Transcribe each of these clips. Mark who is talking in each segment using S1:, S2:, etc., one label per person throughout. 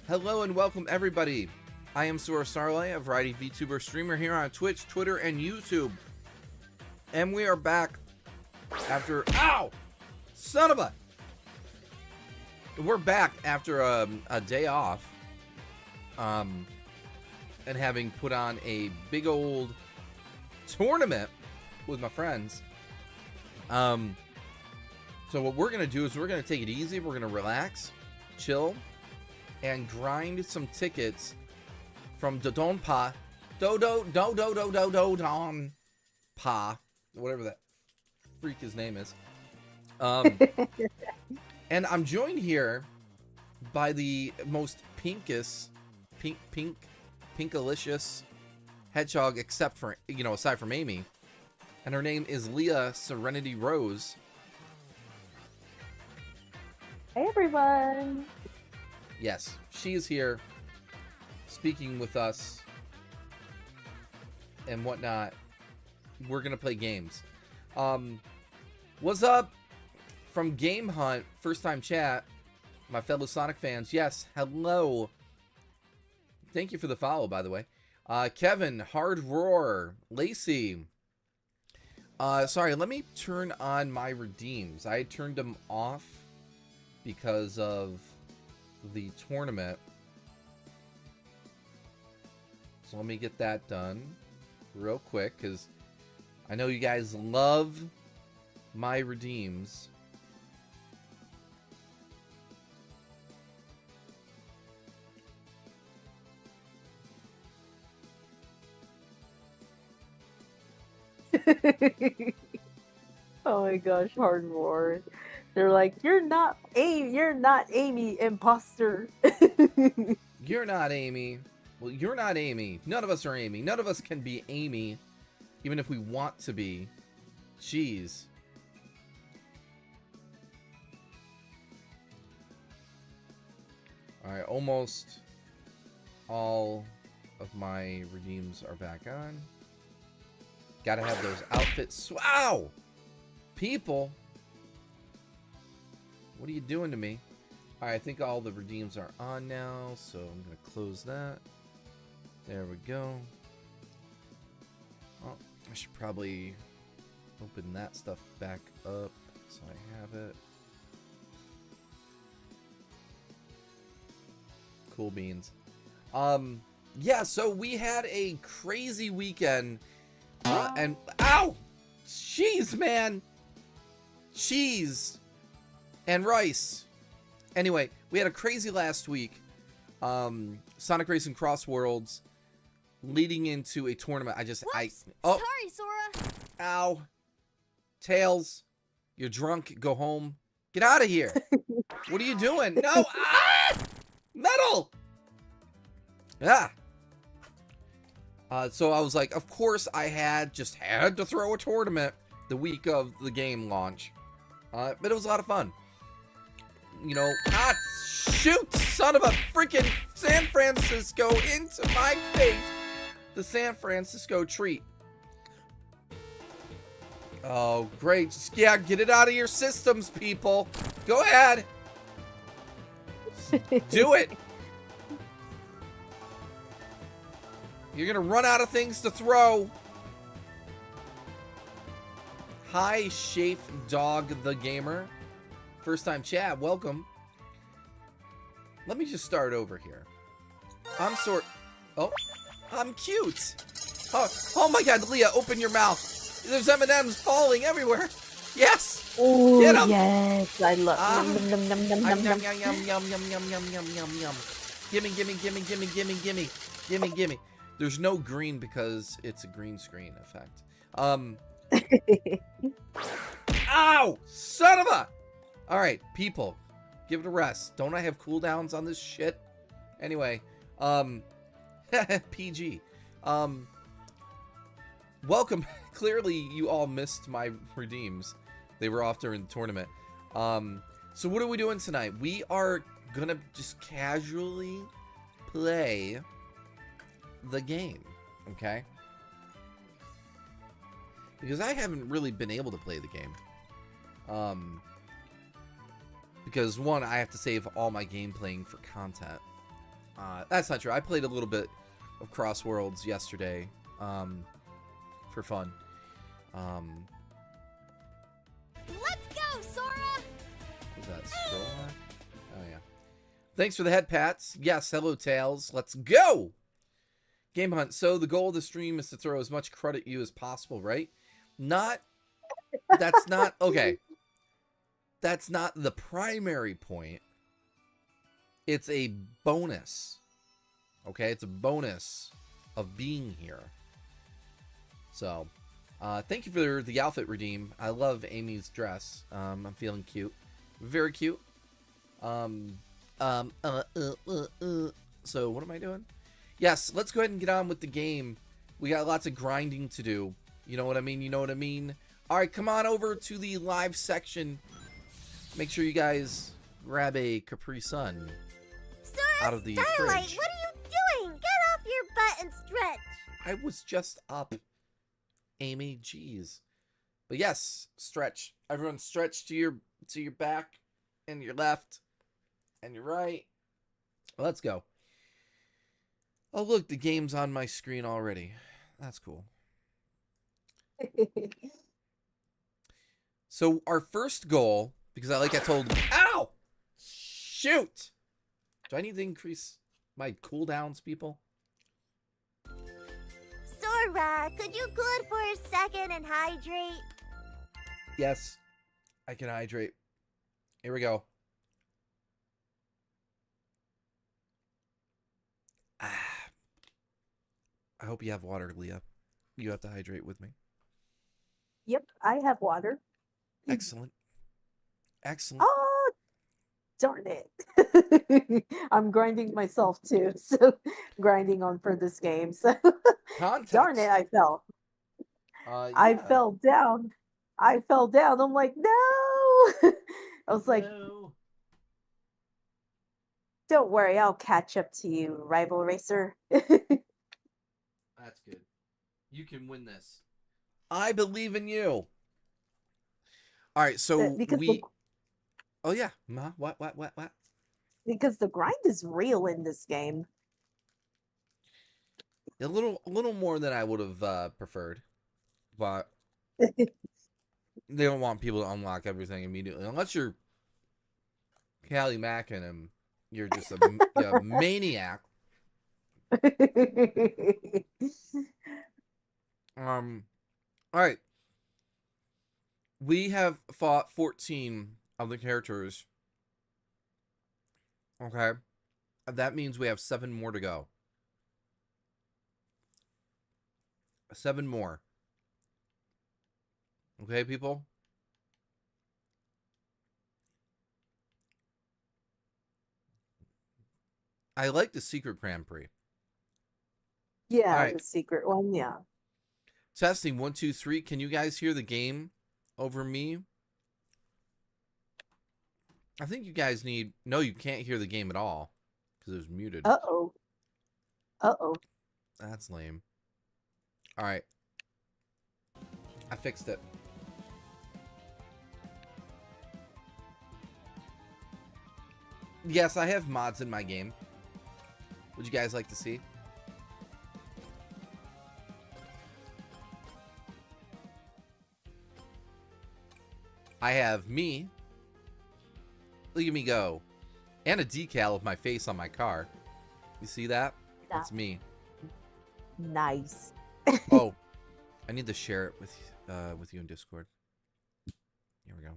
S1: Hello and welcome everybody. I am Sora Starlight, a variety VTuber streamer here on Twitch, Twitter, and YouTube. And we are back after... Ow! Son of a... We're back after a day off. And having put on a big old tournament with my friends. So what we're going to do is we're going to take it easy. We're going to relax, chill, and grind some tickets from Dodonpa, Dodonpa, whatever that freak his name is. And I'm joined here by the most pinkalicious hedgehog, except for, aside from Amy. And her name is Leah Serenity Rose.
S2: Hey everyone.
S1: Yes, she is here speaking with us and whatnot. We're gonna play games. What's up from Game Hunt, first time chat, my fellow Sonic fans? Yes, hello. Thank you for the follow, by the way. Kevin, Hard Roar, Lacey. Sorry, let me turn on my redeems. I turned them off because of the tournament. So let me get that done real quick, because I know you guys love my redeems.
S2: Oh my gosh, Hard War. They're like, you're not Amy, imposter.
S1: You're not Amy. Well, you're not Amy. None of us are Amy. None of us can be Amy, even if we want to be. Jeez. Alright, almost all of my redeems are back on. Gotta have those outfits. Wow! People! What are you doing to me? Alright, I think all the redeems are on now, so I'm going to close that. There we go. Oh, I should probably open that stuff back up so I have it. Cool beans. Yeah, so we had a crazy weekend. And, ow! Cheese, man! Cheese! And rice. Anyway, we had a crazy last week. Sonic Racing CrossWorlds leading into a tournament.
S3: Sorry, Sora.
S1: Ow. Tails, you're drunk. Go home. Get out of here. What are you doing? No. Ah! Metal. Ah. So I was like, of course I just had to throw a tournament the week of the game launch. But it was a lot of fun. Shoot, son of a freaking San Francisco into my face. The San Francisco treat. Oh, great. Yeah, get it out of your systems, people. Go ahead. Do it. You're going to run out of things to throw. Hi, Shafe Dog the Gamer. First time chat, welcome. Let me just start over here. I'm cute. Oh my God, Leah, open your mouth. There's M&Ms falling everywhere. Yes.
S2: Oh,
S1: get 'em.
S2: yes, I love. Num, num, num, num, num, num.
S1: Yum, yum, yum, yum, yum, yum, yum, yum. Gimme, gimme, gimme, gimme, gimme, gimme, gimme, gimme. There's no green because it's a green screen effect. Ow! Son of a! Alright, people. Give it a rest. Don't I have cooldowns on this shit? Anyway, PG. Welcome. Clearly, you all missed my redeems. They were off during the tournament. So what are we doing tonight? We are gonna just casually play the game, okay? Because I haven't really been able to play the game. Because one, I have to save all my game playing for content. That's not true. I played a little bit of CrossWorlds yesterday for fun.
S3: Let's go, Sora!
S1: Was that scroll? Oh, yeah. Thanks for the head pats. Yes, hello, Tails. Let's go! Game Hunt. So the goal of the stream is to throw as much credit at you as possible, right? That's not, okay. That's not the primary point. It's a bonus. Okay, it's a bonus of being here. So, thank you for the outfit redeem. I love Amy's dress. I'm feeling cute. Very cute. So what am I doing? Yes, let's go ahead and get on with the game. We got lots of grinding to do. You know what I mean? You know what I mean? All right, come on over to the live section. Make sure you guys grab a Capri Sun out of the
S3: Starlight,
S1: fridge.
S3: what are you doing? Get off your butt and stretch.
S1: I was just up, Amy. Jeez. But yes, stretch. Everyone stretch to your back and your left and your right. Let's go. Oh, look, the game's on my screen already. That's cool. So our first goal, because I told, ow! Shoot! Do I need to increase my cooldowns, people?
S3: Sora, could you good for a second and hydrate?
S1: Yes, I can hydrate. Here we go. I hope you have water, Leah. You have to hydrate with me.
S2: Yep, I have water.
S1: Excellent. Excellent.
S2: Oh, darn it. I'm grinding myself too. So grinding on for this game. So
S1: Context.
S2: darn it, I fell. I
S1: Yeah.
S2: fell down. I'm like, no. I was like,
S1: No.
S2: don't worry, I'll catch up to you, rival racer.
S1: That's good. You can win this. I believe in you. All right, so
S2: Because
S1: we... Oh, yeah. What?
S2: Because the grind is real in this game.
S1: A little more than I would have preferred. But they don't want people to unlock everything immediately. Unless you're Callie Mack and you're just a maniac. All right. We have fought 14 of the characters. Okay. That means we have 7 more to go. 7 more. Okay, people? I like the secret Grand Prix.
S2: Yeah,
S1: All right.
S2: the secret one, yeah.
S1: Testing 1, 2, 3. Can you guys hear the game over me? I think you guys need... No, you can't hear the game at all because it was muted.
S2: Uh-oh.
S1: That's lame. All right. I fixed it. Yes, I have mods in my game. Would you guys like to see? I have me. Look at me go. And a decal of my face on my car. You see that? That's me.
S2: Nice.
S1: Oh, I need to share it with you in Discord. Here we go.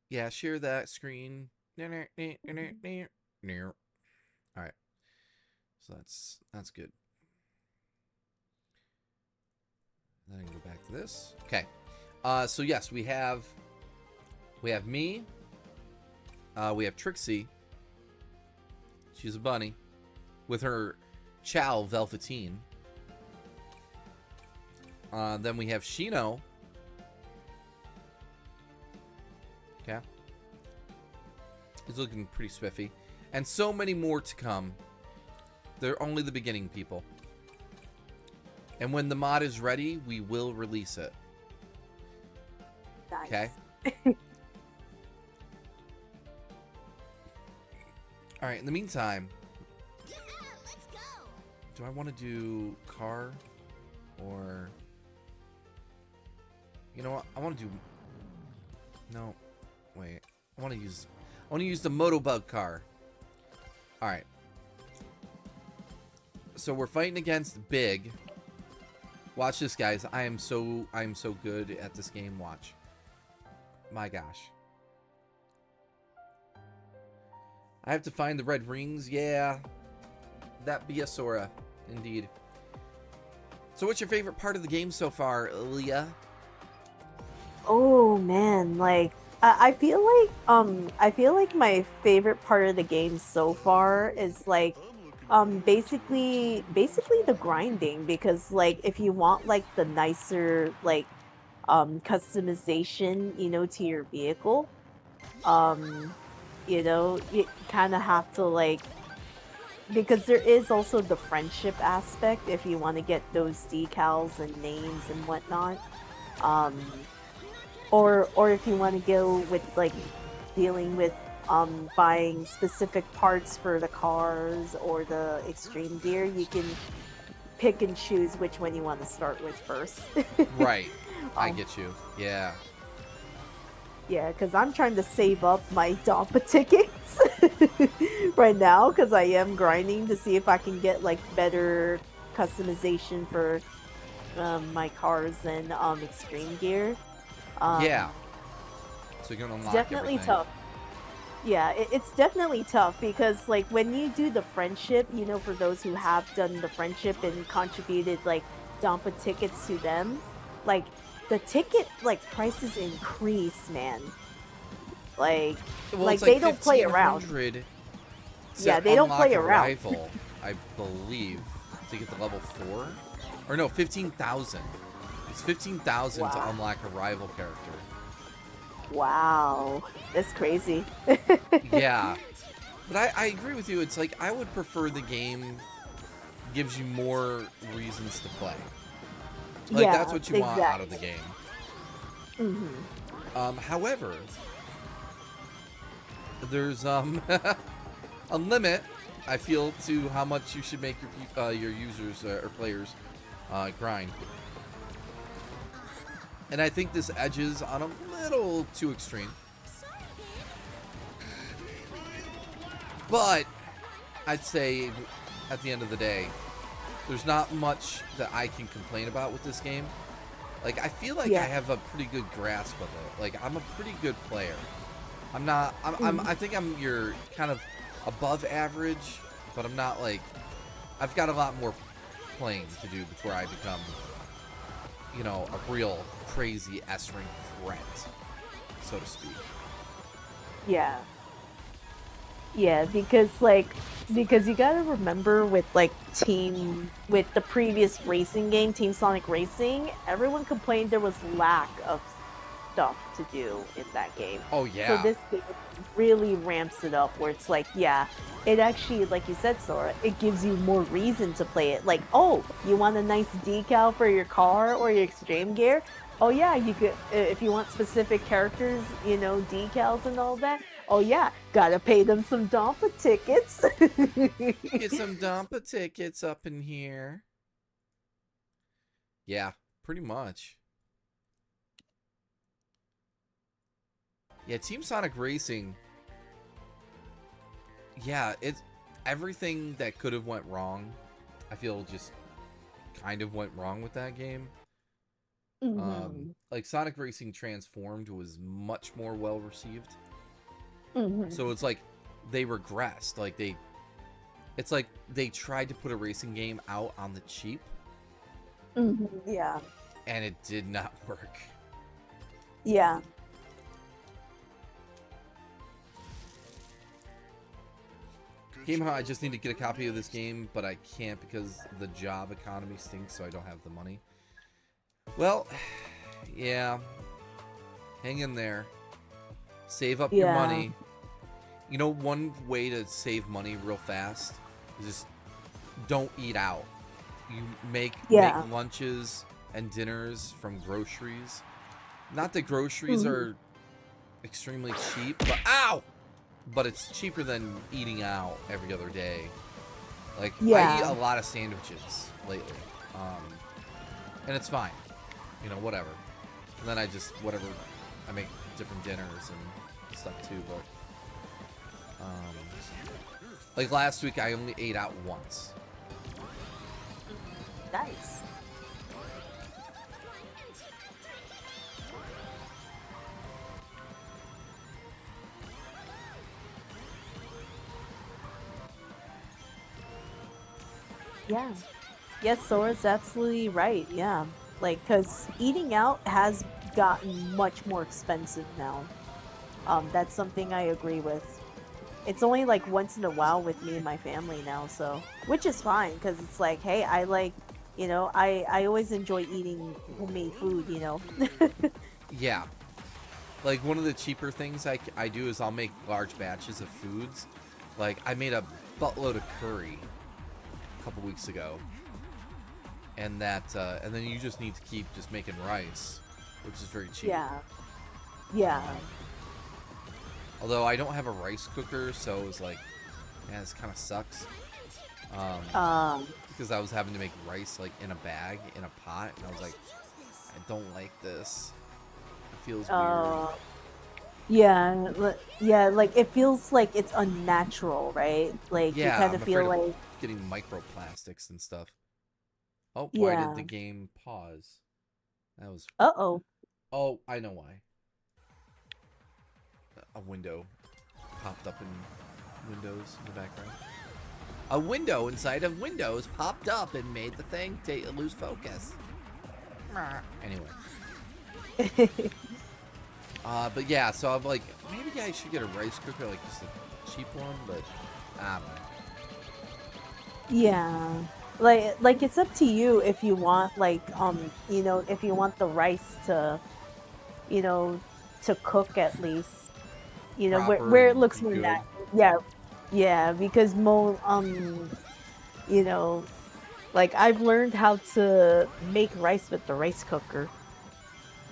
S1: Yeah, share that screen. All right. So that's good. Then I can go back to this. Okay. So yes, we have me. We have Trixie. She's a bunny with her Chow Velveteen. Then we have Shino. Okay. He's looking pretty spiffy. And so many more to come. They're only the beginning, people. And when the mod is ready, we will release it.
S2: Nice.
S1: Okay? All right. In the meantime,
S3: Yeah, let's go.
S1: do I want to do car or you know what? I want to do no. Wait. I want to use the Motobug car. All right. So we're fighting against Big. Watch this, guys. I am so good at this game. Watch. My gosh. I have to find the red rings. Yeah. That be a Sora. Indeed. So what's your favorite part of the game so far, Leah?
S2: Oh man, like I feel like my favorite part of the game so far is like basically the grinding, because like if you want like the nicer like customization, you know, to your vehicle, um you know, you kind of have to like, because there is also the friendship aspect if you want to get those decals and names and whatnot. Um, or if you want to go with like dealing with buying specific parts for the cars or the extreme gear, you can pick and choose which one you want to start with first.
S1: Right. I
S2: Um,
S1: get you. Yeah.
S2: Yeah, because I'm trying to save up my DAPA tickets right now, because I am grinding to see if I can get like better customization for my cars and extreme gear.
S1: Yeah. So you're gonna
S2: It's
S1: unlock
S2: definitely
S1: everything.
S2: tough. Yeah, it's definitely tough because like when you do the friendship, you know, for those who have done the friendship and contributed like DAPA tickets to them, like the ticket like prices increase, man. Like
S1: Well, it's
S2: they
S1: like
S2: don't play around.
S1: 1,500
S2: Yeah,
S1: to
S2: they don't
S1: unlock
S2: play
S1: a
S2: around.
S1: rival, I believe, to get to level 4. Or no, 15,000. It's 15,000 to
S2: Wow.
S1: unlock a rival character.
S2: Wow, that's crazy.
S1: Yeah. But I agree with you. It's like I would prefer the game gives you more reasons to play. Like
S2: Yeah,
S1: that's what you want out of the
S2: exactly.
S1: game.
S2: Hmm.
S1: However, there's a limit, I feel, to how much you should make your users or players grind. And I think this edges on a little too extreme. But I'd say at the end of the day, there's not much that I can complain about with this game. Like, I feel like I
S2: Yeah.
S1: have a pretty good grasp of it. Like, I'm a pretty good player. I think I'm your kind of above average, but I'm not like, I've got a lot more playing to do before I become, you know, a real crazy S-ring threat, so to speak.
S2: Yeah. Yeah, because you gotta remember with with the previous racing game, Team Sonic Racing, everyone complained there was lack of stuff to do in that game.
S1: Oh,
S2: So
S1: yeah.
S2: this game really ramps it up where it's like, yeah, it actually, like you said, Sora, it gives you more reason to play it. Like, oh, you want a nice decal for your car or your extreme gear? Oh yeah, you could, if you want specific characters, you know, decals and all that. Oh yeah, gotta pay them some DAPA tickets.
S1: Get some Dumpa tickets up in here. Yeah, pretty much. Yeah, Team Sonic Racing. Yeah, it's everything that could have went wrong. I feel just kind of went wrong with that game.
S2: Mhm.
S1: Like Sonic Racing Transformed was much more well received.
S2: Mhm.
S1: So it's like they regressed. It's like they tried to put a racing game out on the cheap,
S2: Mhm. Yeah.
S1: and it did not work.
S2: Yeah.
S1: Game How I just need to get a copy of this game, but I can't because the job economy stinks, so I don't have the money. Well, yeah. Hang in there. Save up your
S2: Yeah.
S1: money. You know, one way to save money real fast is just don't eat out. You make
S2: Yeah.
S1: lunches and dinners from groceries. Not that groceries
S2: Mhm.
S1: are extremely cheap, but ow! but it's cheaper than eating out every other day. Like, I
S2: Yeah.
S1: eat a lot of sandwiches lately, and it's fine, you know, whatever. And then I just, whatever, I make different dinners and stuff too, but, like last week I only ate out once.
S2: Nice. Yeah. Yes, Sora's absolutely right. Yeah. Like, because eating out has gotten much more expensive now. That's something I agree with. It's only like once in a while with me and my family now, so which is fine because it's like, hey, I like, you know, I always enjoy eating homemade food, you know.
S1: Yeah. Like, one of the cheaper things I do is I'll make large batches of foods. Like, I made a buttload of curry a couple weeks ago. And that, and then you just need to keep just making rice, which is very cheap.
S2: Yeah. Yeah.
S1: Although I don't have a rice cooker, so it was like, man, this kind of sucks. Because I was having to make rice, like, in a bag, in a pot, and I was like, I don't like this. It feels weird.
S2: Yeah, like it feels like it's unnatural, right? Like you
S1: Yeah,
S2: kind
S1: I'm
S2: of feel
S1: afraid of
S2: like,
S1: getting microplastics and stuff. Oh, why did the
S2: yeah.
S1: game pause? That was...
S2: Uh-oh.
S1: Oh, I know why. A window popped up in Windows in the background. A window inside of Windows popped up and made the thing lose focus. Anyway. But yeah, so I'm like, maybe I should get a rice cooker, like just a cheap one, but I don't know.
S2: Yeah. Like it's up to you if you want like you know, if you want the rice to, you know, to cook at least. You know,
S1: Proper
S2: where it
S1: and
S2: looks
S1: be
S2: more
S1: good.
S2: that. Yeah. Yeah, because you know, like I've learned how to make rice with the rice cooker.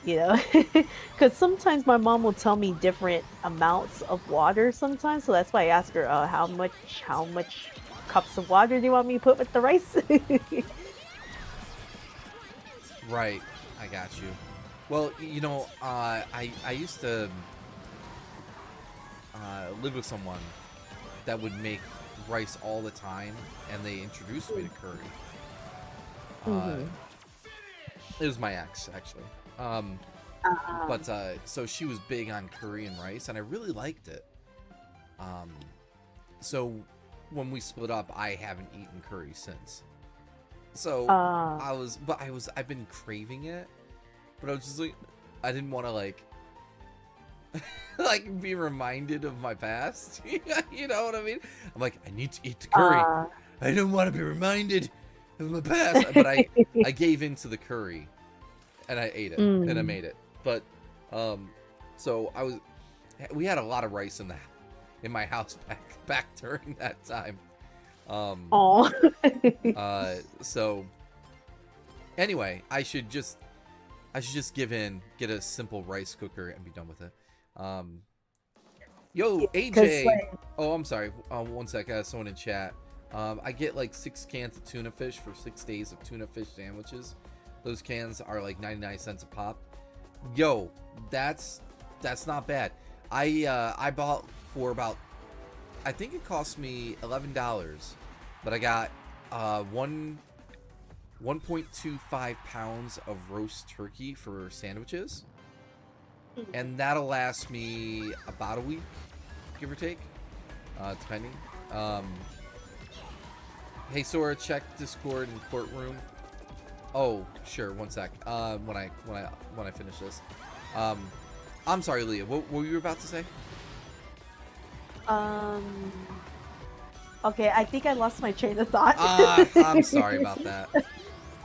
S2: You know, because sometimes my mom will tell me different amounts of water sometimes, so that's why I ask her, how much cups of water do you want me to put with the rice?
S1: Right, I got you. Well, you know, I used to live with someone that would make rice all the time, and they introduced me to curry.
S2: Mhm.
S1: It was my ex, actually.
S2: Uh,
S1: But so she was big on curry and rice, and I really liked it. So when we split up, I haven't eaten curry since. So
S2: uh,
S1: I've been craving it, but I was just like, I didn't want to like like be reminded of my past. You know what I mean? I'm like, I need to eat the curry.
S2: uh,
S1: I don't want to be reminded of my past. But I gave in to the curry, and I ate it, and I
S2: mm.
S1: made it. But so we had a lot of rice in my house back during that time.
S2: Oh.
S1: So anyway, I should just give in, get a simple rice cooker, and be done with it. Yo,
S2: Because
S1: AJ.
S2: like,
S1: Oh, I'm sorry. 1 sec. I have someone in chat. I get like 6 cans of tuna fish for 6 days of tuna fish sandwiches. Those cans are like 99 cents a pop. Yo, that's not bad. I bought for about, I think it cost me $11, but I got 1.25 pounds of roast turkey for sandwiches, and that'll last me about a week, give or take, depending. Hey Sora, check Discord and courtroom. Oh, sure. 1 sec. When I finish this. I'm sorry, Leah. What were you about to say?
S2: okay, I think I lost my train of thought.
S1: I'm sorry about that.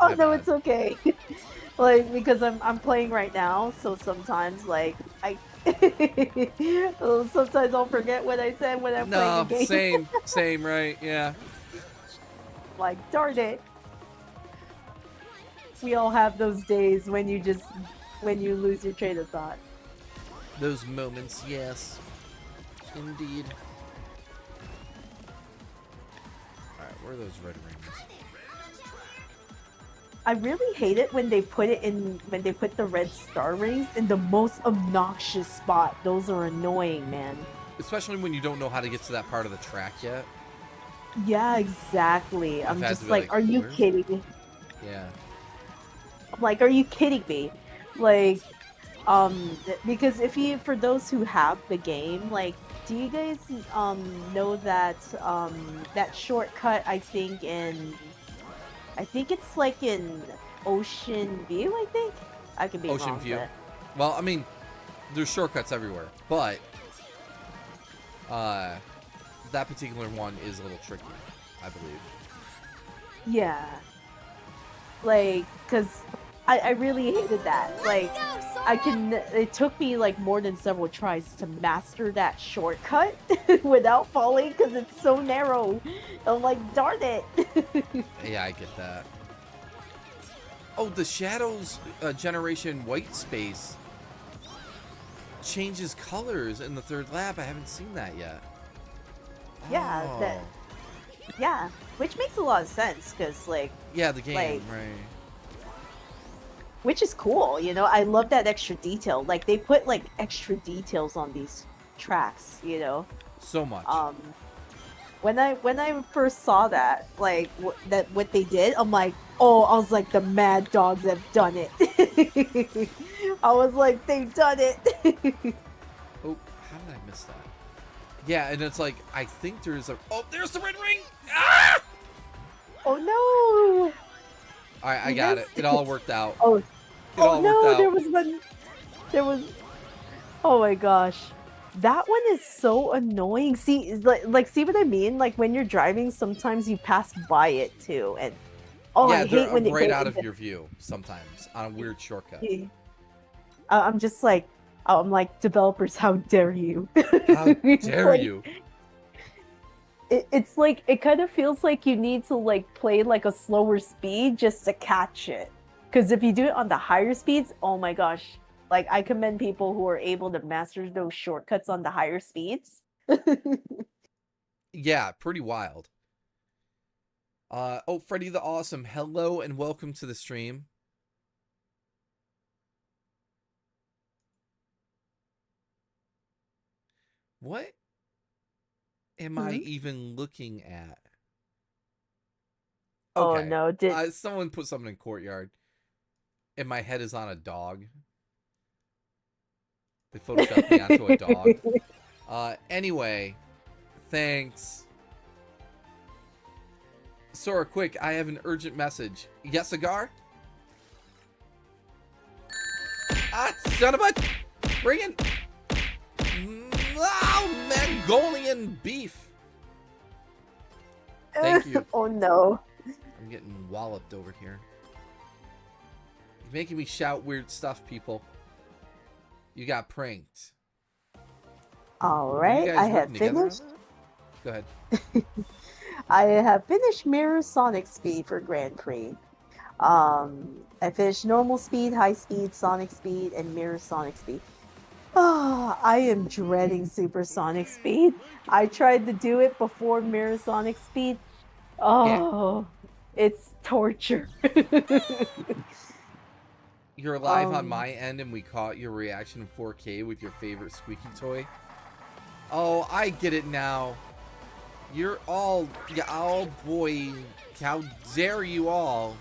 S2: Oh
S1: My
S2: no,
S1: bad.
S2: it's okay. Like because I'm playing right now, so sometimes like I sometimes I'll forget what I said when I'm playing a
S1: No,
S2: game.
S1: same, right? Yeah.
S2: Like darn it. We all have those days when you lose your train of thought.
S1: Those moments, yes. Indeed. Alright, where are those red rings?
S2: I really hate it when they put the red star rings in the most obnoxious spot. Those are annoying, man.
S1: Especially when you don't know how to get to that part of the track yet.
S2: Yeah, exactly.
S1: I've
S2: I'm
S1: had
S2: just
S1: to be
S2: like, are you
S1: "Where's-"
S2: kidding me?
S1: Yeah.
S2: I'm like, are you kidding me? Like, because for those who have the game, like, do you guys know that that shortcut? I think it's like in Ocean View. I think I could be
S1: Ocean
S2: wrong,
S1: View.
S2: but
S1: Well, I mean, there's shortcuts everywhere, but that particular one is a little tricky, I believe.
S2: yeah, like, cause I really hated that. Like, it took me like more than several tries to master that shortcut without falling because it's so narrow. I'm like, darn it.
S1: Yeah, I get that. Oh, the Shadows generation white space changes colors in the third lap. I haven't seen that yet.
S2: Yeah,
S1: Oh.
S2: yeah, which makes a lot of sense because like,
S1: Yeah, the game,
S2: like,
S1: right.
S2: which is cool, you know. I love that extra detail. Like they put like extra details on these tracks, you know.
S1: So much.
S2: When I first saw that, like what they did, I'm like, oh, I was like, the Mad Dogs have done it. I was like, they've done it.
S1: Oh, how did I miss that? Yeah, and it's like, I think there's a... Oh, there's the red ring! Ah!
S2: Oh no!
S1: Alright, I got it. It all worked out.
S2: Oh,
S1: It all
S2: no!
S1: worked out.
S2: There was. Oh my gosh, that one is so annoying. See, like, see what I mean? Like when you're driving, sometimes you pass by it too, and
S1: Yeah,
S2: I
S1: they're
S2: hate when
S1: right
S2: it
S1: out of your view sometimes on a weird shortcut.
S2: I'm just like, I'm like, developers, how dare you?
S1: How dare
S2: like,
S1: you?
S2: It's like, it kind of feels like you need to like play like a slower speed just to catch it. Because if you do it on the higher speeds, oh my gosh. Like, I commend people who are able to master those shortcuts on the higher speeds.
S1: Yeah, pretty wild. Oh, Freddy the Awesome, hello and welcome to the stream. What am I even looking at? Okay.
S2: Oh no,
S1: Someone put something in courtyard, and my head is on a dog. They photoshopped me onto a dog. Anyway, thanks. Sora, quick, I have an urgent message. Yes, Agar? Ah, son of a... Bring it! Oh, Mongolian beef! Thank you.
S2: Oh no.
S1: I'm getting walloped over here. You're making me shout weird stuff, people. You got pranked.
S2: Alright, I have finished.
S1: Go ahead.
S2: I have finished Mirror Sonic Speed for Grand Prix. I finished normal speed, high speed, Sonic Speed, and Mirror Sonic Speed. Ah, I am dreading Supersonic Speed. I tried to do it before Mirror Sonic Speed. Oh, it's torture.
S1: You're live on my end, and we caught your reaction in 4K with your favorite squeaky toy. Oh, I get it now. You're all... Oh, boy. How dare you all.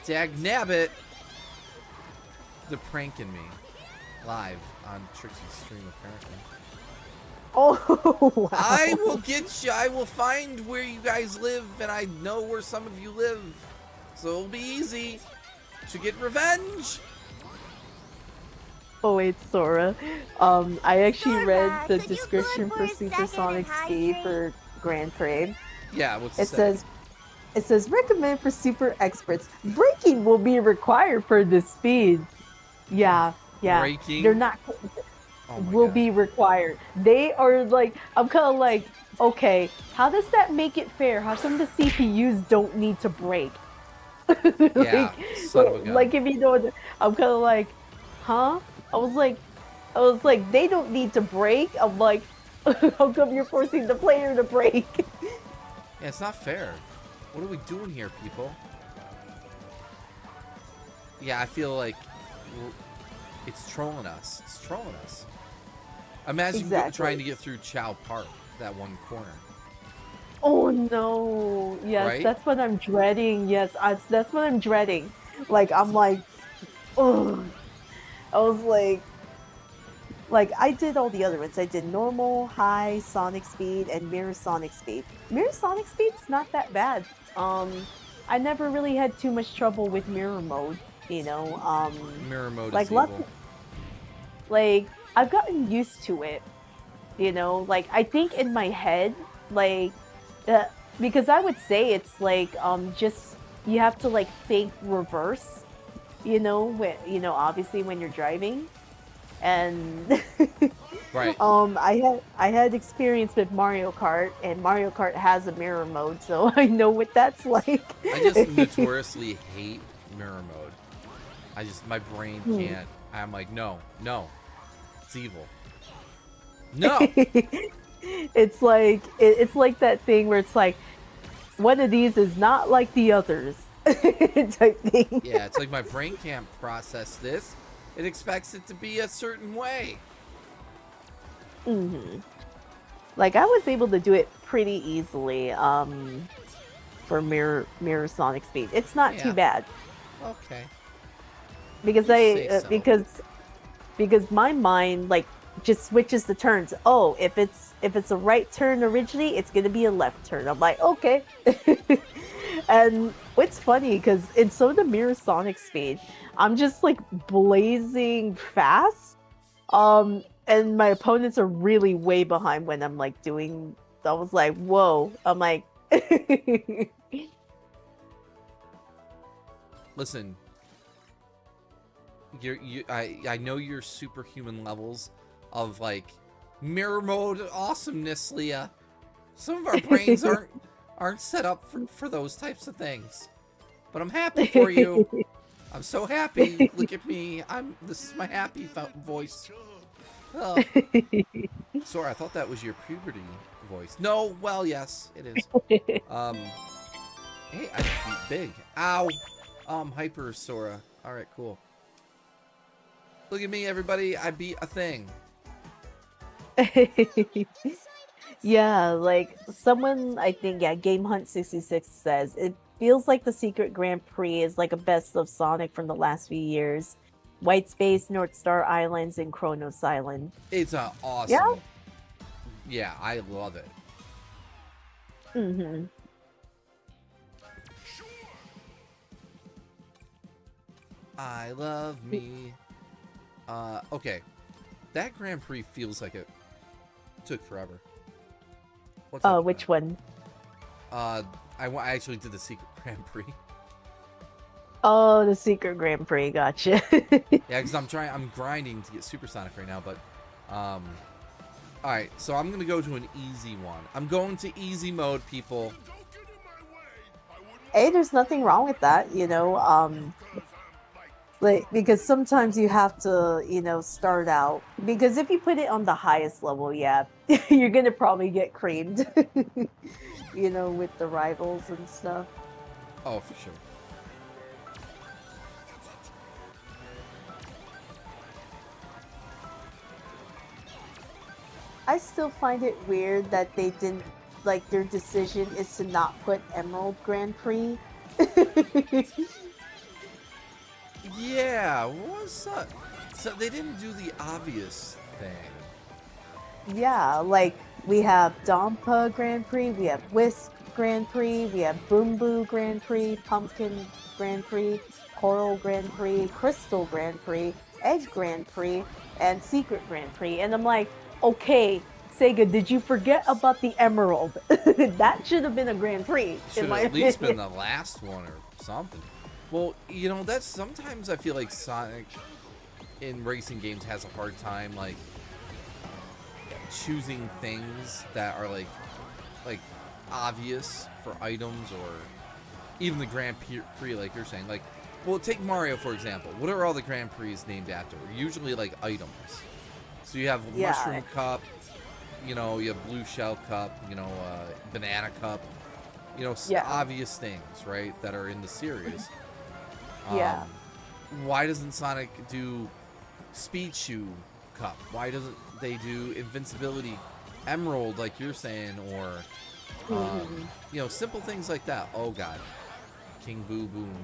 S1: Dagnabbit. They're pranking me. Live on Trixie's stream, apparently.
S2: Oh, wow.
S1: I will get you. I will find where you guys live, and I know where some of you live. So it'll be easy to get revenge.
S2: Oh wait, Sora. I actually
S3: Sora,
S2: read the
S3: could you
S2: description
S3: good
S2: for
S3: for a
S2: Supersonic
S3: second and
S2: Speed
S3: hydrate?
S2: for Grand Prix.
S1: Yeah, what's
S2: It says recommend for super experts. Braking will be required for this speed. Yeah.
S1: Braking?
S2: They're not.
S1: Oh my
S2: will
S1: God.
S2: be required. They are like, I'm kind of like, okay, how does that make it fair? How come the CPUs don't need to brake?
S1: Yeah, son of a gun.
S2: Like if you know, I'm kind of like, huh? I was like, they don't need to brake. I'm like, How come you're forcing the player to break?
S1: Yeah, it's not fair. What are we doing here, people? Yeah, I feel like it's trolling us. It's trolling us. Imagine
S2: Exactly.
S1: trying to get through Chow Park, that one corner.
S2: Oh no! Yes,
S1: Right?
S2: that's what I'm dreading. Yes, that's what I'm dreading. Like I'm like, oh, I was like I did all the other ones. I did normal, high, sonic speed, and mirror sonic speed. Mirror sonic speed's not that bad. I never really had too much trouble with mirror mode. You know,
S1: Mirror mode
S2: like
S1: is evil.
S2: like I've gotten used to it. You know, like I think in my head, like, uh, because I would say it's like just you have to like think reverse. You know, obviously when you're driving and
S1: Right.
S2: I had experience with Mario Kart, and Mario Kart has a mirror mode, so I know what that's like.
S1: I just notoriously hate mirror mode. My brain can't. I'm like, no, it's evil. No.
S2: It's like it's like that thing where it's like one of these is not like the others type thing.
S1: Yeah, it's like my brain can't process this. It expects it to be a certain way.
S2: Like I was able to do it pretty easily for mirror sonic speed. It's not too
S1: Yeah.
S2: bad
S1: Okay.
S2: because
S1: You say so.
S2: because my mind like just switches the turns. Oh, if it's a right turn originally, it's gonna be a left turn. I'm like, okay. And what's funny because in some of the mirror sonic speed, I'm just like blazing fast. And my opponents are really way behind when I'm like doing. I was like, whoa. I'm like.
S1: Listen. I know your superhuman levels of like mirror mode awesomeness, Leah. Some of our brains aren't set up for those types of things. But I'm happy for you. I'm so happy. Look at me. This is my happy voice. Oh. Sora, I thought that was your puberty voice. No, well, yes, it is. Hey, I beat big. Ow. Hyper Sora. All right, cool. Look at me, everybody. I beat a thing.
S2: Yeah, like someone I think Game Hunt 66 says it feels like the Secret Grand Prix is like a best of Sonic from the last few years. White Space, North Star Islands, and Kronos Island.
S1: It's awesome.
S2: Yeah?
S1: Yeah, I love it.
S2: Mm-hmm.
S1: I love me. Okay. That Grand Prix feels like it took forever. What's up with
S2: Which
S1: that?
S2: one?
S1: I actually did the Secret Grand Prix.
S2: Oh, the Secret Grand Prix, gotcha.
S1: Yeah, because I'm grinding to get Supersonic right now, but, alright, so I'm gonna go to an easy one. I'm going to easy mode, people.
S2: Hey, there's nothing wrong with that, you know, like, because sometimes you have to, you know, start out, because if you put it on the highest level, yeah, you're gonna probably get creamed, you know, with the rivals and stuff.
S1: Oh, for sure.
S2: I still find it weird that they didn't, like, their decision is to not put Emerald Grand Prix.
S1: Yeah, what's up? So they didn't do the obvious thing.
S2: Yeah, like, we have Dompa Grand Prix, we have Wisp Grand Prix, we have Boom Boo Grand Prix, Pumpkin Grand Prix, Coral Grand Prix, Crystal Grand Prix, Egg Grand Prix, and Secret Grand Prix. And I'm like, okay, Sega, did you forget about the Emerald? That should have been a Grand Prix.
S1: Should have at least been the last one or something. Well, you know, that's sometimes I feel like Sonic in racing games has a hard time, like, choosing things that are, like obvious for items or even the Grand Prix, like you're saying. Like, well, take Mario, for example. What are all the Grand Prix named after? Usually, like, items. So you have
S2: Yeah.
S1: Mushroom Cup, you know, you have Blue Shell Cup, you know, Banana Cup, you know,
S2: Yeah.
S1: obvious things, right, that are in the series.
S2: Yeah.
S1: Why doesn't Sonic do Speed Shoe Cup? Why doesn't they do Invincibility Emerald, like you're saying, or you know, simple things like that? Oh God, King Boo Boom.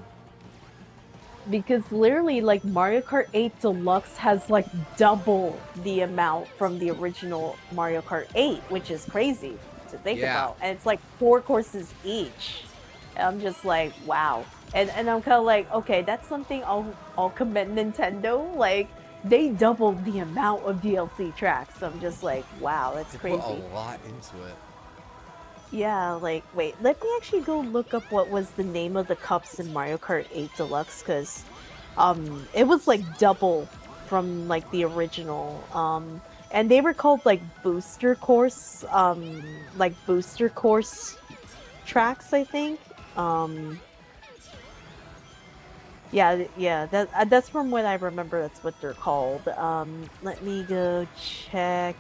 S2: Because literally, like, Mario Kart 8 Deluxe has like double the amount from the original Mario Kart 8, which is crazy to think
S1: Yeah.
S2: about. And it's like 4 courses each. And I'm just like, wow. And I'm kind of like, okay, that's something I'll commend Nintendo. Like, they doubled the amount of DLC tracks. I'm just like, wow, that's
S1: They
S2: crazy.
S1: put a lot into it.
S2: Yeah, like, wait, let me actually go look up what was the name of the cups in Mario Kart 8 Deluxe, because it was like double from like the original. And they were called like booster course tracks, I think. Yeah, that's from what I remember. That's what they're called. Let me go check.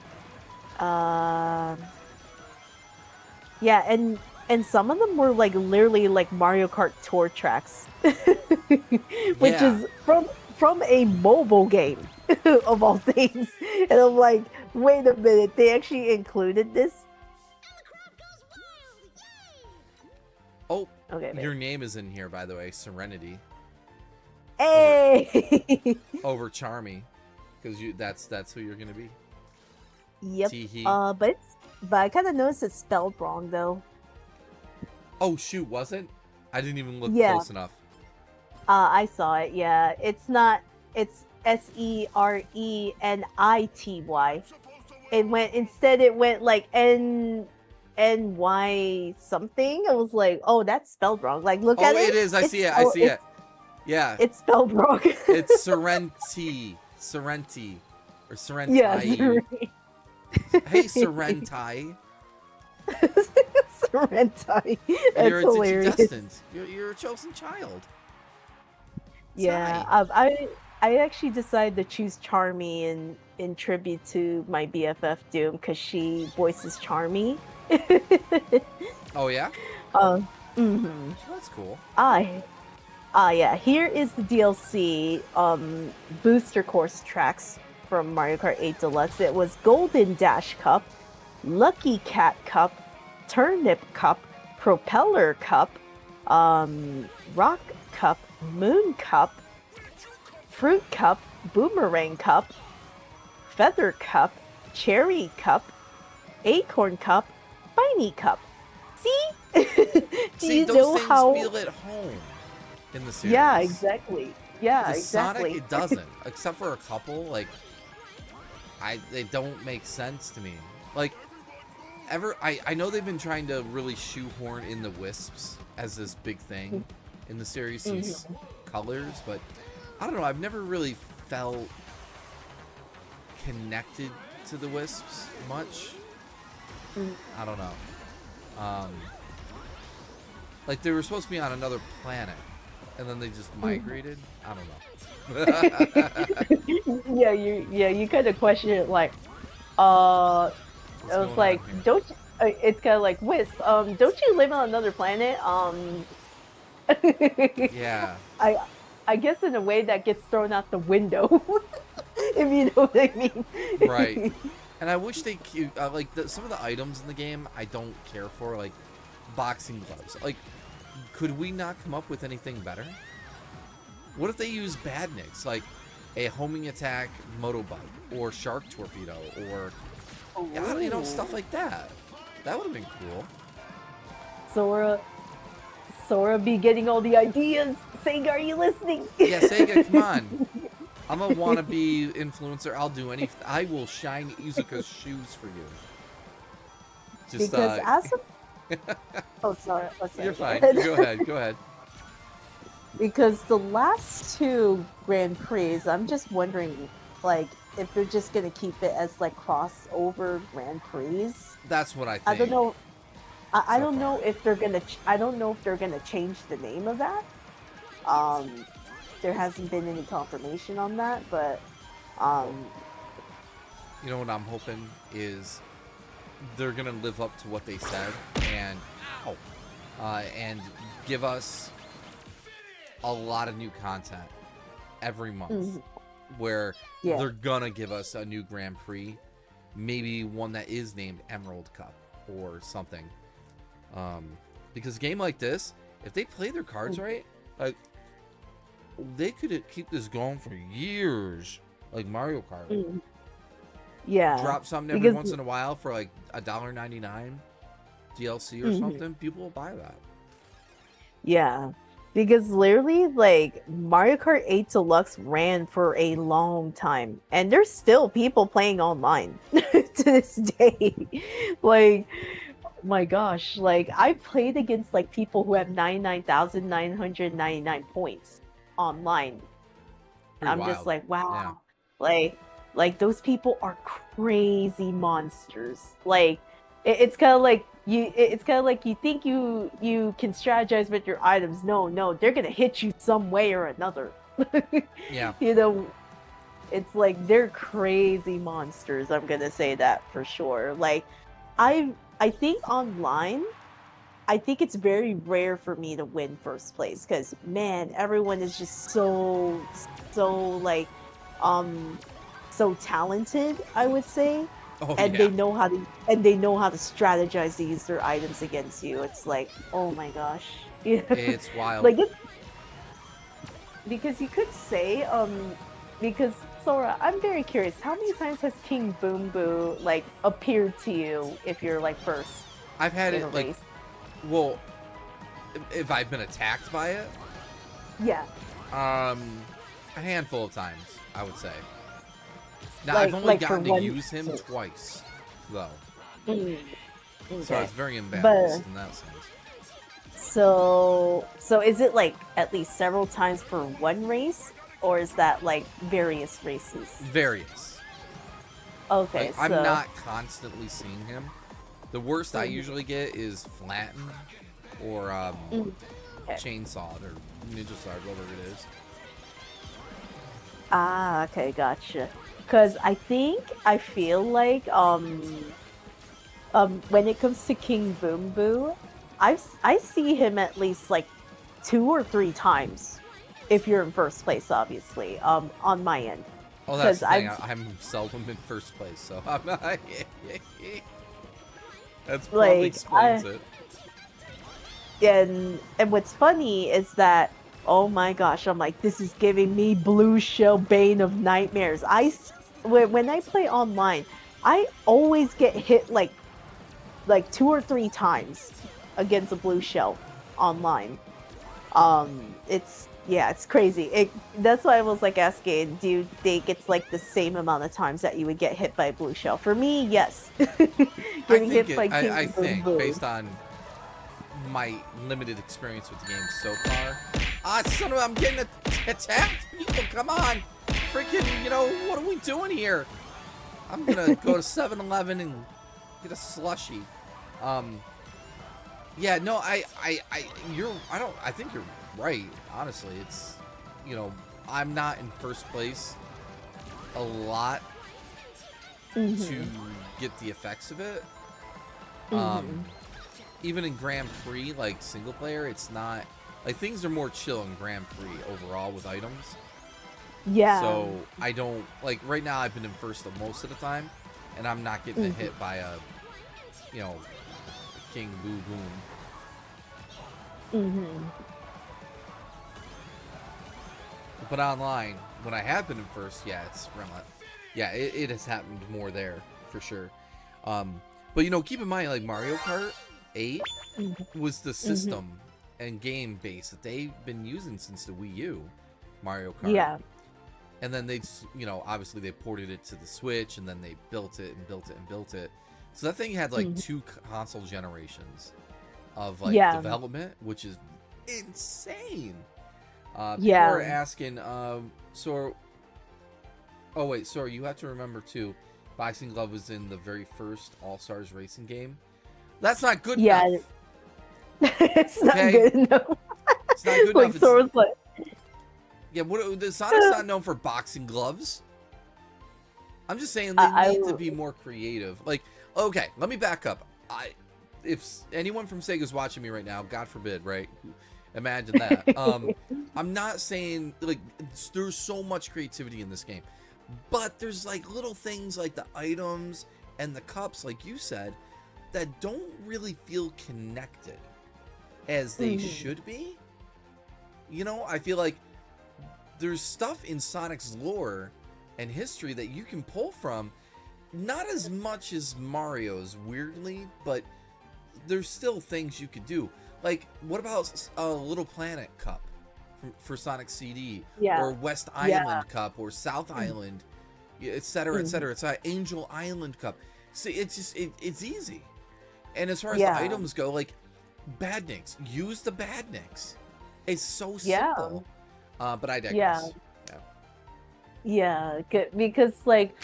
S2: Yeah, and some of them were like literally like Mario Kart Tour tracks, which
S1: Yeah.
S2: is from a mobile game of all things. And I'm like, wait a minute, they actually included this?
S1: Oh,
S2: Okay,
S1: your name is in here, by the way, Serenity
S2: hey.
S1: over Charmy, because that's who you're gonna be.
S2: Yep.
S1: Tee-hee.
S2: But I kind of noticed it's spelled wrong though.
S1: Oh shoot, was it? I didn't even look
S2: Yeah.
S1: close enough.
S2: I saw it. Yeah, it's not. It's Serenity. It went like NY something. I was like, oh, that's spelled wrong. Like, look at
S1: Oh,
S2: it.
S1: it is. I see it. Yeah.
S2: It's spelled wrong.
S1: It's Sorrenti, or Sorrenti.
S2: Yeah.
S1: Hey, Sorrenti.
S2: Sorrenti. That's
S1: You're a
S2: hilarious.
S1: Dixie You're a chosen child.
S2: Yeah. I actually decided to choose Charmy in tribute to my BFF Doom because she voices Charmy.
S1: Oh yeah.
S2: Mm-hmm.
S1: That's cool.
S2: Yeah. Here is the DLC booster course tracks from Mario Kart 8 Deluxe. It was Golden Dash Cup, Lucky Cat Cup, Turnip Cup, Propeller Cup, Rock Cup, Moon Cup, Fruit Cup, Boomerang Cup, Feather Cup, Cherry Cup, Acorn Cup, Spiny Cup. See?
S1: See, those things feel at home in the series.
S2: Yeah, exactly. Yeah,
S1: The
S2: exactly.
S1: Sonic, it doesn't, except for a couple. Like, they don't make sense to me. Like, I know they've been trying to really shoehorn in the Wisps as this big thing in the series, these colors, but I don't know. I've never really felt connected to the Wisps much. I don't know. Like they were supposed to be on another planet, and then they just migrated. I don't know.
S2: You kind of question it like, I was like, don't you, it's kind of like Wisp. Don't you live on another planet?
S1: Yeah.
S2: I guess in a way that gets thrown out the window, if you know what I mean.
S1: Right. And I wish they like some of the items in the game I don't care for, like boxing gloves. Like, could we not come up with anything better? What if they use badniks, like a homing attack motobug or shark torpedo or you know, stuff like that? That would have been cool.
S2: Sora be getting all the ideas. Sega, are you listening?
S1: Yeah, Sega, come on. I'm a wannabe influencer. I'll do anything. I will shine Izuka's shoes for you. Just,
S2: because as of... Oh, sorry.
S1: You're fine. Go ahead.
S2: Because the last 2 Grand Prix, I'm just wondering, like, if they're just gonna keep it as like crossover Grand Prix.
S1: That's what I think.
S2: I don't know. I
S1: So
S2: don't know
S1: far.
S2: if they're gonna. I don't know if they're gonna change the name of that. There hasn't been any confirmation on that, but
S1: You know what I'm hoping is they're gonna live up to what they said and give us a lot of new content every month, where they're gonna give us a new Grand Prix, maybe one that is named Emerald Cup or something. Because a game like this, if they play their cards right, like they could keep this going for years, like Mario Kart.
S2: Yeah.
S1: Drop something every once in a while for like $1.99 DLC or something. People will buy that.
S2: Yeah. Because literally, like, Mario Kart 8 Deluxe ran for a long time, and there's still people playing online to this day. Like, my gosh, like, I played against, like, people who have 99,999 points online.
S1: Pretty
S2: I'm
S1: wild.
S2: just like, wow.
S1: Yeah.
S2: Like, those people are crazy monsters. Like, it's kind of like, it's kind of like you think you can strategize with your items. No, they're gonna hit you some way or another.
S1: Yeah.
S2: You know, it's like they're crazy monsters. I'm gonna say that for sure. Like, I think online, I think it's very rare for me to win first place because man, everyone is just so like so talented, I would say.
S1: Oh,
S2: And
S1: yeah.
S2: they know how to strategize to use their items against you. It's like, oh my gosh.
S1: It's wild.
S2: Like because you could say, because Sora, I'm very curious, how many times has King Boom Boo like appeared to you if you're like first?
S1: I've had
S2: in a
S1: it like,
S2: race?
S1: well, if I've been attacked by it,
S2: Yeah.
S1: a handful of times, I would say. Now,
S2: Like-
S1: I've only
S2: like for
S1: gotten to
S2: one-
S1: use him twice, though.
S2: Okay.
S1: So it's very imbalanced
S2: But-
S1: in that sense.
S2: So is it like at least several times for one race, or is that like various races?
S1: Various.
S2: Okay,
S1: Like,
S2: so
S1: I'm not constantly seeing him. The worst I usually get is flattened or
S2: Okay.
S1: chainsawed or ninja sword, whatever it is.
S2: Ah, okay, gotcha. Because I feel like when it comes to King Boom Boo, I see him at least like 2 or 3 times if you're in first place, obviously. On my end.
S1: Oh, that's the
S2: 'Cause
S1: thing. I'm seldom in first place, so I'm not. That's probably
S2: Like,
S1: explains it.
S2: And what's funny is that, oh my gosh, I'm like, this is giving me Blue Shell Bane of Nightmares. When I play online, I always get hit like 2 or 3 times against a Blue Shell online. It's crazy. That's why I was like asking, do you think it's like the same amount of times that you would get hit by a Blue Shell? For me, yes. Getting hit by King
S1: I
S2: Boom
S1: think
S2: Boom.
S1: based on my limited experience with the game so far. Son of a, I'm getting attacked. People, come on. Freaking, what are we doing here? I'm gonna go to 7-Eleven and get a slushie. Yeah, no, I think you're right. Honestly, it's, I'm not in first place a lot to get the effects of it. Even in Grand Prix, like single player, it's not like things are more chill in Grand Prix overall with items.
S2: Yeah.
S1: So I don't like right now. I've been in first the most of the time, and I'm not getting hit by a, King Boo Boom. But online, when I have been in first, yeah, it's yeah, it has happened more there for sure. But keep in mind, like Mario Kart 8 was the system and game base that they've been using since the Wii U, Mario Kart.
S2: Yeah.
S1: And then they, obviously they ported it to the Switch, and then they built it and built it and built it. So that thing had like 2 console generations of like development, which is insane. People are asking, so you have to remember too, Boxing Glove was in the very first All-Stars racing game. That's not good enough.
S2: It's not good enough.
S1: It's not good enough.
S2: Sora's like,
S1: yeah, Sonic's not known for boxing gloves. I'm just saying they
S2: I
S1: need to be more creative. Like, okay, let me back up. If anyone from Sega's watching me right now, God forbid, right? Imagine that. I'm not saying like there's so much creativity in this game, but there's like little things like the items and the cups, like you said, that don't really feel connected as they should be. You know, I feel like there's stuff in Sonic's lore and history that you can pull from, not as much as Mario's, weirdly, but there's still things you could do. Like, what about a Little Planet Cup for Sonic CD, or West Island Cup, or South Island, etc., etc. It's an Angel Island Cup. See, it's just it's easy. And as far as the items go, like Badniks, use the Badniks. It's so simple. But I digress.
S2: Because like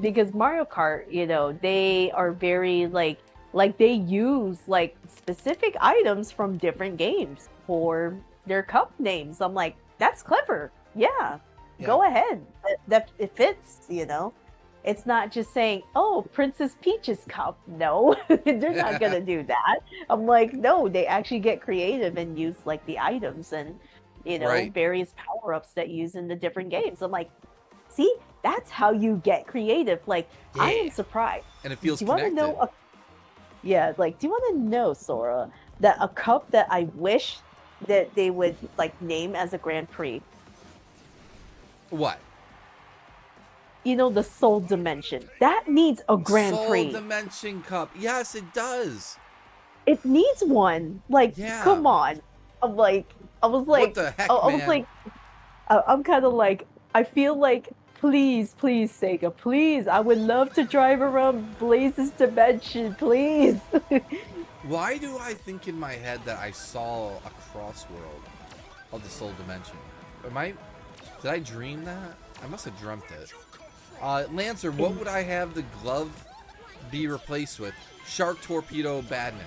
S2: because Mario Kart, you know, they are very like they use like specific items from different games for their cup names. I'm like, that's clever. Go ahead. That it fits, you know. It's not just saying, oh, Princess Peach's cup. No, they're not gonna do that. I'm like, no, they actually get creative and use like the items and, you know, various power-ups that use in the different games. I'm like, see, that's how you get creative. Like, I am surprised.
S1: And it feels
S2: connected. Do you want to know, Sora, that a cup that I wish that they would like name as a Grand Prix?
S1: What?
S2: You know, the Soul Dimension. That needs a Grand Prix.
S1: Soul Dimension Cup. Yes, it does.
S2: It needs one. Like, come on. I was like,
S1: what the heck,
S2: I was like, I'm kind of like, I feel like, please, Sega, please, I would love to drive around Blaze's Dimension, please.
S1: Why do I think in my head that I saw a CrossWorld of the Soul Dimension? Did I dream that? I must have dreamt it. Lancer, what would I have the glove be replaced with? Shark Torpedo Badnik.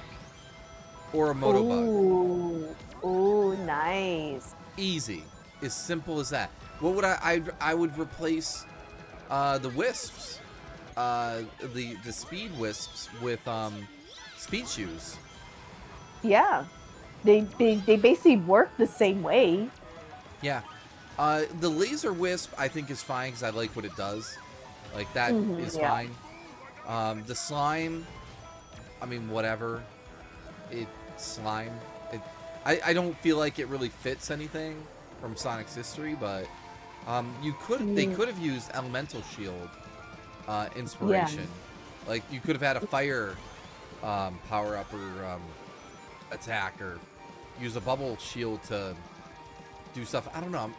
S1: Or a Motobug.
S2: Ooh, nice.
S1: Easy. As simple as that. What would I would replace the Wisps. The Speed Wisps with Speed Shoes.
S2: Yeah. They basically work the same way.
S1: Yeah. The Laser Wisp I think is fine because I like what it does. Like that is fine. The slime, I mean, whatever. Slime. I don't feel like it really fits anything from Sonic's history, but they could have used Elemental Shield inspiration. Like you could have had a fire power up or attack, or use a bubble shield to do stuff. I don't know.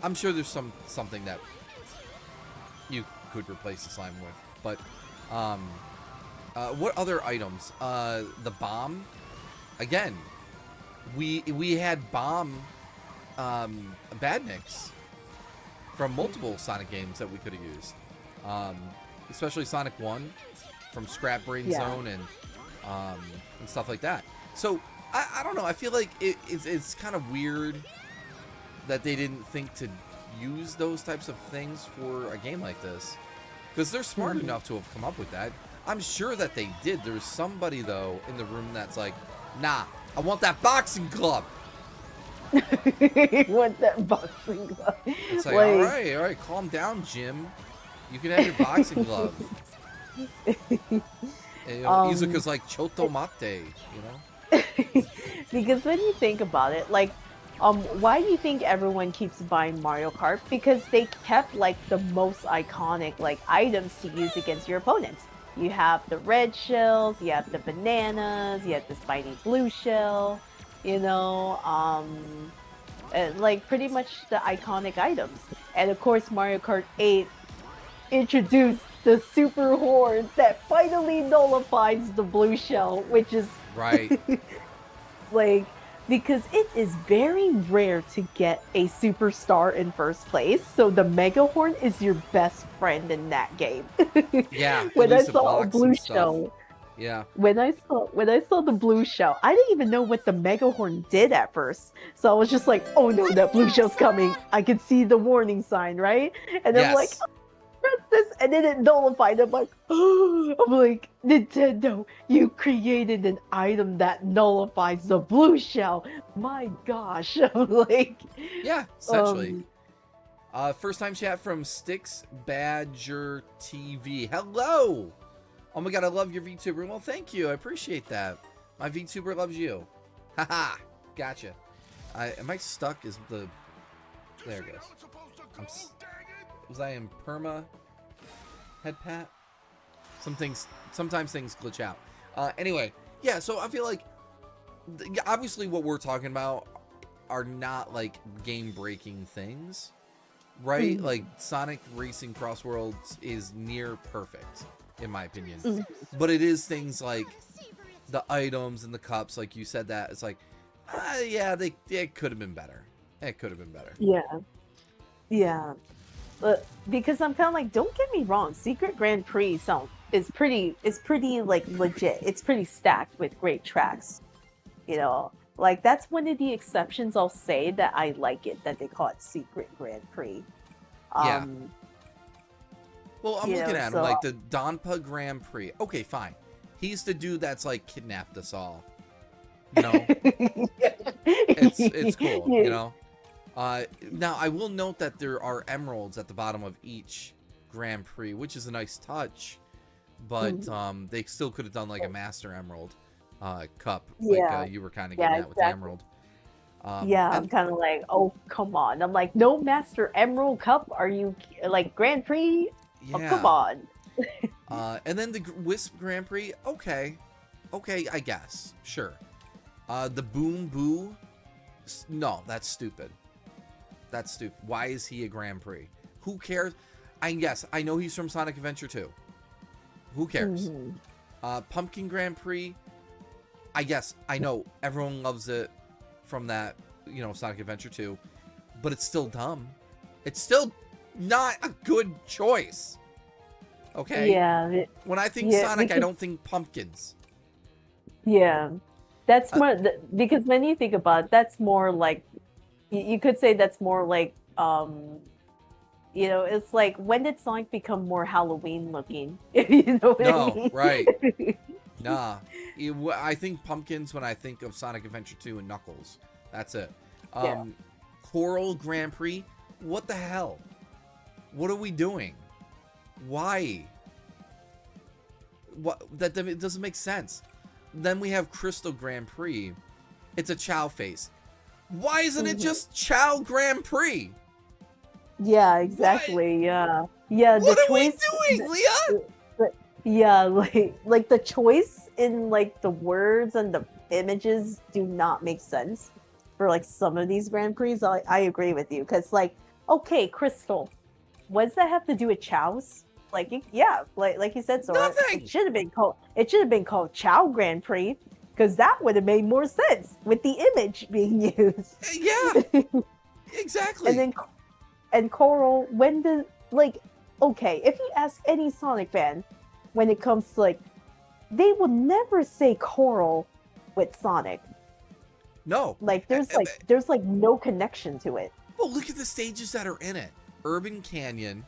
S1: I'm sure there's something that you could replace the slime with. But what other items? The bomb. Again, we had bomb Badniks from multiple Sonic games that we could have used. Especially Sonic 1 from Scrap Brain Zone and stuff like that. So I don't know. I feel like it's kind of weird that they didn't think to use those types of things for a game like this, because they're smart enough to have come up with that. I'm sure that they did. There's somebody though in the room that's like, nah, I want that boxing glove.
S2: Want that boxing glove?
S1: It's like, all right, calm down, Jim. You can have your boxing glove. Izuka's like chotomate, you know?
S2: Because when you think about it, like, why do you think everyone keeps buying Mario Kart? Because they kept like the most iconic like items to use against your opponents. You have the red shells, you have the bananas, you have the spiny blue shell, you know, like pretty much the iconic items. And of course, Mario Kart 8 introduced the super horn that finally nullifies the blue shell, which is
S1: right.
S2: Like, because it is very rare to get a superstar in first place, so the Mega Horn is your best friend in that game.
S1: Yeah.
S2: When I saw a blue shell, when I saw the blue shell, I didn't even know what the Mega Horn did at first. So I was just like, oh no, that blue shell's coming. I could see the warning sign, right? And I'm like, press this, and then it nullified. I'm like, Nintendo, you created an item that nullifies the blue shell. My gosh. I'm like,
S1: Yeah, essentially. First time chat from Sticks Badger TV. Hello! Oh my god, I love your VTuber. Well, thank you. I appreciate that. My VTuber loves you. Haha. Gotcha. Am I stuck? Is the... There it goes. Was I in perma head pat? Sometimes things glitch out. Anyway, yeah, so I feel like obviously what we're talking about are not like game-breaking things, right? Like Sonic Racing CrossWorlds is near perfect in my opinion. But it is things like the items and the cups, like you said, that it's like yeah, it could have been better. It could have been better.
S2: Yeah. But because I'm kind of like, don't get me wrong, Secret Grand Prix is pretty like legit. It's pretty stacked with great tracks. You know, like that's one of the exceptions I'll say that I like it, that they call it Secret Grand Prix.
S1: Yeah. Well, I'm looking at him,
S2: so,
S1: like the Donpa Grand Prix. Okay, fine. He's the dude that's like kidnapped us all. You know? It's cool, you know? Now, I will note that there are emeralds at the bottom of each Grand Prix, which is a nice touch. But they still could have done like a Master Emerald cup, like you were kind of getting at with the emerald.
S2: I'm kind of like, oh, come on. I'm like, no Master Emerald Cup? Are you, like, Grand Prix?
S1: Yeah.
S2: Oh, come on.
S1: And then the Wisp Grand Prix, okay, I guess, sure. The Boom Boo, no, that's stupid. That's stupid. Why is he a Grand Prix? Who cares? I know he's from Sonic Adventure 2. Who cares? Pumpkin Grand Prix, I guess, I know everyone loves it from that, you know, Sonic Adventure 2, but it's still dumb. It's still not a good choice. Okay?
S2: Yeah.
S1: When I think Sonic, I don't think pumpkins.
S2: Yeah. That's more, because when you think about it, that's more like, you could say that's more like, you know, it's like, when did Sonic become more Halloween looking? You know what I mean?
S1: Right. Nah. I think pumpkins when I think of Sonic Adventure 2 and Knuckles. That's it. Coral Grand Prix? What the hell? What are we doing? Why? What? That doesn't make sense. Then we have Crystal Grand Prix. It's a Chow face. Why isn't it just Chow Grand Prix?
S2: Yeah, exactly. What? Yeah.
S1: What are we doing, Leah?
S2: Yeah, like the choice in like the words and the images do not make sense for like some of these Grand Prix. I agree with you, because like, okay, Crystal, what does that have to do with Chow's? Like, yeah, like you said, so
S1: nothing.
S2: It should have been called Chow Grand Prix, because that would have made more sense with the image being used.
S1: Yeah, exactly.
S2: And Coral, okay, if you ask any Sonic fan, when it comes to like, they will never say Coral with Sonic.
S1: No.
S2: Like there's no connection to it.
S1: Well, look at the stages that are in it. Urban Canyon,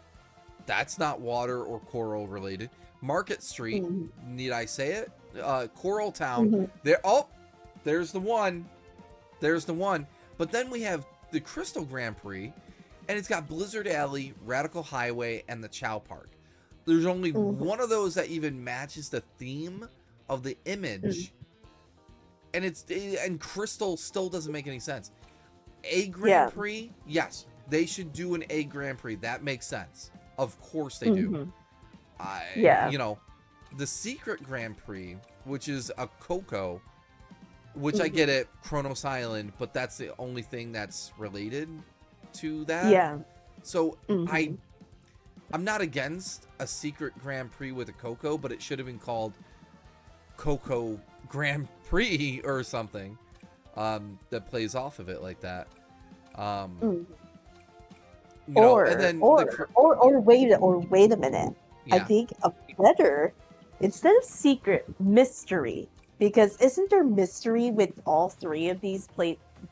S1: that's not water or coral related. Market Street, need I say it? Coral Town. There's the one. But then we have the Crystal Grand Prix, and it's got Blizzard Alley, Radical Highway, and the Chow Park. There's only one of those that even matches the theme of the image. And Crystal still doesn't make any sense. A Grand Prix, yes, they should do an A Grand Prix. That makes sense. Of course they do. You know, the Secret Grand Prix, which is a Coco, which I get it, Kronos Island, but that's the only thing that's related to that.
S2: Yeah.
S1: So I'm not against a Secret Grand Prix with a Coco, but it should have been called Coco Grand Prix or something that plays off of it like that. Or
S2: wait a minute.
S1: Yeah.
S2: I think a better, instead of secret, mystery, because isn't there mystery with all three of these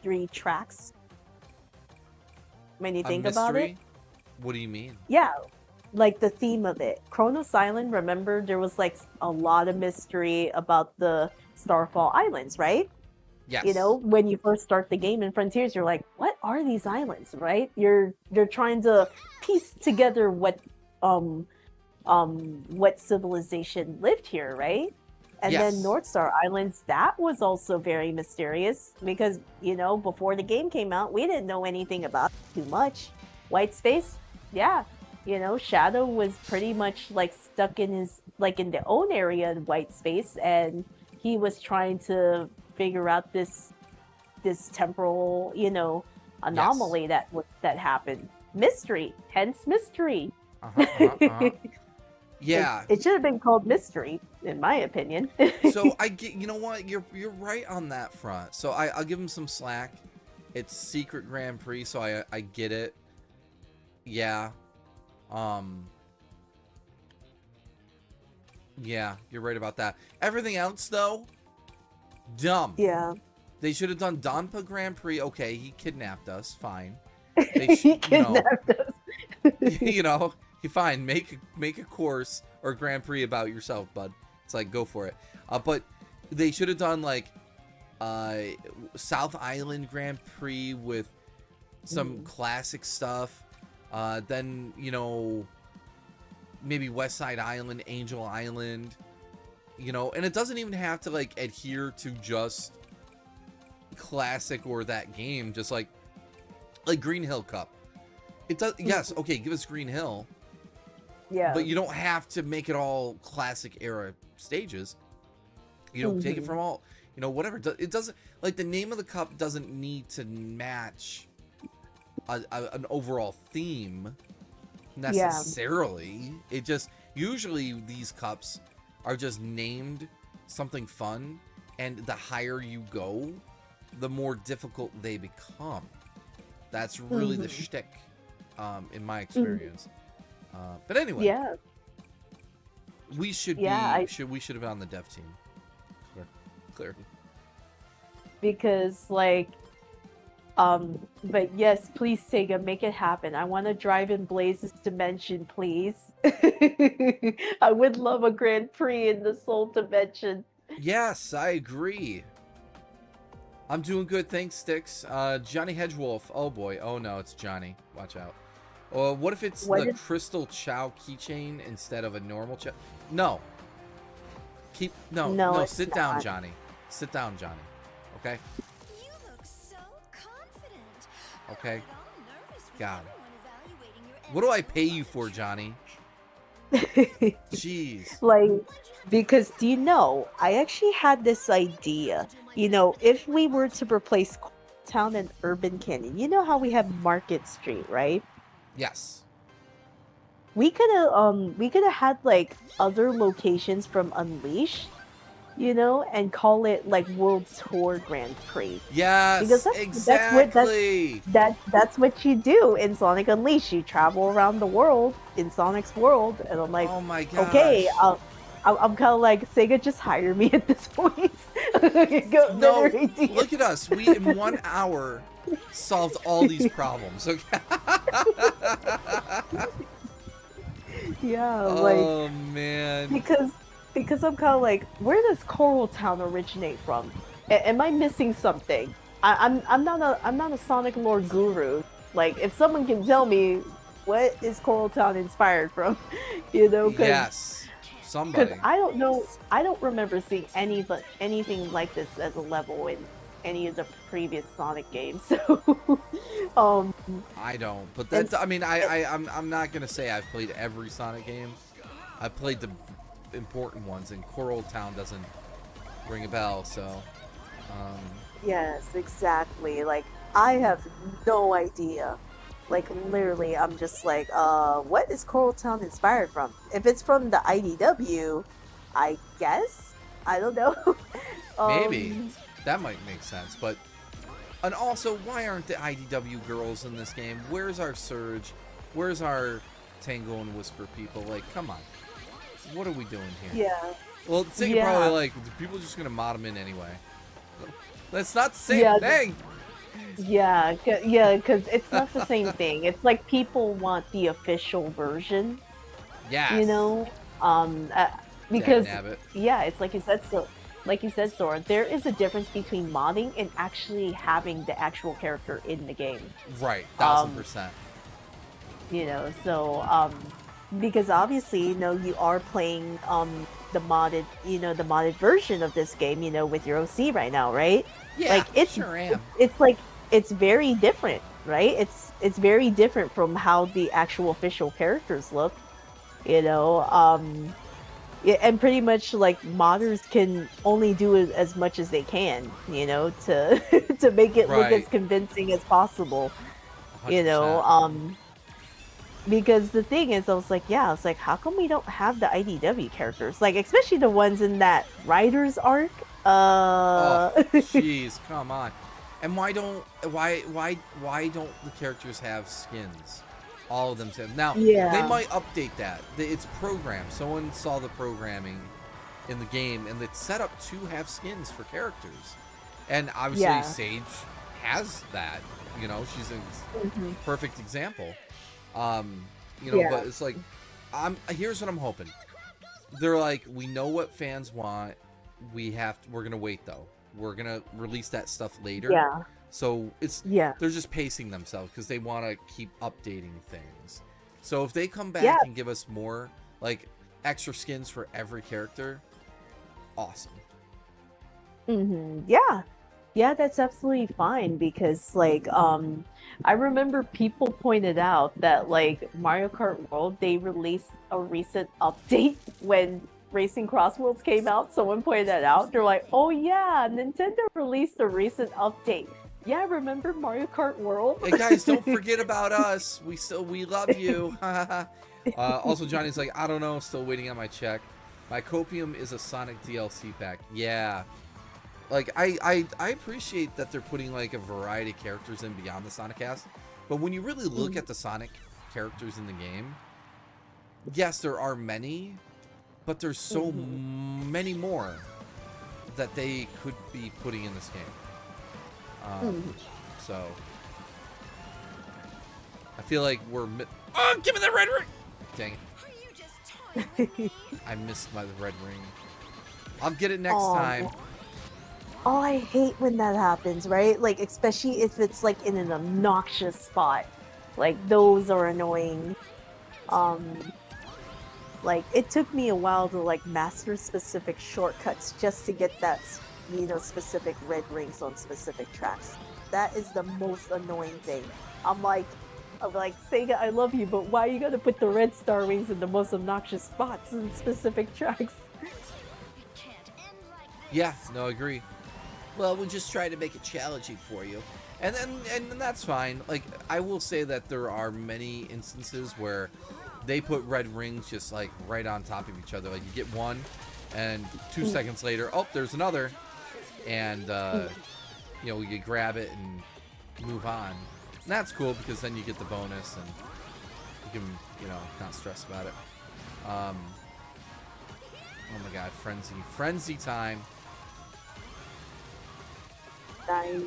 S2: three tracks? When you think about it,
S1: what do you mean?
S2: yeah, like the theme of it. Kronos Island, remember there was like a lot of mystery about the Starfall Islands, right?
S1: Yes.
S2: You know, when you first start the game in Frontiers, you're like, what are these islands, right? You're trying to piece together what civilization lived here, right? And then
S1: Yes.
S2: North Star Islands, that was also very mysterious because, you know, before the game came out, we didn't know anything about it too much. White space, yeah. You know, Shadow was pretty much like stuck in his, like in their own area in white space, and he was trying to figure out this temporal, you know, anomaly that happened. Mystery, hence mystery.
S1: Yeah.
S2: It should have been called Mystery, in my opinion.
S1: So I get, you know what, you're right on that front. So I'll give him some slack. It's Secret Grand Prix, so I get it. Yeah. Yeah, you're right about that. Everything else though, dumb.
S2: Yeah.
S1: They should have done Donpa Grand Prix. Okay, he kidnapped us. Fine.
S2: He kidnapped us.
S1: You know, fine. Make a course or Grand Prix about yourself, bud. It's like, go for it. But they should have done like South Island Grand Prix with some classic stuff. Then, you know, maybe West Side Island, Angel Island. You know, and it doesn't even have to like adhere to just classic or that game. Just like Green Hill Cup. It does. Yes. Okay. Give us Green Hill.
S2: Yeah.
S1: But you don't have to make it all classic era stages. You know, take it from all, you know, whatever. It doesn't, like, the name of the cup doesn't need to match an overall theme necessarily. It just, usually these cups are just named something fun, and the higher you go, the more difficult they become. That's really the shtick, in my experience. But anyway,
S2: yeah,
S1: we should we should have been on the dev team. Clear.
S2: Because like, but yes, please Sega, make it happen. I want to drive in Blaze's Dimension, please. I would love a Grand Prix in the Soul Dimension.
S1: Yes, I agree. I'm doing good, thanks, Sticks. Johnny Hedgewolf. Oh boy. Oh no, it's Johnny. Watch out. What if it's the Crystal Chow keychain instead of a normal chow? No. No, sit down, Johnny. Sit down, Johnny. Okay?
S3: You look so confident.
S1: Okay.
S3: I'm nervous with
S1: God.
S3: everyone evaluating your
S1: What do I pay you for, Johnny? Jeez.
S2: Like, because do you know, I actually had this idea. You know, if we were to replace Town and Urban Canyon, you know how we have Market Street, right?
S1: Yes.
S2: We could have had like other locations from Unleashed, you know, and call it like World Tour Grand Prix.
S1: Yes,
S2: Because
S1: exactly.
S2: That's what you do in Sonic Unleashed. You travel around the world in Sonic's world, and I'm like,
S1: oh my gosh.
S2: okay, I'm kind of like, Sega, just hire me at this point.
S1: No, look at us. We in 1 hour solved all these problems. Okay.
S2: Yeah,
S1: oh man.
S2: Because I'm kind of like, where does Coral Town originate from? Am I missing something? I'm not a Sonic lore guru. Like, if someone can tell me what is Coral Town inspired from, you know?
S1: Yes, somebody.
S2: Because I don't know. I don't remember seeing anything like this as a level in any of the previous Sonic games. So,
S1: I don't. But that, I mean, I'm not gonna say I've played every Sonic game. I've played the important ones, and Coral Town doesn't ring a bell. So,
S2: yes, exactly. Like, I have no idea. Like, literally, I'm just like, what is Coral Town inspired from? If it's from the IDW, I guess? I don't know.
S1: maybe. That might make sense, but... And also, why aren't the IDW girls in this game? Where's our Surge? Where's our Tango and Whisper people? Like, come on. What are we doing here?
S2: Yeah.
S1: Well, Sega probably like, people are just going to mod them in anyway. That's not the same thing!
S2: Yeah, because it's not the same thing. It's like people want the official version,
S1: Yes.
S2: You know, because
S1: Dagnabbit.
S2: yeah, it's like you said. So, like you said, Sora, there is a difference between modding and actually having the actual character in the game.
S1: Right,
S2: Um,
S1: 1000%.
S2: you know, so because obviously, you know, you are playing the modded, you know, the modded version of this game, you know, with your OC right now, right?
S1: Yeah,
S2: Like it's
S1: sure am.
S2: it's like it's very different, right? It's very different from how the actual official characters look, you know. Yeah, and pretty much like modders can only do as much as they can, you know, to to make it look as
S1: Right.
S2: convincing as possible, you know.
S1: 100%.
S2: Because the thing is, I was like, yeah, I was like, how come we don't have the IDW characters? Like, especially the ones in that writer's arc.
S1: Oh, jeez, come on. And why don't the characters have skins? All of them have. Now, they
S2: Yeah.
S1: might update that. It's programmed. Someone saw the programming in the game, and it's set up to have skins for characters. And obviously,
S2: Yeah.
S1: Sage has that. You know, she's a
S2: Mhm.
S1: perfect example. You know,
S2: Yeah.
S1: but it's like, here's what I'm hoping. They're like, we know what fans want. We're gonna wait though. We're gonna release that stuff later.
S2: Yeah.
S1: So
S2: Yeah.
S1: they're just pacing themselves because they want to keep updating things. So if they come back
S2: Yeah.
S1: and give us more, like, extra skins for every character, awesome.
S2: Yeah. Yeah, that's absolutely fine because like I remember people pointed out that like Mario Kart World they released a recent update when Racing CrossWorlds came out. Someone pointed that out. They're like, "Oh yeah, Nintendo released a recent update." Yeah, remember Mario Kart World?
S1: Hey guys, don't forget about us. We love you. Also, Johnny's like, I don't know, still waiting on my check. My copium is a Sonic DLC pack. Yeah. Like, I appreciate that they're putting like a variety of characters in beyond the Sonic cast, but when you really look at the Sonic characters in the game, yes, there are many, but there's so many more that they could be putting in this game. So I feel like we're oh, give me that red ring! Dang it. I missed my red ring. I'll get it next time.
S2: Oh, I hate when that happens, right? Like, especially if it's like in an obnoxious spot. Like, those are annoying. Like, it took me a while to like master specific shortcuts just to get that, you know, specific red rings on specific tracks. That is the most annoying thing. I'm like, Sega, I love you, but why you gotta put the red star rings in the most obnoxious spots in specific tracks?
S1: Yeah, no, I agree. Well, we'll just try to make it challenging for you. And that's fine. Like, I will say that there are many instances where they put red rings just like right on top of each other. Like, you get one, and 2 seconds later, oh, there's another. And, you know, you grab it and move on. And that's cool because then you get the bonus and you can, you know, not stress about it. Oh my god, Frenzy time.
S2: Nice.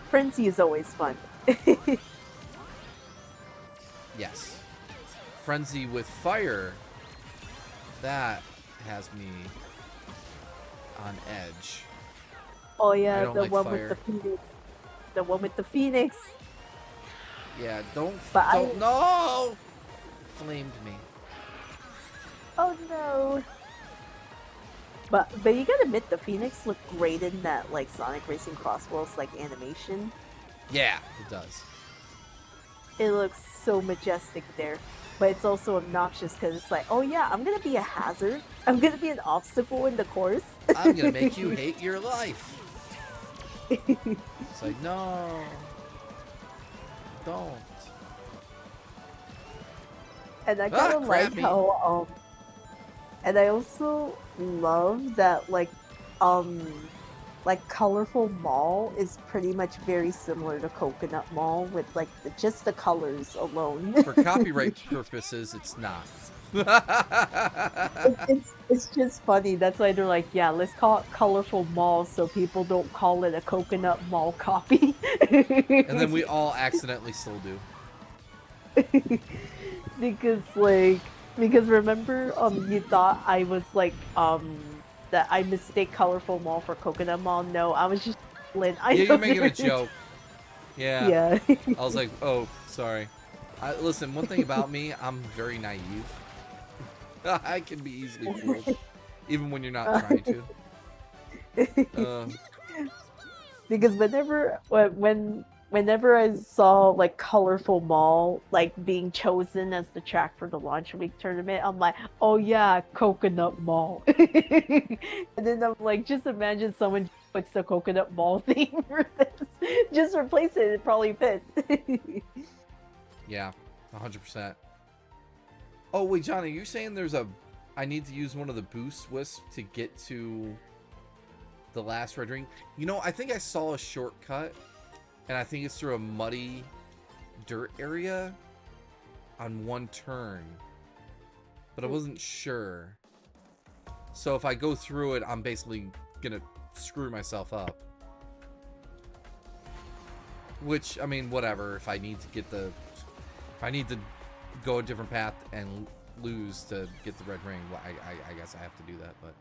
S2: Frenzy is always fun.
S1: Yes. Frenzy with fire. That has me on edge.
S2: Oh
S1: I
S2: yeah,
S1: don't
S2: the
S1: like
S2: one
S1: fire.
S2: with the phoenix. The one with the phoenix.
S1: Yeah, don't
S2: But
S1: no! Flamed me.
S2: Oh no. But you gotta admit the Phoenix looked great in that like Sonic Racing CrossWorlds like animation.
S1: Yeah, it does.
S2: It looks so majestic there. But it's also obnoxious because it's like, oh yeah, I'm gonna be a hazard. I'm gonna be an obstacle in the course.
S1: I'm gonna make you hate your life. It's like, no. Don't.
S2: And I kind of like
S1: crappy.
S2: how and I also love that like Colorful Mall is pretty much very similar to Coconut Mall with like just the colors alone.
S1: For copyright purposes, it's not.
S2: It's just funny. That's why they're like, yeah, let's call it Colorful Mall so people don't call it a Coconut Mall copy.
S1: And then we all accidentally still do.
S2: because like because remember you thought I was like that I mistake colorful mall for coconut mall. No, I was just Lynn. I
S1: Yeah,
S2: know
S1: you're making a
S2: there's-
S1: joke. Yeah.
S2: Yeah.
S1: I was like, oh, sorry. Listen, one thing about me, I'm very naive. I can be easily fooled, even when you're not trying to.
S2: Because whenever I saw like colorful mall like being chosen as the track for the launch week tournament, I'm like, oh yeah, coconut mall. And then I'm like, just imagine someone puts the coconut mall theme for this. Just replace it, it probably fits.
S1: Yeah, 100%. Oh wait, Johnny, you're saying I need to use one of the boost wisps to get to the last red ring? You know, I think I saw a shortcut, and I think it's through a muddy dirt area on one turn, but I wasn't sure. So if I go through it, I'm basically gonna screw myself up. Which, I mean, whatever. If I need to go a different path and lose to get the red ring, well, I guess I have to do that, but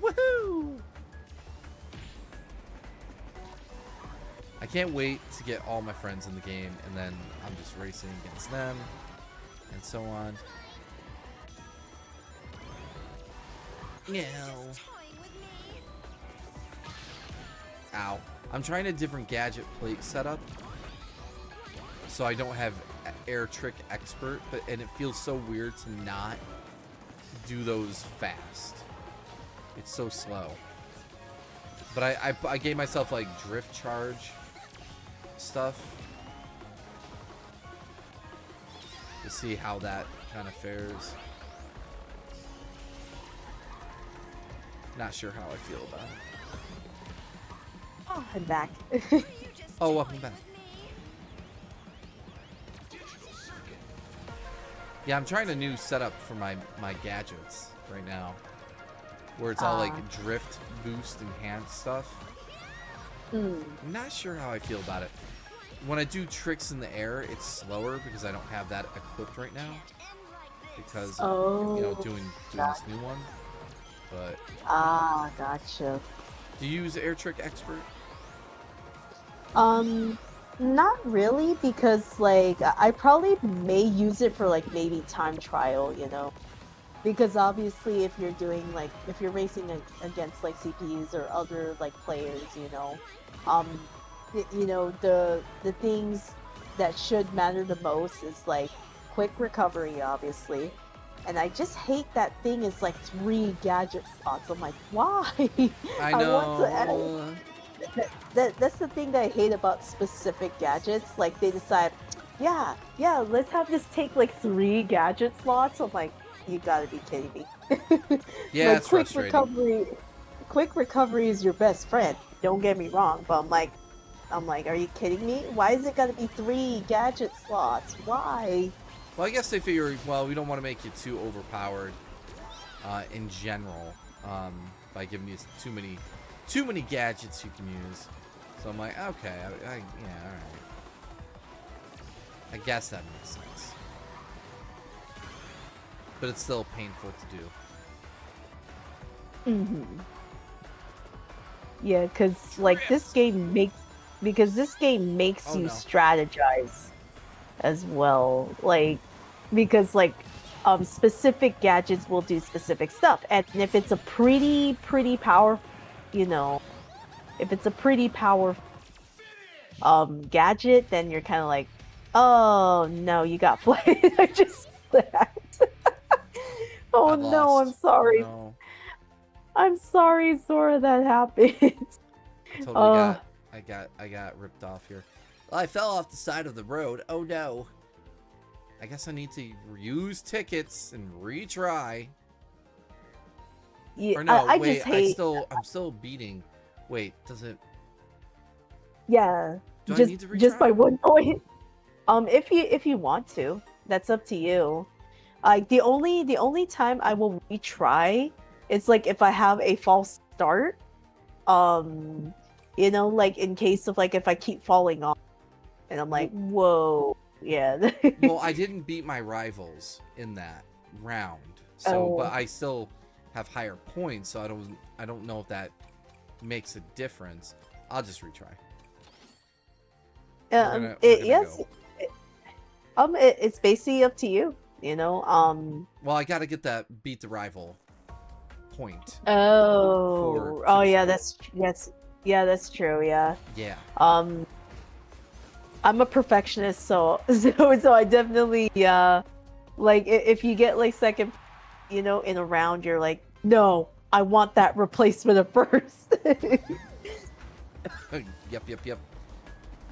S1: woohoo! I can't wait to get all my friends in the game, and then I'm just racing against them, and so on. No. Ow. I'm trying a different gadget plate setup, so I don't have Air Trick Expert, and it feels so weird to not do those fast. It's so slow. But I gave myself like drift charge stuff to see how that kind of fares. Not sure how I feel about it.
S2: Oh, I'm back.
S1: Oh, welcome back. Yeah, I'm trying a new setup for my gadgets right now, where it's all like drift, boost, enhance stuff. I'm not sure how I feel about it. When I do tricks in the air, it's slower because I don't have that equipped right now. Because of, you know, doing this new one. But
S2: Gotcha.
S1: do you use Air Trick Expert?
S2: Not really, because like I probably may use it for like maybe time trial, you know, because obviously if you're doing like if you're racing against like CPUs or other like players, you know, you know the things that should matter the most is like quick recovery, obviously. And I just hate that thing is like 3 gadget slots. I'm like, why?
S1: I
S2: know. That's the thing that I hate about specific gadgets. Like they decide, yeah, let's have this take like 3 gadget slots. I'm like, you gotta be kidding me.
S1: Yeah,
S2: like
S1: it's frustrating.
S2: Quick recovery is your best friend. Don't get me wrong, but I'm like, are you kidding me? Why is it gotta be 3 gadget slots? Why?
S1: Well, I guess they figure, well, we don't want to make you too overpowered in general by giving you too many gadgets you can use. So I'm like, okay, yeah, all right. I guess that makes sense. But it's still painful to do.
S2: Yeah, because like this game makes you strategize as well, like because like specific gadgets will do specific stuff, and if it's a pretty powerful, you know, if it's a pretty powerful gadget, then you're kind of like, oh no, you got flayed. I just that. Oh no, I'm sorry.
S1: No.
S2: I'm sorry, Zora, that happened.
S1: Totally I got ripped off here. Well, I fell off the side of the road. Oh no. I guess I need to use tickets and retry.
S2: Yeah,
S1: Or no,
S2: I
S1: wait,
S2: just hate...
S1: I'm still beating. Wait, does it?
S2: Yeah,
S1: Do I need to retry?
S2: just by 1 point. If you want to, that's up to you. Like the only time I will retry is like if I have a false start. You know, like in case of like if I keep falling off, And I'm like, whoa, yeah.
S1: Well, I didn't beat my rivals in that round, so but I still have higher points, so I don't know if that makes a difference. I'll just retry.
S2: It's basically up to you, you know.
S1: Well, I gotta get that beat the rival point.
S2: Oh, yeah, that's true. Yeah.
S1: Yeah.
S2: I'm a perfectionist, so I definitely like if you get like second, you know, in a round, you're like, no, I want that replacement of first.
S1: Yep.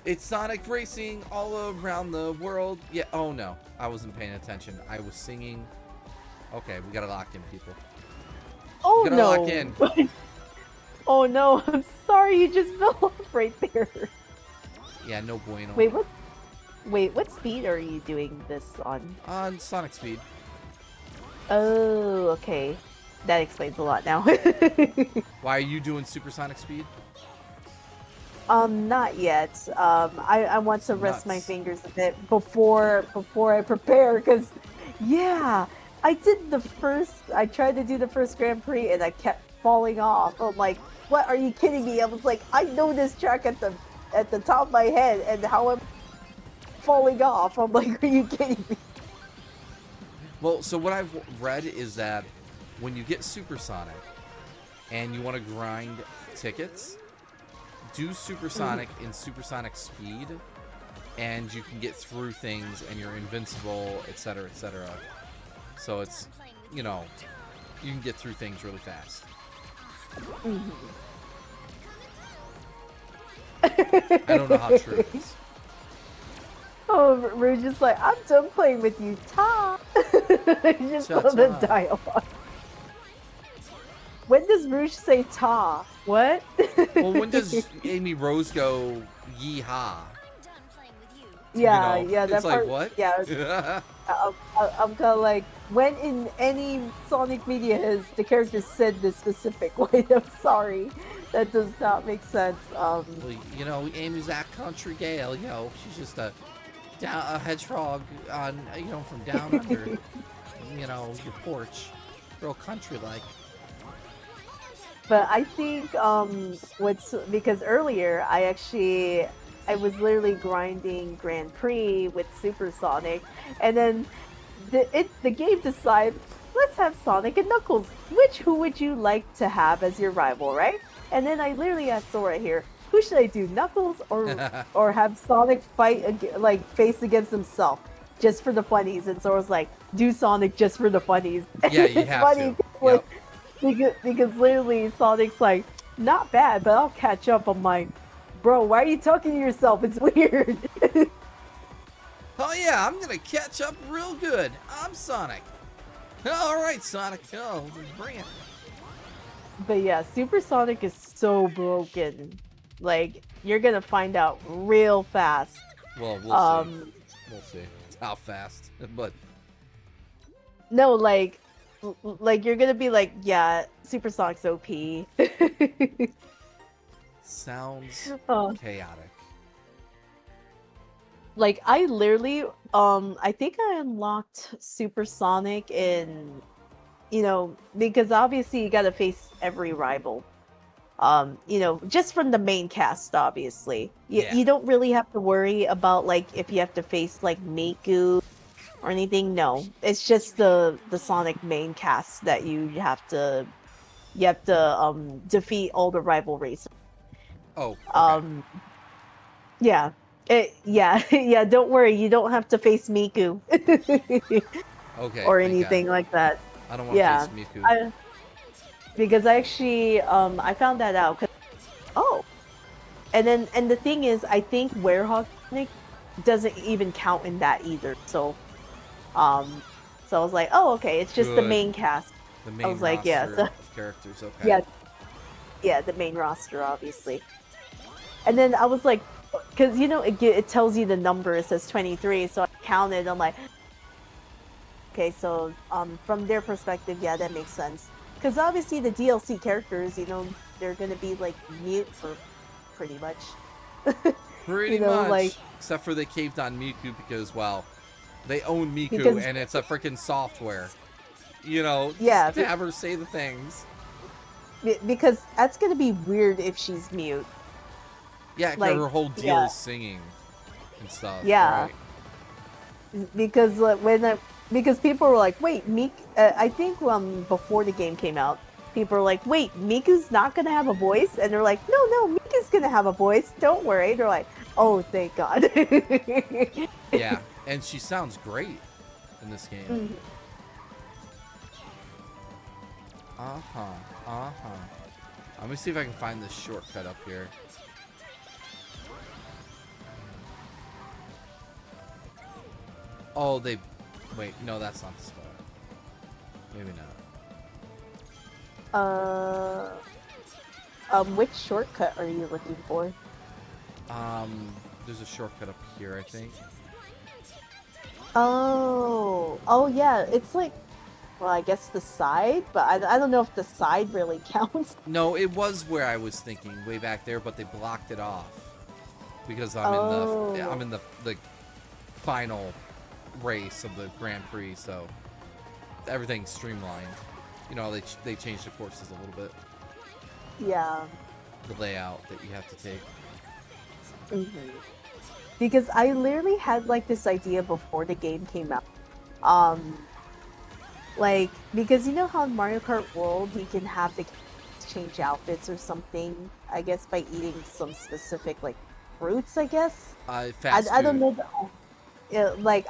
S1: It's Sonic racing all around the world. Yeah. Oh no, I wasn't paying attention. I was singing. Okay, we gotta lock in, people.
S2: Oh
S1: we gotta
S2: no.
S1: lock in.
S2: Oh no, I'm sorry, you just fell off right there.
S1: Yeah, no bueno.
S2: Wait, what speed are you doing this on?
S1: On Sonic speed.
S2: Oh, okay. That explains a lot now.
S1: Why are you doing supersonic speed?
S2: Not yet. I want to rest my fingers a bit before I prepare, because yeah, I tried to do the first Grand Prix and I kept falling off. I'm like, what, are you kidding me? I was like, I know this track at the top of my head, and how I'm falling off. I'm like, are you kidding me?
S1: Well, so what I've read is that when you get supersonic and you want to grind tickets, do supersonic in supersonic speed, and you can get through things, and you're invincible, etc., etc. So it's, you know, you can get through things really fast. I don't know how true it is.
S2: Oh, Rouge is like, I'm done playing with you, Ta. Just love the dialogue. When does Rouge say Ta? What?
S1: Well, when does Amy Rose go yeehaw?
S2: Yeah,
S1: you know,
S2: yeah, that
S1: it's
S2: part.
S1: Like, what?
S2: Yeah, I'm kind of like, when in any Sonic media has the character said this specific way? I'm sorry, that does not make sense.
S1: Well, you know, Amy's that country gal, you know, she's just a hedgehog on, you know, from down under, you know, your porch, real country like.
S2: But I think because earlier I was literally grinding Grand Prix with Supersonic, and then the game decided, let's have Sonic and Knuckles. Who would you like to have as your rival, right? And then I literally asked Sora here, who should I do, Knuckles or have Sonic face against himself just for the funnies? And Sora's like, do Sonic just for the funnies.
S1: Yeah, you have to.
S2: Like, because literally Sonic's like, not bad, but I'll catch up. I'm like, bro, why are you talking to yourself? It's weird.
S1: Oh yeah, I'm gonna catch up real good. I'm Sonic. All right, Sonic. Oh, bring it.
S2: But yeah, Supersonic is so broken. Like, you're gonna find out real fast.
S1: Well, we'll see. We'll see how fast, but
S2: no, like you're gonna be like, yeah, Supersonic's OP.
S1: Sounds chaotic.
S2: Like, I literally, I think I unlocked Supersonic in, you know, because obviously you gotta face every rival. You know, just from the main cast, obviously. You don't really have to worry about, like, if you have to face, like, Miku or anything. No, it's just the Sonic main cast that you have to defeat all the rival racers.
S1: Oh. Okay.
S2: Yeah. Yeah. Don't worry, you don't have to face Miku.
S1: Okay.
S2: Or anything like that.
S1: I don't want to face Miku.
S2: Because I actually I found that out. And the thing is, I think Werehog Sonic doesn't even count in that either. So I was like, oh, okay, it's just the main cast.
S1: The main
S2: I was like,
S1: roster of characters. Okay.
S2: Yeah, the main roster, obviously. And then I was like, because, you know, it tells you the number. It says 23, so I counted. I'm like, okay, so from their perspective, yeah, that makes sense. Because obviously the DLC characters, you know, they're gonna be like mute for pretty much.
S1: Pretty
S2: You know,
S1: much.
S2: like
S1: Except for they caved on Miku because, well, they own Miku
S2: Because-
S1: and it's a freaking software. You know,
S2: Yeah,
S1: just to have her say the things.
S2: because that's gonna be weird if she's mute.
S1: Yeah, 'cause
S2: Like,
S1: her whole deal
S2: yeah.
S1: is singing and stuff.
S2: Yeah.
S1: Right?
S2: Because because people were like, wait, I think before the game came out, people were like, wait, Miku's not gonna have a voice, and they're like, no, Miku's gonna have a voice. Don't worry. They're like, oh, thank God.
S1: Yeah, and she sounds great in this game.
S2: Mhm.
S1: Let me see if I can find this shortcut up here. Oh, wait, no, that's not the spot. Maybe not.
S2: Which shortcut are you looking for?
S1: There's a shortcut up here, I think.
S2: Oh yeah, it's like, well, I guess the side, but I don't know if the side really counts.
S1: No, it was where I was thinking, way back there, but they blocked it off because I'm in the final race of the Grand Prix, so everything's streamlined. You know, they changed the courses a little bit,
S2: Yeah.
S1: the layout that you have to take.
S2: Because I literally had like this idea before the game came out. Like, because you know how in Mario Kart World you can have the change outfits or something, I guess by eating some specific like fruits, I guess.
S1: Fast
S2: I don't
S1: food.
S2: know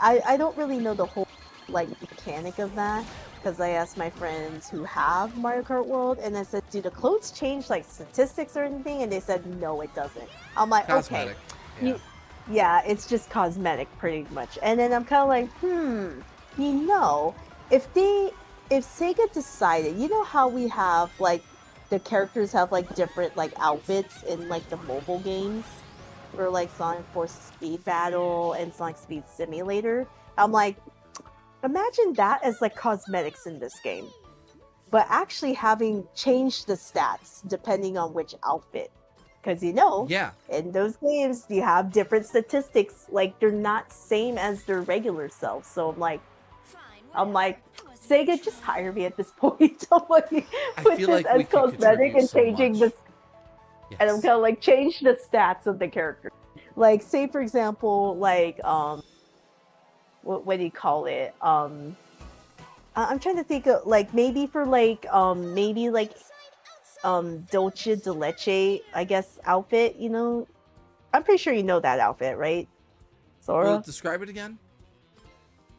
S2: I don't really know the whole like mechanic of that, because I asked my friends who have Mario Kart World and I said, do the clothes change like statistics or anything? And they said no, it doesn't. I'm like,
S1: Cosmetic.
S2: okay.
S1: Yeah.
S2: Yeah, it's just cosmetic pretty much. And then I'm kind of like, you know, if Sega decided, you know how we have like the characters have like different like outfits in like the mobile games, or like Sonic Force Speed Battle and Sonic Speed Simulator. I'm like, imagine that as like cosmetics in this game, but actually having changed the stats depending on which outfit. Because you know,
S1: Yeah.
S2: in those games you have different statistics, like they're not same as their regular selves. So I'm like, Sega, just hire me at this point. I'm like,
S1: I
S2: put
S1: feel
S2: this
S1: like we
S2: as
S1: could
S2: cosmetic
S1: contribute
S2: and
S1: so
S2: changing
S1: much.
S2: this, and I'm
S1: Yes.
S2: kind of like change the stats of the character. Like, say for example, like what do you call it? I'm trying to think of like maybe for like maybe like Dolce de Leche, I guess, outfit, you know? I'm pretty sure you know that outfit, right?
S1: Well,
S2: Sora?
S1: describe it again.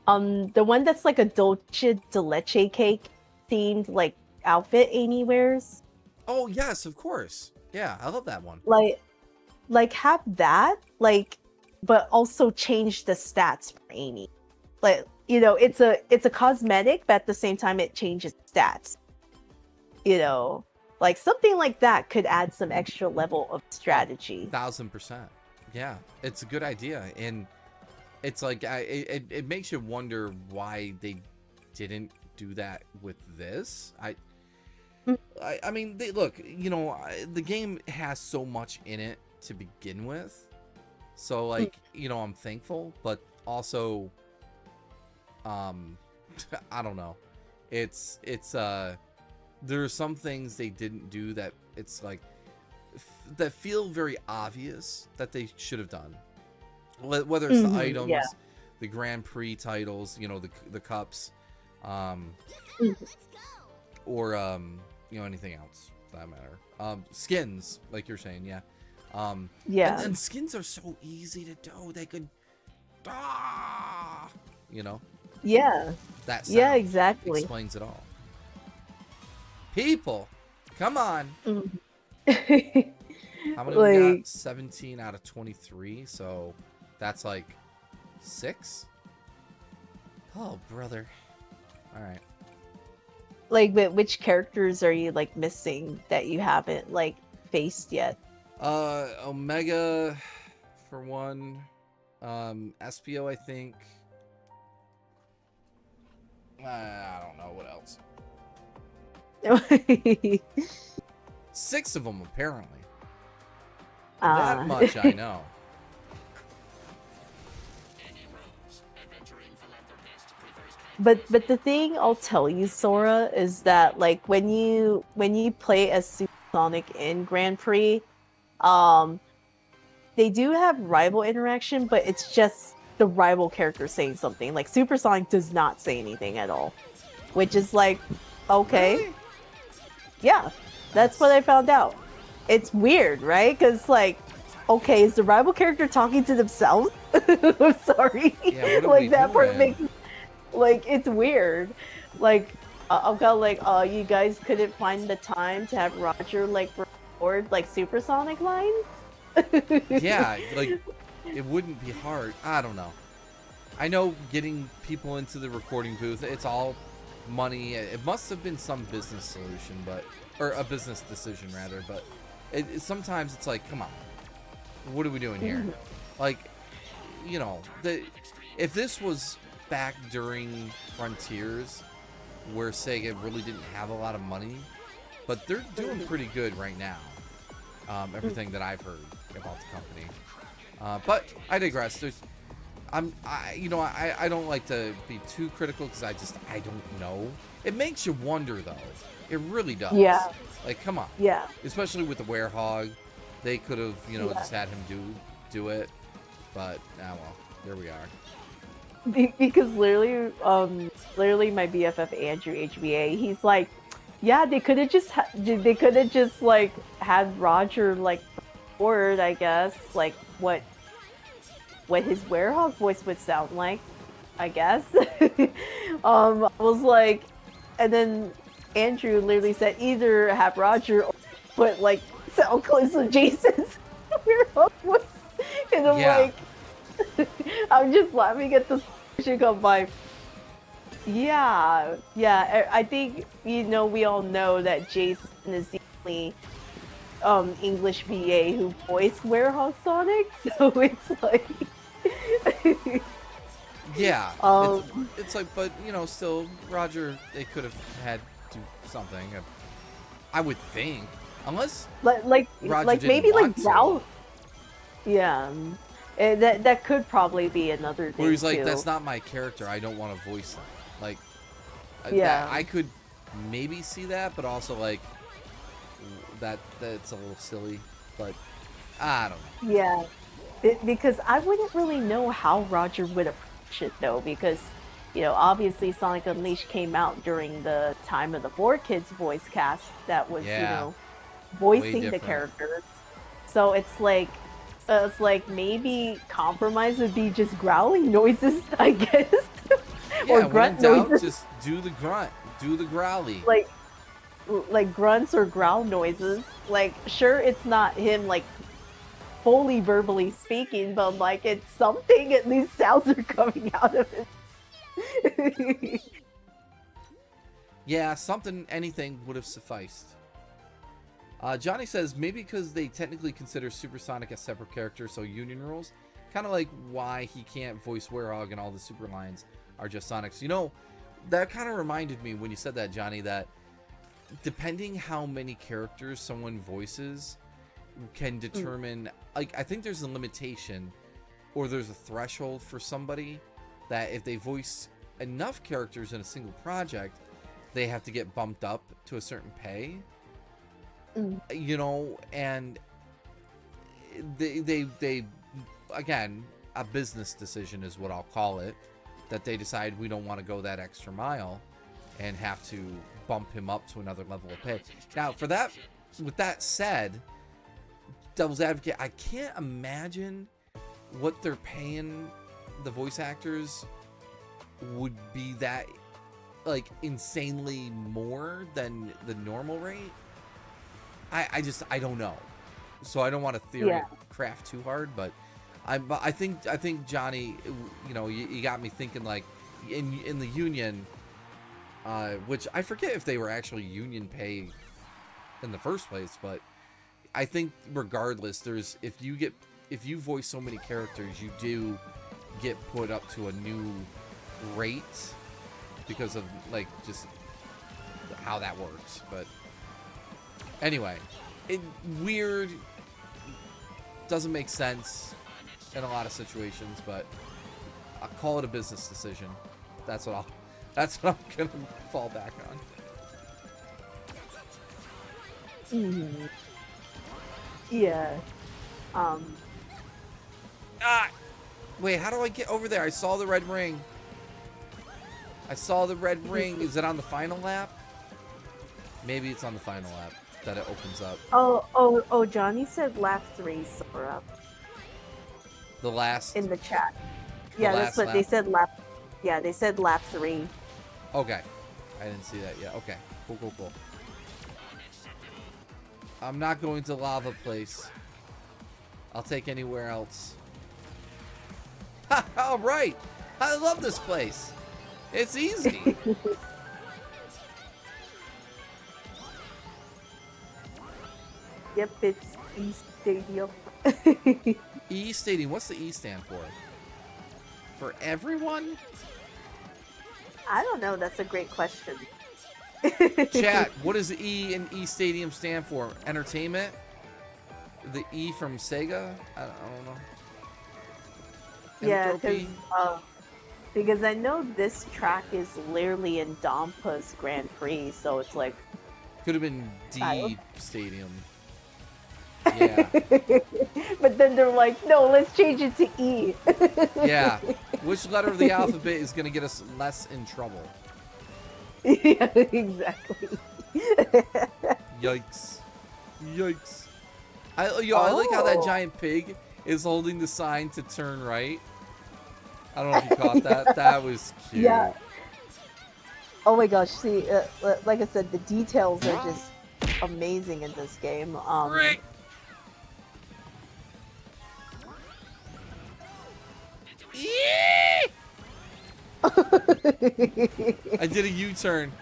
S2: The one that's like a Dolce de Leche cake themed like outfit Amy wears.
S1: Oh, yes, of course. Yeah, I love that one.
S2: Like have that, like, but also change the stats for Amy. Like, you know, it's a cosmetic, but at the same time it changes stats. You know, like something like that could add some extra level of strategy.
S1: 1000%. Yeah, it's a good idea, and it's like it makes you wonder why they didn't do that with this. I mean, look, you know, the game has so much in it to begin with, so like, you know, I'm thankful, but also, I don't know, it's there are some things they didn't do that it's like that feel very obvious that they should have done, whether it's the items,
S2: yeah.
S1: the Grand Prix titles, you know, the cups, or you know, anything else for that matter. Skins, like you're saying, yeah.
S2: Yeah.
S1: And skins are so easy to do. They could, you know,
S2: Yeah.
S1: that sound
S2: Yeah, exactly.
S1: explains it all. People, come on. How many we
S2: Like,
S1: got? 17 out of 23, so that's like 6. Oh, brother. All right.
S2: like, but which characters are you like missing that you haven't like faced yet?
S1: Omega for one. SPO, I think. I don't know what else. 6 of them apparently. That much I know.
S2: But the thing I'll tell you, Sora, is that like when you play as Supersonic in Grand Prix, um, they do have rival interaction, but it's just the rival character saying something. Like Supersonic does not say anything at all, which is like, okay,
S1: Really?
S2: yeah, that's what I found out. It's weird, right? Because like, okay, is the rival character talking to themselves? I'm sorry,
S1: Yeah, what are we
S2: like that part
S1: doing?
S2: makes like it's weird. Like I'm kind of like, you guys couldn't find the time to have Roger like record like Supersonic lines.
S1: Yeah, like it wouldn't be hard. I don't know. I know getting people into the recording booth, it's all money. It must have been some business solution, but or a business decision rather. But sometimes it's like, come on, what are we doing here? Like, you know, if this was back during Frontiers, where Sega really didn't have a lot of money, but they're doing pretty good right now. Everything that I've heard about the company, but I digress. I don't like to be too critical because I don't know. It makes you wonder though. It really does.
S2: Yeah.
S1: Like, come on.
S2: Yeah.
S1: Especially with the Werehog, they could have, just had him do it. But well, there we are.
S2: Because literally my BFF Andrew HBA, he's like, yeah, they could have just like had Roger like record, I guess, like what his Werehog voice would sound like, I guess. I was like, and then Andrew literally said either have Roger or put like sound clips of Jason's Werehog voice, and I'm like, I'm just laughing at this shit come by. Yeah, I think we all know that Jason is the only English VA who voiced Werehog Sonic, so it's like
S1: yeah, it's like, but still, Roger, they could have had to do something. I would think, unless
S2: like
S1: Roger
S2: maybe like
S1: to.
S2: Growl. Yeah, that could probably be another thing.
S1: Where he's like,
S2: too.
S1: that's not my character. I don't want to voice that. Like,
S2: yeah,
S1: I could maybe see that, but also like that's a little silly. But I don't know.
S2: Yeah, because I wouldn't really know how Roger would approach it though, because obviously Sonic Unleashed came out during the time of the 4Kids voice cast that was voicing the characters. So it's like maybe compromise would be just growling noises, I guess.
S1: Yeah,
S2: or grunt noises.
S1: Just do the grunt, do the growly.
S2: Like grunts or growl noises. Like, sure, it's not him like fully verbally speaking, but like it's something. At least sounds are coming out of it.
S1: Yeah, anything would have sufficed. Johnny says maybe because they technically consider Supersonic a separate character, so union rules. Kind of like why he can't voice Werehog and all the super lines are just Sonic's. That kind of reminded me when you said that, Johnny, that depending how many characters someone voices can determine, like, I think there's a limitation or there's a threshold for somebody that if they voice enough characters in a single project, they have to get bumped up to a certain pay. And they again, a business decision is what I'll call it, that they decide we don't want to go that extra mile and have to bump him up to another level of pay. Now, with that said, devil's advocate, I can't imagine what they're paying the voice actors would be that like insanely more than the normal rate. I don't know, so I don't want to theory craft too hard, but I think Johnny, you got me thinking, like in the union, which I forget if they were actually union pay in the first place, but I think regardless, if you voice so many characters, you do get put up to a new rate because of like just how that works. But anyway, weird, doesn't make sense in a lot of situations, but I'll call it a business decision. That's what That's what I'm gonna fall back on.
S2: Yeah.
S1: Ah! Wait, how do I get over there? I saw the red ring. I saw the red ring. Is it on the final lap? Maybe it's on the final lap that it opens up.
S2: Oh, Johnny said lap 3, Sora.
S1: The last.
S2: In the chat.
S1: The
S2: Yeah,
S1: last
S2: that's what
S1: lap?
S2: they said lap. Yeah, they said lap 3.
S1: Okay. I didn't see that yet. Okay. Cool. I'm not going to Lava Place. I'll take anywhere else. All right. I love this place. It's easy.
S2: Yep, it's East Stadium.
S1: E Stadium. What's the E stand for? For everyone?
S2: I don't know. That's a great question.
S1: Chat, what does the E in E Stadium stand for? Entertainment? The E from Sega? I don't know.
S2: Yeah,
S1: Entropy?
S2: because I know this track is literally in Dampa's Grand Prix, so it's like...
S1: Could have been D Stadium. Yeah.
S2: But then they're like, no, let's change it to E.
S1: Yeah. Which letter of the alphabet is going to get us less in trouble?
S2: Yeah, exactly.
S1: Yikes. I like how that giant pig is holding the sign to turn right. I don't know if you caught that. That was cute.
S2: Yeah. Oh my gosh, see, like I said, the details are just amazing in this game.
S1: Frick! Yee! I did a U-turn.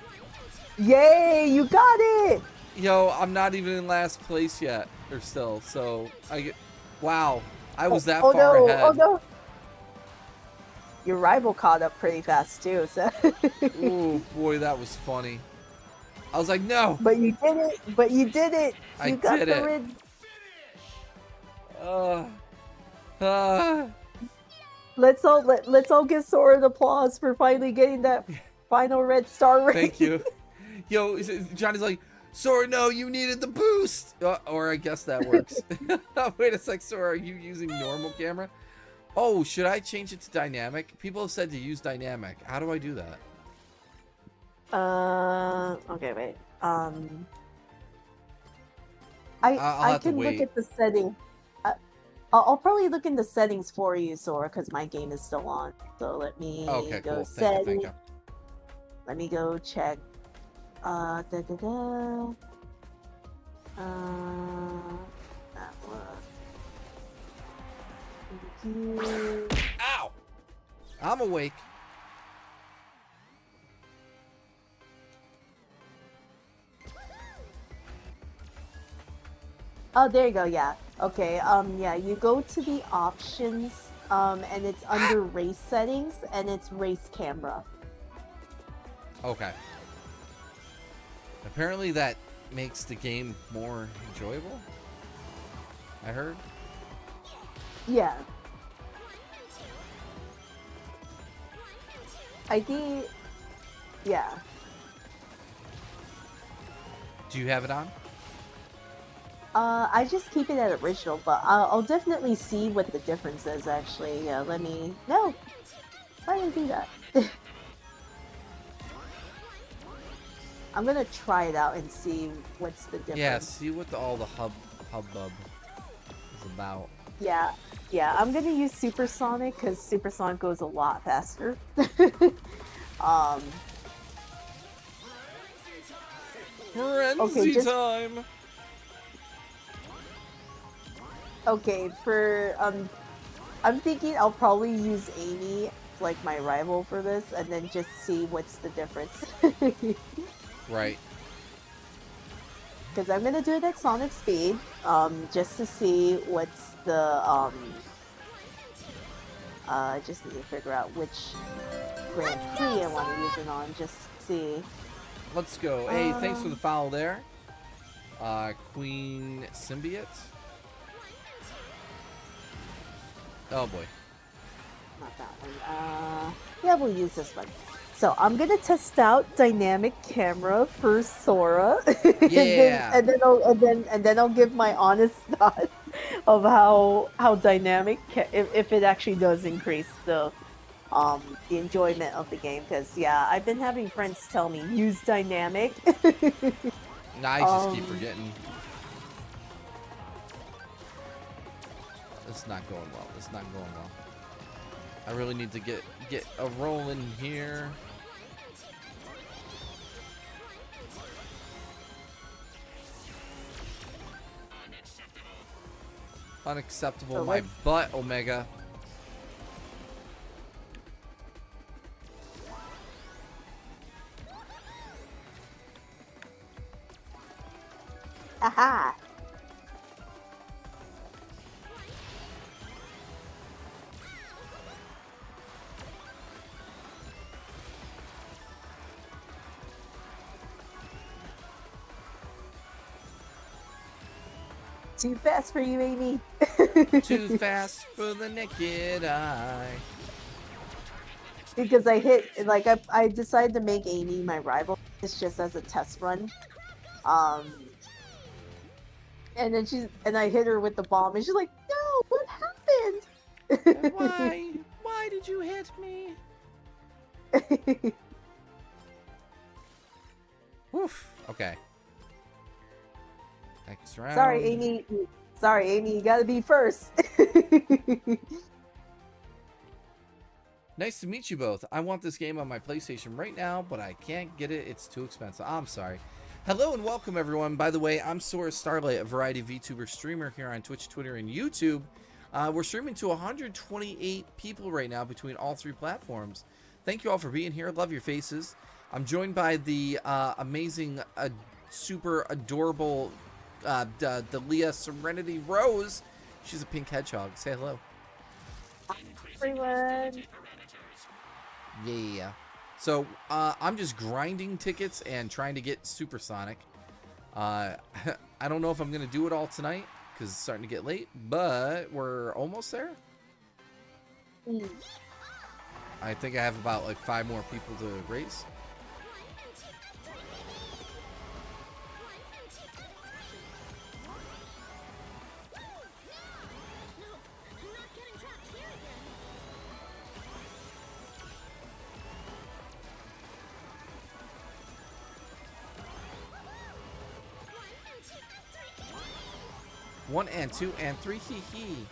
S2: Yay, you got it!
S1: Yo, I'm not even in last place yet, or still. So wow, I was that far ahead.
S2: Oh no! Your rival caught up pretty fast too. So.
S1: Oh boy, that was funny. I was like, no.
S2: But you did it.
S1: I
S2: got
S1: did
S2: the
S1: it.
S2: rid. Let's all give Sora an applause for finally getting that final red star ring.
S1: Thank you. Yo, Johnny's like, Sora, no, you needed the boost. Or I guess that works. Wait a sec, Sora, are you using normal camera? Oh, should I change it to dynamic? People have said to use dynamic. How do I do that?
S2: Okay, wait.
S1: I'll
S2: I
S1: have to
S2: can look
S1: wait.
S2: at the setting. I'll probably look in the settings for you, Sora, because my game is still on. So let me
S1: Okay,
S2: go
S1: cool.
S2: setting.
S1: Thank you.
S2: Let me go check. That one.
S1: Ow! I'm awake.
S2: Oh, there you go. Yeah. Okay. Yeah. You go to the options. And it's under race settings, and it's race camera.
S1: Okay. Apparently that makes the game more enjoyable. I heard.
S2: Yeah. I think. Yeah.
S1: Do you have it on?
S2: I just keep it at original, but I'll definitely see what the difference is, actually. Yeah, let me... No! Why did I do that? I'm gonna try it out and see what's the difference.
S1: Yeah, see what all the hubbub is about.
S2: Yeah, I'm gonna use Supersonic, because Supersonic goes a lot faster.
S1: Frenzy time!
S2: Okay, for, I'm thinking I'll probably use Amy, like my rival for this, and then just see what's the difference.
S1: Right.
S2: Because I'm gonna do it at Sonic speed, just to see what's the, just need to figure out which Grand Prix I want to use it on, just see.
S1: Let's go. Hey, thanks for the follow there. Queen Symbiote. Oh boy.
S2: Not that one. Yeah, we'll use this one. So I'm gonna test out dynamic camera for Sora,
S1: Yeah.
S2: and then I'll give my honest thoughts of how dynamic if it actually does increase the enjoyment of the game. Because yeah, I've been having friends tell me use dynamic.
S1: Nah, I just keep forgetting. It's not going well. It's not going well. I really need to get a roll in here. Unacceptable.
S2: So
S1: My butt, Omega.
S2: Aha! Too fast for you, Amy.
S1: Too fast for the naked eye.
S2: Because I decided to make Amy my rival. It's just as a test run. And then I hit her with the bomb, and she's like, "No, what happened?"
S1: Why? Why did you hit me? Woof. Okay. Next round.
S2: Sorry, Amy. You gotta be first.
S1: Nice to meet you both. I want this game on my PlayStation right now, but I can't get it. It's too expensive. I'm sorry. Hello and welcome, everyone. By the way, I'm Sora Starlight, a variety VTuber streamer here on Twitch, Twitter, and YouTube. We're streaming to 128 people right now between all three platforms. Thank you all for being here. Love your faces. I'm joined by the amazing, super adorable Dalia Serenity Rose. She's a pink hedgehog. Say hello.
S2: Everyone.
S1: Yeah. So I'm just grinding tickets and trying to get Supersonic. I don't know if I'm gonna do it all tonight because it's starting to get late, but we're almost there. I think I have about like 5 more people to race. One and two and three, hee hee.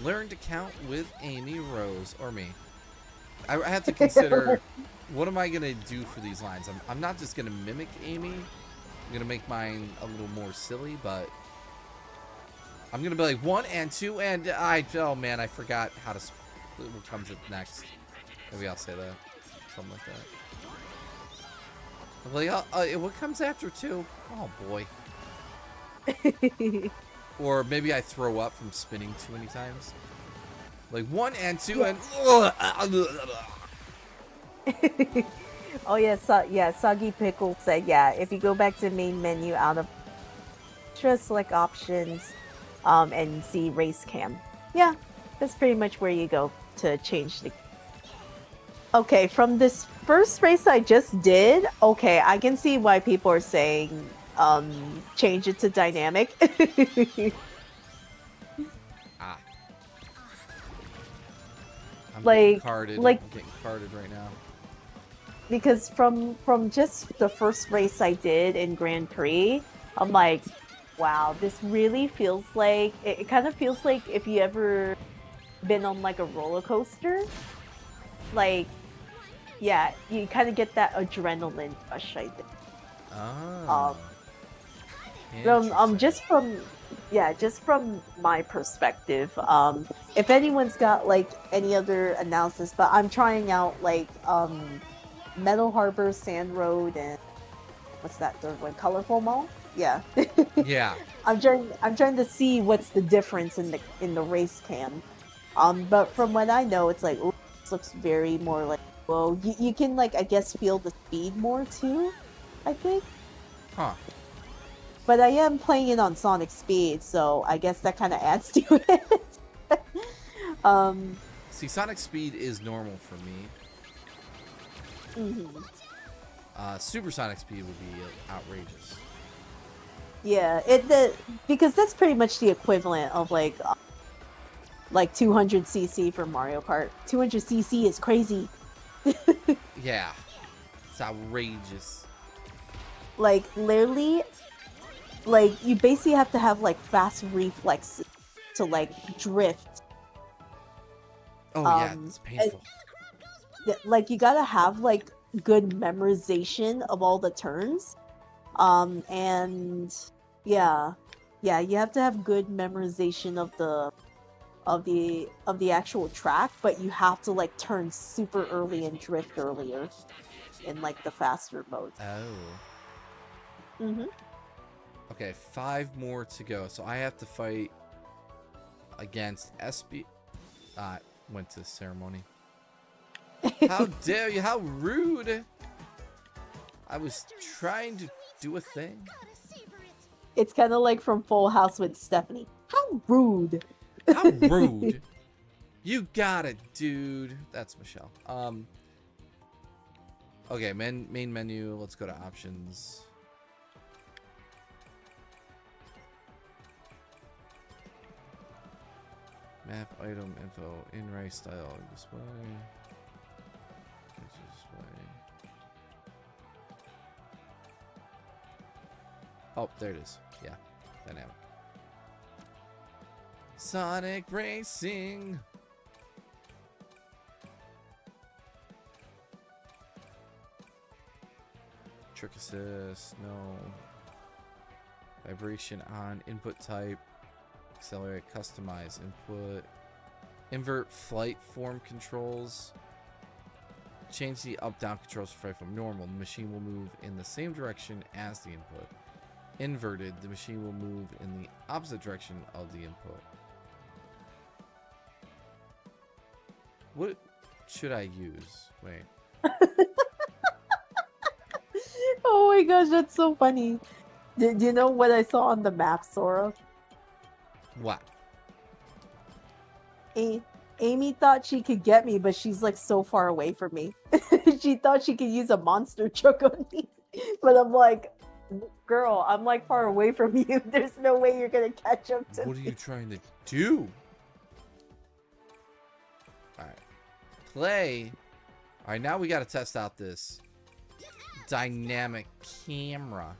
S1: Learn to count with Amy Rose or me. I have to consider what am I gonna do for these lines. I'm not just gonna mimic Amy. I'm gonna make mine a little more silly, but I'm gonna be like 1 and 2 and oh man, I forgot how to what comes up next. Maybe I'll say that, something like that. Like what comes after 2? Oh boy. Or maybe I throw up from spinning too many times. Like 1 and 2 and.
S2: Oh yeah, Soggy Pickle said if you go back to the main menu out of just select options, and see race cam. Yeah, that's pretty much where you go to change the. Okay, from this first race I just did, okay, I can see why people are saying change it to dynamic.
S1: I'm
S2: like
S1: getting carded. I'm getting carded right now.
S2: Because from just the first race I did in Grand Prix, I'm like, wow, this really feels like it kind of feels like if you ever been on like a roller coaster, like yeah, you kind of get that adrenaline rush, I think.
S1: Oh.
S2: Just from my perspective, if anyone's got like any other analysis, but I'm trying out like Metal Harbor, Sand Road, and what's that third one? Colorful Mall? Yeah.
S1: Yeah.
S2: I'm trying to see what's the difference in the race cam. But from what I know, it's like, ooh, this looks very more like, well, you can like I guess feel the speed more too, I think.
S1: Huh.
S2: But I am playing it on Sonic Speed, so I guess that kind of adds to it.
S1: See, Sonic Speed is normal for me.
S2: Hmm.
S1: Supersonic speed would be outrageous.
S2: Yeah, because that's pretty much the equivalent of like 200cc for Mario Kart. 200cc is crazy.
S1: Yeah, it's outrageous.
S2: Like literally, like you basically have to have like fast reflexes to like drift.
S1: Oh yeah, it's painful.
S2: Like you gotta have like good memorization of all the turns. And yeah, you have to have good memorization of the actual track, but you have to like turn super early and drift earlier in like the faster modes.
S1: Oh.
S2: Mm-hmm.
S1: Okay, 5 more to go. So I have to fight against SB. Went to ceremony. How dare you? How rude! I was trying to do a thing.
S2: It's kind of like from Full House with Stephanie. How rude!
S1: How rude! You got it, dude. That's Michelle. Okay, main menu. Let's go to options. Map, item, info, in-race style, display. Oh, there it is. Yeah, dynamic. Sonic Racing. Trick assist, no. Vibration on, input type. Accelerate, customize, input. Invert flight form controls. Change the up-down controls for flight form. Normal, the machine will move in the same direction as the input. Inverted, the machine will move in the opposite direction of the input. What should I use? Wait.
S2: Oh my gosh, that's so funny. Do you know what I saw on the map, Sora?
S1: What?
S2: Amy thought she could get me, but she's like so far away from me. She thought she could use a monster truck on me. But I'm like, girl, I'm like far away from you. There's no way you're gonna catch up to me.
S1: What are you trying to do? Alright. Play. Alright, now we gotta test out this dynamic camera.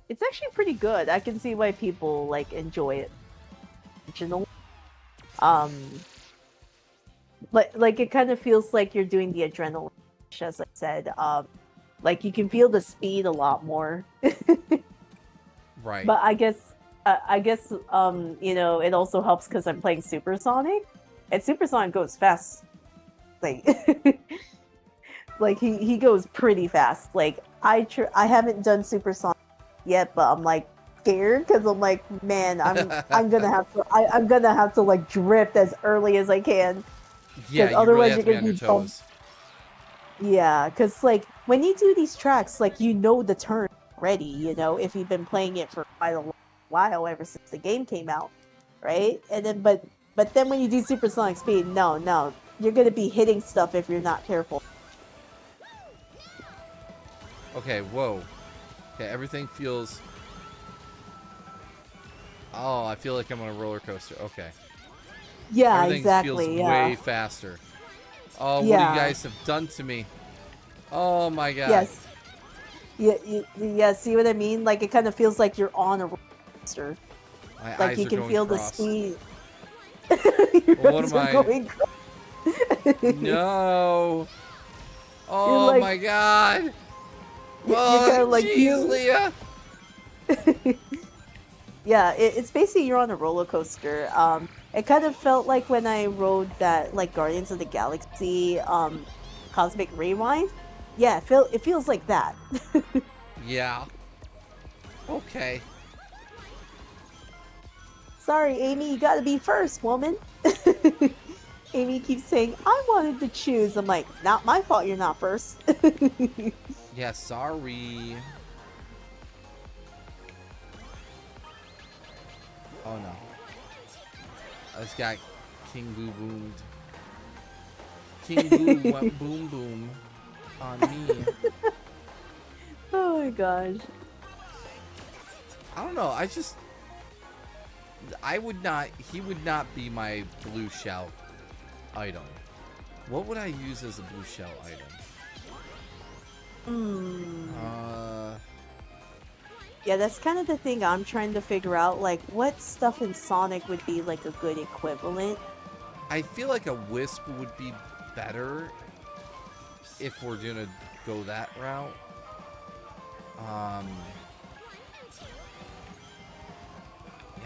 S2: It's actually pretty good. I can see why people like enjoy it. Original. Like it kind of feels like you're doing the adrenaline rush, as I said. Like you can feel the speed a lot more.
S1: Right.
S2: But I guess you know, it also helps because I'm playing Supersonic, and Supersonic goes fast. Like like he goes pretty fast. Like I haven't done Supersonic yet, but I'm like scared because I'm like, man, I'm gonna have to like drift as early as I can.
S1: Yeah, you
S2: otherwise
S1: really have to be
S2: you're
S1: on your
S2: gonna be
S1: toes.
S2: Yeah, because like when you do these tracks, like you know the turn already. You know, if you've been playing it for quite a while, ever since the game came out, right? And then but then when you do supersonic speed, no, you're gonna be hitting stuff if you're not careful.
S1: Okay, whoa. Okay, everything feels... Oh, I feel like I'm on a roller coaster. Okay.
S2: Yeah,
S1: Everything
S2: exactly.
S1: feels
S2: Yeah.
S1: way faster. Oh, what
S2: Yeah.
S1: you guys have done to me. Oh my god.
S2: Yes. Yeah, see what I mean? Like it kind of feels like you're on a roller coaster.
S1: My
S2: Like
S1: eyes
S2: you
S1: are
S2: can
S1: going
S2: feel the
S1: cross.
S2: speed.
S1: Well, what
S2: Eyes
S1: am
S2: are
S1: I?
S2: going cross.
S1: No. Oh
S2: like-
S1: my god.
S2: You're
S1: Oh,
S2: kinda like
S1: jeez,
S2: you.
S1: Leah.
S2: Yeah, it's basically you're on a roller coaster. It kind of felt like when I rode that like Guardians of the Galaxy Cosmic Rewind. Yeah, it feels like that.
S1: Yeah. Okay.
S2: Sorry, Amy, you gotta be first, woman. Amy keeps saying, I wanted to choose. I'm like, not my fault you're not first.
S1: Yeah, sorry. Oh no. I just got King Boo Boomed. King Boo went boom boom on me.
S2: Oh my gosh.
S1: I don't know. He would not be my blue shell item. What would I use as a blue shell item?
S2: Yeah, that's kind of the thing I'm trying to figure out. Like, what stuff in Sonic would be like a good equivalent?
S1: I feel like a Wisp would be better if we're gonna go that route. Yeah,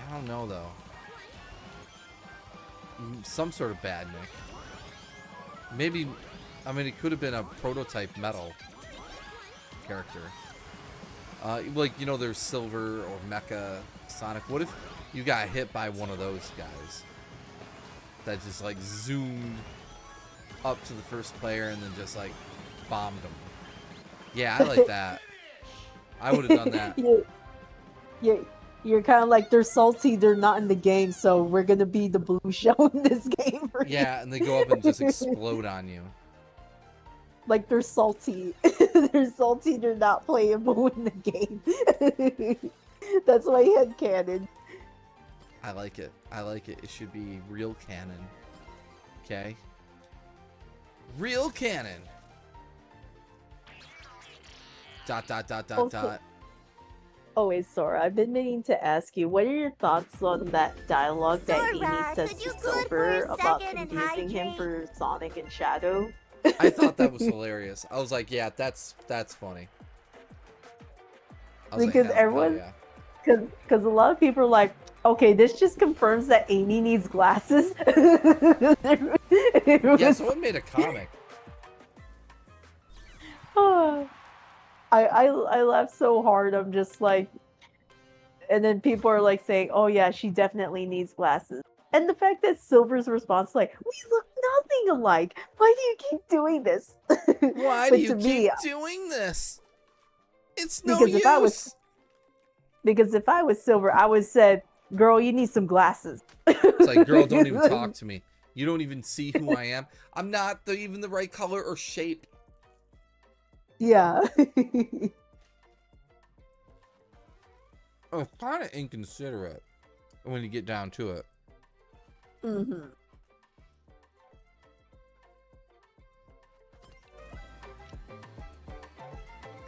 S1: I don't know though. Some sort of bad Nick. Maybe, I mean, it could have been a prototype metal character. Like, you know, there's Silver or Mecha Sonic. What if you got hit by one of those guys that just like zoomed up to the first player and then just like bombed them? Yeah, I like that. I would have done that.
S2: You're kind of like, they're salty, they're not in the game, so we're gonna be the blue shell in this game for you.
S1: Yeah, and they go up and just explode on you.
S2: Like, they're salty. They're salty, they're not playable in the game. That's my headcanon.
S1: I like it. I like it. It should be real canon. Okay? Real canon. Dot, dot, dot, dot,
S2: Also-
S1: dot.
S2: Oh wait, Sora, I've been meaning to ask you, what are your thoughts on that dialogue that Amy
S3: Sora,
S2: says
S3: could
S2: to
S3: you good
S2: Silver
S3: for a
S2: about
S3: second and
S2: confusing him
S3: hydrate?
S2: for Sonic and Shadow?
S1: I thought that was hilarious. I was like, yeah, that's funny. I was
S2: Because
S1: like, hell
S2: everyone-
S1: yeah.
S2: Because a lot of people are like, okay, this just confirms that Amy needs glasses.
S1: Yeah, someone made a comic.
S2: I laughed so hard. I'm just like, and then people are like saying, "Oh yeah, she definitely needs glasses." And the fact that Silver's response, like, "We look nothing alike. Why do you keep doing this?"
S1: Why
S2: But
S1: do you
S2: to
S1: keep
S2: me,
S1: doing this? It's no
S2: Because
S1: use.
S2: if I was Silver, I would said, "Girl, you need some glasses."
S1: It's like, girl, don't even talk to me. You don't even see who I am. I'm not even the right color or shape.
S2: Yeah.
S1: Oh, kind of inconsiderate when you get down to it.
S2: Mm-hmm.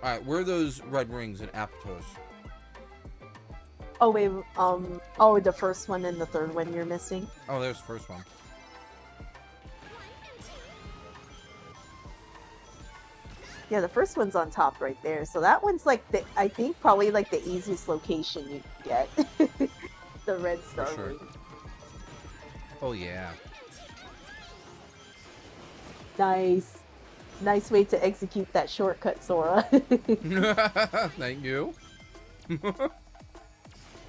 S1: All right, where are those red rings and Aptos?
S2: Oh wait, the first one and the third one you're missing.
S1: Oh, there's the first one.
S2: Yeah, the first one's on top right there. So that one's like I think probably like the easiest location you can get. The red star
S1: For sure.
S2: ring.
S1: Oh yeah.
S2: Nice way to execute that shortcut, Sora.
S1: Thank you.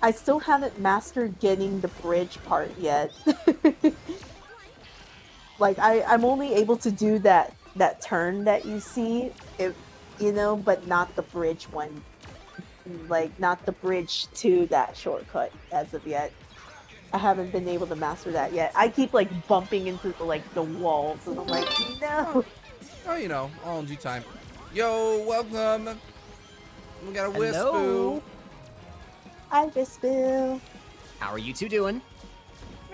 S2: I still haven't mastered getting the bridge part yet. Like I'm only able to do that turn that you see, but not the bridge one. Like, not the bridge to that shortcut as of yet. I haven't been able to master that yet. I keep like bumping into the walls, and I'm like, no.
S1: Oh, all in due time. Yo, welcome. We got a Wisp.
S4: Hello.
S2: Hi, Bispil.
S4: How are you two doing?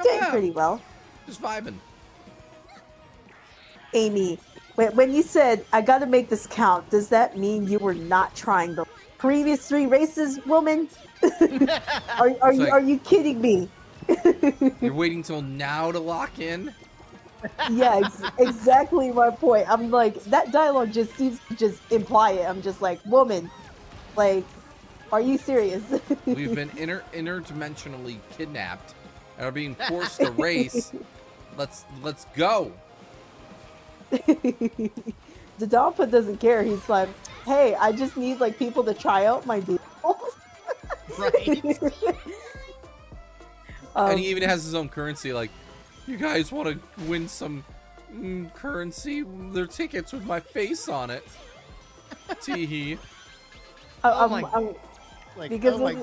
S2: Doing pretty well.
S1: Just vibing.
S2: Amy, when you said, I gotta make this count, does that mean you were not trying the previous 3 races, woman? Are you kidding me?
S1: You're waiting till now to lock in?
S2: Yeah, exactly my point. I'm like, that dialogue just seems to just imply it. I'm just like, woman, like, are you serious?
S1: We've been interdimensionally kidnapped and are being forced to race. Let's go.
S2: The Dompa doesn't care. He's like, hey, I just need like people to try out my vehicles.
S4: Right.
S1: And he even has his own currency. Like, you guys want to win some currency? They're tickets with my face on it. Teehee.
S2: Because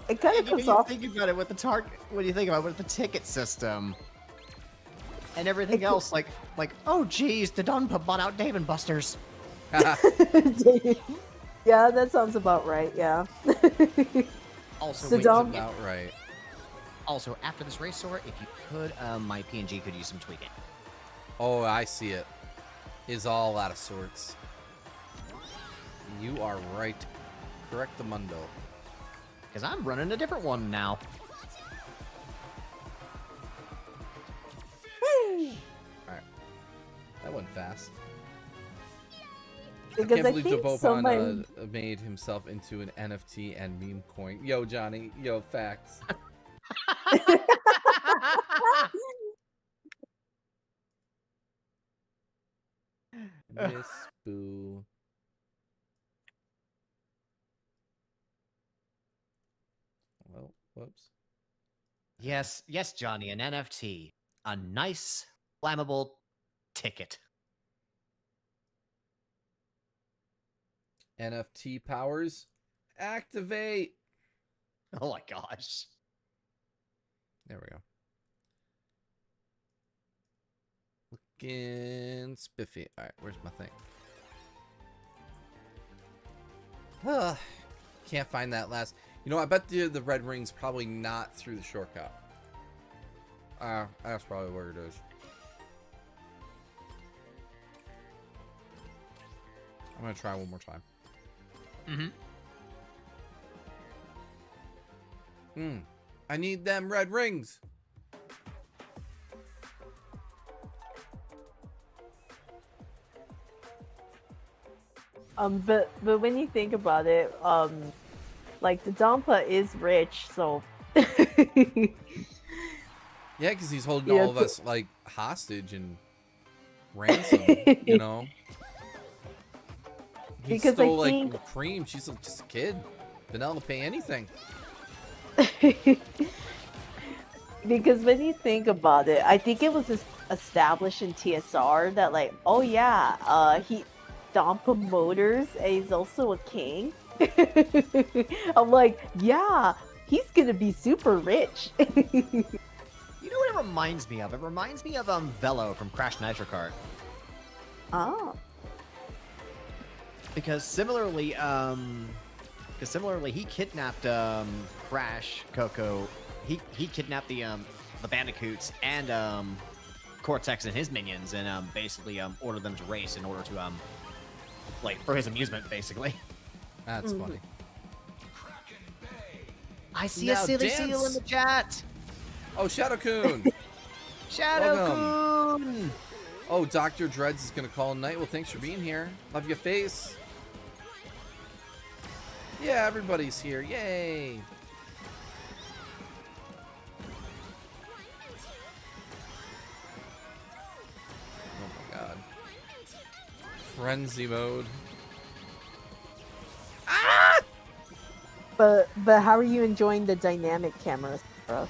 S2: it kind of comes off.
S4: Think about it with the what do you think about it with the ticket system? And everything else, like, oh geez, the Donpa bought out Dave and Buster's.
S2: Yeah, that sounds about right. Yeah.
S4: Also,
S2: So
S4: wait,
S2: don't-
S1: About right.
S4: also after this race, Sora, if you could, my PNG could use some tweaking.
S1: Oh, I see it. Is all out of sorts. You are right. Correct the mundo.
S4: Because I'm running a different one now.
S1: Alright. That went fast.
S2: Because
S1: I can't
S2: I
S1: believe
S2: think
S1: Dopopon
S2: someone.
S1: made himself into an NFT and meme coin. Yo, Johnny. Yo, facts. Miss Boo. Well, whoops.
S4: Yes, Johnny, an NFT. A nice, flammable ticket.
S1: NFT powers. Activate.
S4: Oh my gosh.
S1: There we go. Looking spiffy. Alright, where's my thing? Can't find that last. You know, I bet the red ring's probably not through the shortcut. That's probably where it is. I'm gonna try one more time. I need them red rings.
S2: But when you think about it, like the Dampa is rich, so.
S1: Yeah, because he's holding
S2: Yeah,
S1: all of us like hostage and ransom. You know. He
S2: Because I
S1: stole like
S2: think-
S1: Cream. She's just a kid. Vanilla will pay anything.
S2: Because when you think about it, I think it was established in TSR that like, oh yeah, Dampa Motors, and he's also a king. I'm like, yeah, he's gonna be super rich.
S4: You know what it reminds me of? It reminds me of Velo from Crash Nitro Kart.
S2: Oh.
S4: Because similarly, he kidnapped Crash, Coco. He kidnapped the Bandicoots and Cortex and his minions, and basically ordered them to race in order to like for his amusement, basically.
S1: That's funny.
S4: I see
S1: Now
S4: a silly
S1: dance.
S4: seal in the chat.
S1: Oh, Shadow-kun.
S4: Shadow-kun.
S1: Oh, Dr. Dreads is gonna call night. Well, thanks for being here. Love your face. Yeah, everybody's here. Yay. Oh my god. Frenzy mode.
S2: But how are you enjoying the dynamic camera, bro?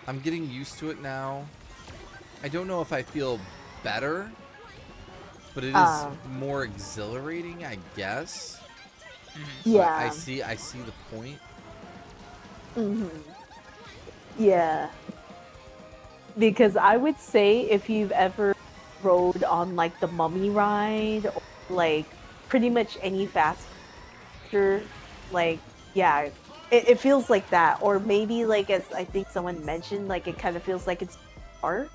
S1: I'm getting used to it now. I don't know if I feel better, but it is more exhilarating, I guess. So
S2: Yeah.
S1: I see the point.
S2: Yeah. Because I would say if you've ever rode on like the Mummy ride, or like pretty much any fast character, like yeah, it feels like that. Or maybe like as I think someone mentioned, like it kind of feels like it's art.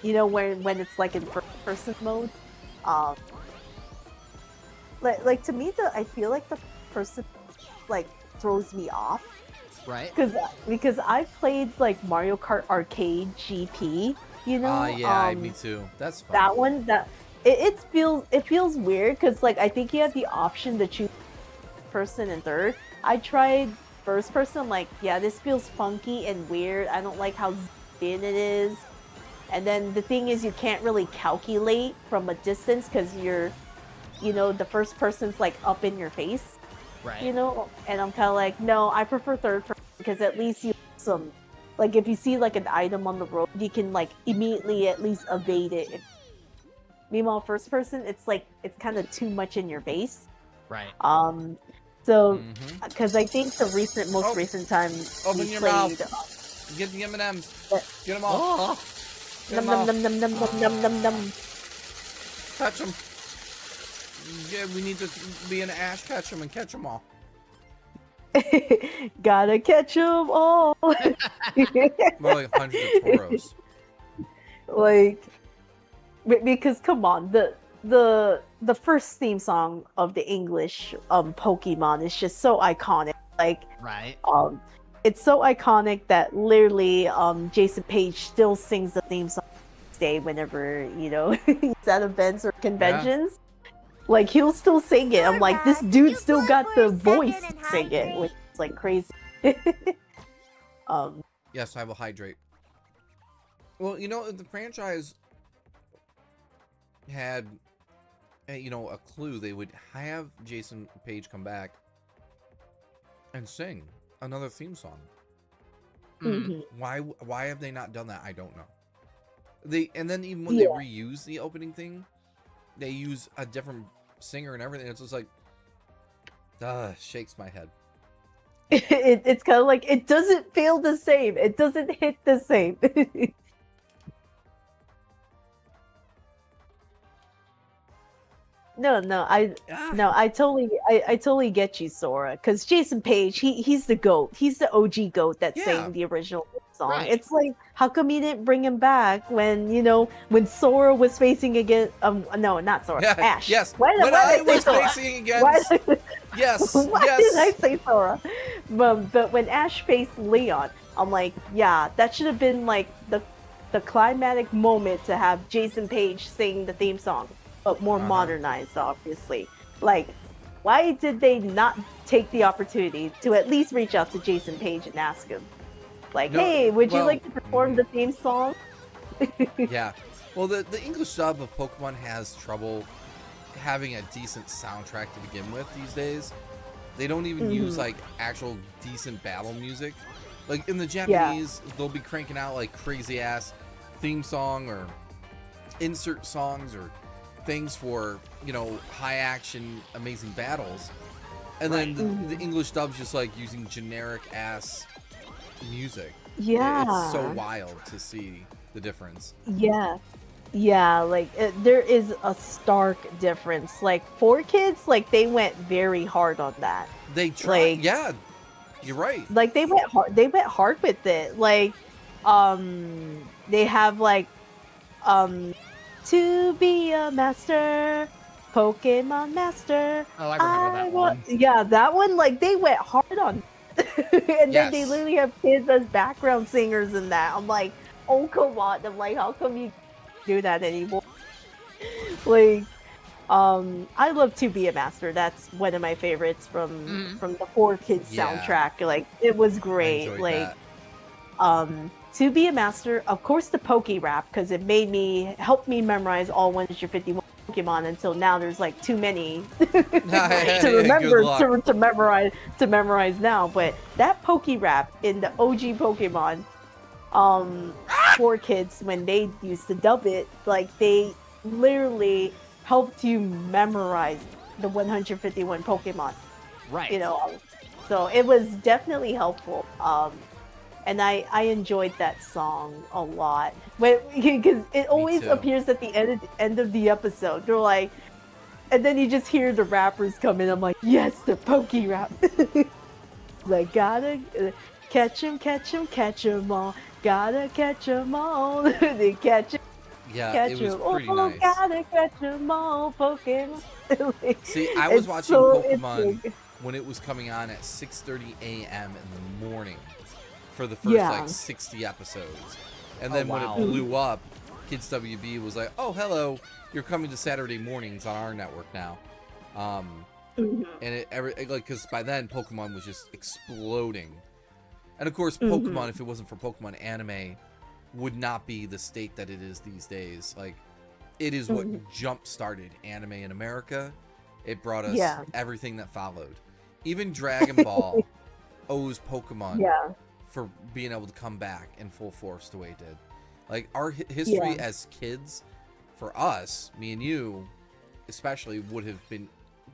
S2: You know, when it's like in first person mode. Like to me, I feel like the person like throws me off.
S4: Right.
S2: Because I played like Mario Kart Arcade GP, you know.
S1: Yeah, me too. That's fun.
S2: That one it feels weird because like I think you have the option to choose person and third. I tried first person. I'm like, yeah, this feels funky and weird. I don't like how thin it is. And then the thing is, you can't really calculate from a distance because the first person's like up in your face.
S4: Right.
S2: You know, and I'm kind of like, no, I prefer third person because at least you have like if you see like an item on the road, you can like immediately at least evade it. Meanwhile, first person, it's like it's kind of too much in your face.
S4: Right.
S2: So because I think the most recent time
S1: Open
S2: we
S1: your
S2: played,
S1: mouth. Get the M&Ms.
S2: Yeah.
S1: Get them all.
S4: Oh,
S1: Get 'em
S2: Num
S1: all.
S2: num num num num num num num.
S1: Catch them. Yeah, we need to be an Ash catch them and catch them all.
S2: Gotta catch 'em all.
S1: More like hundreds of toros.
S2: Like, because come on, the first theme song of the English Pokemon is just so iconic. Like,
S4: right.
S2: it's so iconic that literally Jason Page still sings the theme song this day whenever, you know, he's at events or conventions. Like, he'll still sing it. I'm like, this
S3: Sora,
S2: dude
S3: you
S2: still
S3: good
S2: got
S3: for
S2: the
S3: a
S2: voice
S3: second
S2: to
S3: and
S2: sing it,
S3: hydrate?
S2: which is like crazy.
S1: Yes, I will hydrate. Well, you know, if the franchise had, you know, a clue, they would have Jason Page come back and sing another theme song.
S2: Mhm.
S1: Why have they not done that? I don't know. And then even when they reuse the opening thing, they use a different singer and everything. It's just like, shakes my head.
S2: It's kind of like it doesn't feel the same. It doesn't hit the same. No, I totally get you, Sora. Because Jason Page, he's the goat. He's the OG goat that
S1: Yeah.
S2: sang the original song.
S4: Right.
S2: It's like, how come you didn't bring him back when, you know, when Sora was facing against no, not Sora,
S1: Yeah,
S2: Ash.
S1: yes.
S2: Why
S1: When
S2: did
S1: I
S2: I say
S1: was
S2: Sora?
S1: facing
S2: Why,
S1: against, yes,
S2: why
S1: yes.
S2: did I say Sora? But when Ash faced Leon, I'm like, yeah, that should have been like the climatic moment to have Jason Page sing the theme song, but more modernized, obviously. Like, why did they not take the opportunity to at least reach out to Jason Page and ask him, like,
S1: No,
S2: hey, would you
S1: well,
S2: like to perform the theme song?
S1: Yeah. Well, the English dub of Pokemon has trouble having a decent soundtrack to begin with these days. They don't even use like actual decent battle music. Like in the Japanese, they'll be cranking out like crazy ass theme song or insert songs or things for, you know, high action amazing battles. And then the English dub's just like using generic ass music.
S2: Yeah.
S1: It's so wild to see the difference.
S2: Yeah, like there is a stark difference. Like 4Kids, like they went very hard on that.
S1: They tried,
S2: Like-
S1: yeah, you're right.
S2: Like they went hard. They went hard with it. Like, they have like, to be a master, Pokemon master.
S4: Oh, I remember that one.
S2: Yeah, that one. Like they went hard on, and then they
S1: Yes.
S2: literally have kids as background singers in that. I'm like, oh come on. I'm like, how come you do that anymore? Like, I love To Be a Master. That's one of my favorites from the 4Kids
S1: Yeah.
S2: soundtrack. Like, it was
S1: I
S2: great.
S1: enjoyed
S2: Like,
S1: that.
S2: To Be a Master, of course, the Poke Rap, because it helped me memorize all 151 Pokemon until now there's like too many to remember to memorize now. But that Poke Rap in the OG Pokemon, 4Kids, when they used to dub it, like they literally helped you memorize the 151 Pokemon.
S4: Right.
S2: You know, so it was definitely helpful. And I enjoyed that song a lot. Because it always
S1: too.
S2: appears at the end of the episode. They're like, and then you just hear the rappers come in. I'm like, yes, the Poke Rap. Like, gotta catch 'em all. Gotta catch 'em all. They catch 'em.
S1: Yeah,
S2: Catch
S1: it was
S2: 'em.
S1: pretty
S2: Oh,
S1: nice.
S2: gotta catch 'em all, Pokemon. Like,
S1: See, I was
S2: it's
S1: watching
S2: it's
S1: Pokemon
S2: like-
S1: when it was coming on at 6:30 a.m. in the morning for the first
S2: Yeah.
S1: like 60 episodes. And
S4: Oh,
S1: then when
S4: wow.
S1: it blew up, Kids WB was like, "Oh, hello, you're coming to Saturday mornings on our network now."
S2: Mhm.
S1: And like, because by then Pokemon was just exploding. And of course,
S2: Mm-hmm.
S1: Pokemon, if it wasn't for Pokemon, anime would not be the state that it is these days. Like, it is what
S2: Mm-hmm.
S1: jump-started anime in America. It brought us
S2: Yeah.
S1: everything that followed. Even Dragon Ball owes Pokemon
S2: Yeah.
S1: for being able to come back in full force the way it did. Like, our history
S2: Yeah.
S1: as kids, for us, me and you especially, would have been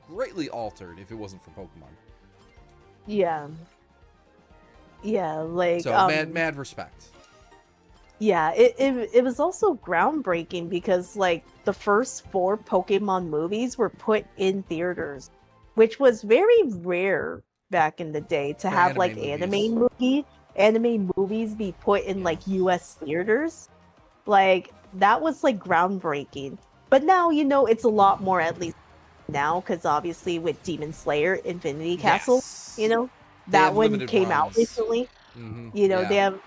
S1: greatly altered if it wasn't for Pokemon.
S2: Yeah. Yeah, like
S1: So mad respect.
S2: yeah, it was also groundbreaking because like the first 4 Pokemon movies were put in theaters, which was very rare back in the day to
S1: For
S2: have
S1: anime
S2: like
S1: movies.
S2: anime movies be put in
S1: Yeah.
S2: like US theaters. Like that was like groundbreaking. But now, it's a lot more, at least now, because obviously with Demon Slayer Infinity Castle,
S1: Yes. They
S2: that
S1: have
S2: one
S1: limited
S2: came out
S1: runs.
S2: recently. They
S1: Yeah.
S2: have,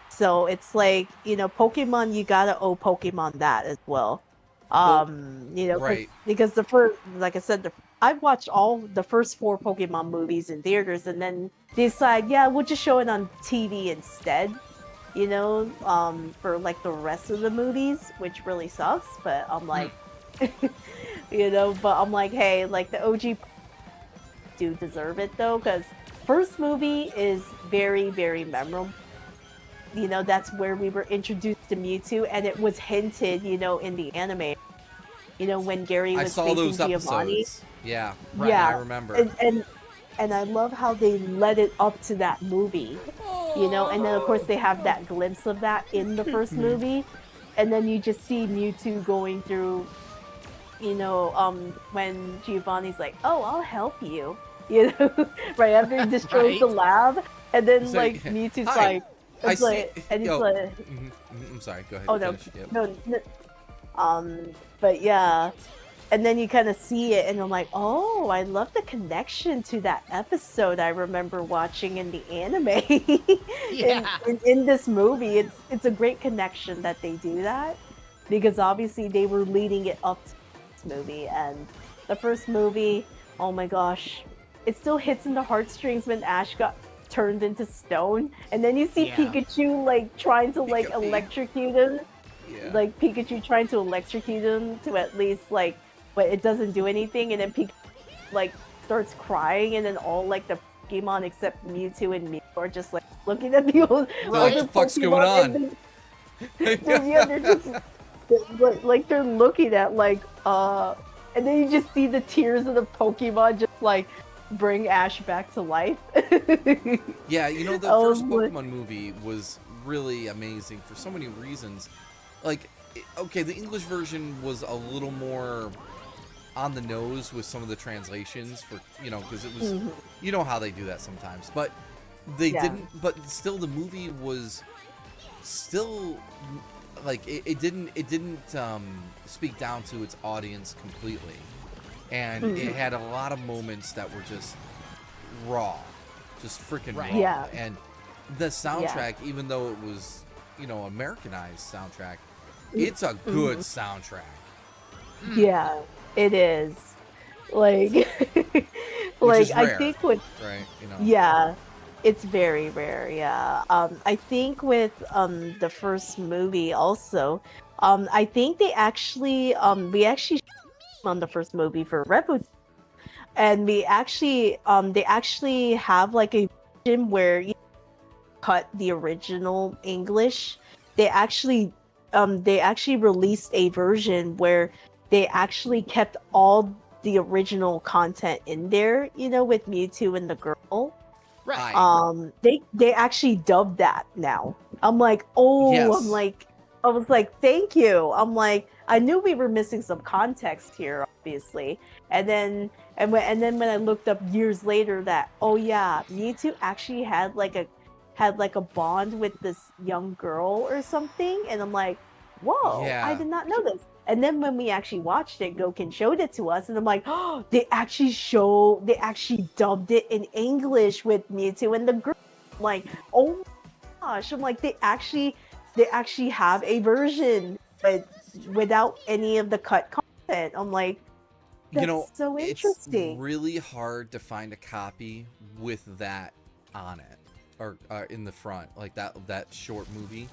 S2: so it's like, Pokemon, you gotta owe Pokemon that as well.
S1: Well,
S2: 'Cause
S1: right.
S2: because the first, like I said, I've watched all the first 4 Pokemon movies in theaters, and then decide, yeah, we'll just show it on TV instead. For like the rest of the movies, which really sucks. But I'm like, but I'm like, hey, like the OG do deserve it though, because first movie is very, very memorable. That's where we were introduced to Mewtwo, and it was hinted, in the anime. When Gary
S1: I
S2: was
S1: saw
S2: facing
S1: those
S2: Giovanni.
S1: episodes. Yeah. Right. I
S2: Yeah,
S1: remember.
S2: and I love how they led it up to that movie. And then of course they have that glimpse of that in the first movie, and then you just see Mewtwo going through, when Giovanni's like, "Oh, I'll help you," right after he destroys the
S4: Right.
S2: lab, and then
S1: It's
S2: like Mewtwo's
S1: hi.
S2: like,
S1: I see.
S2: and he's
S1: Yo.
S2: like,
S1: I'm sorry. Go ahead.
S2: "Oh no,
S1: Finish. Yep.
S2: no," but yeah, and then you kind of see it, and I'm like, oh, I love the connection to that episode I remember watching in the anime.
S4: Yeah.
S2: in this movie, it's a great connection that they do that, because obviously they were leading it up to this movie, and the first movie, oh my gosh, it still hits in the heartstrings when Ash got turned into stone, and then you see
S4: Yeah.
S2: Pikachu like trying to like
S1: Pika-Pee.
S2: electrocute him.
S1: Yeah.
S2: Like Pikachu trying to electrocute him to at least like, but it doesn't do anything, and then Pikachu like starts crying, and then all like the Pokemon except Mewtwo and Mew are just like looking at the old
S1: What
S2: other
S1: the fuck's
S2: Pokemon,
S1: going on?
S2: and they're just like they're looking at like and then you just see the tears of the Pokemon just like bring Ash back to life.
S1: Yeah, the first Pokemon movie was really amazing for so many reasons. Like, okay, the English version was a little more on the nose with some of the translations for, because it was, you know how they do that sometimes. But they didn't, but still the movie was still, like, it didn't speak down to its audience completely. And it had a lot of moments that were just raw. Just freaking raw.
S2: Yeah.
S1: And the soundtrack, even though it was, Americanized soundtrack, it's a good soundtrack.
S2: Yeah, it is. Like,
S1: Which is
S2: I
S1: rare,
S2: think with
S1: right?
S2: yeah, it's very rare. Yeah. I think with the first movie also, I think we actually on the first movie for Repo, and we actually they actually have like a version where you cut the original English. They actually released a version where they actually kept all the original content in there, with Mewtwo and the girl.
S4: Right.
S2: They actually dubbed that now. I'm like, oh,
S1: Yes.
S2: I was like, thank you. I'm like, I knew we were missing some context here, obviously. And then when I looked up years later that, oh yeah, Mewtwo actually had like a bond with this young girl or something, and I'm like, whoa,
S1: Yeah.
S2: I did not know this. And then when we actually watched it, Goken showed it to us, and I'm like, oh, they actually dubbed it in English with Mewtwo and the girl. I'm like, oh my gosh, I'm like, they actually have a version, but without any of the cut content. I'm like, that's so interesting.
S1: It's really hard to find a copy with that on it, or in the front, like that short movie.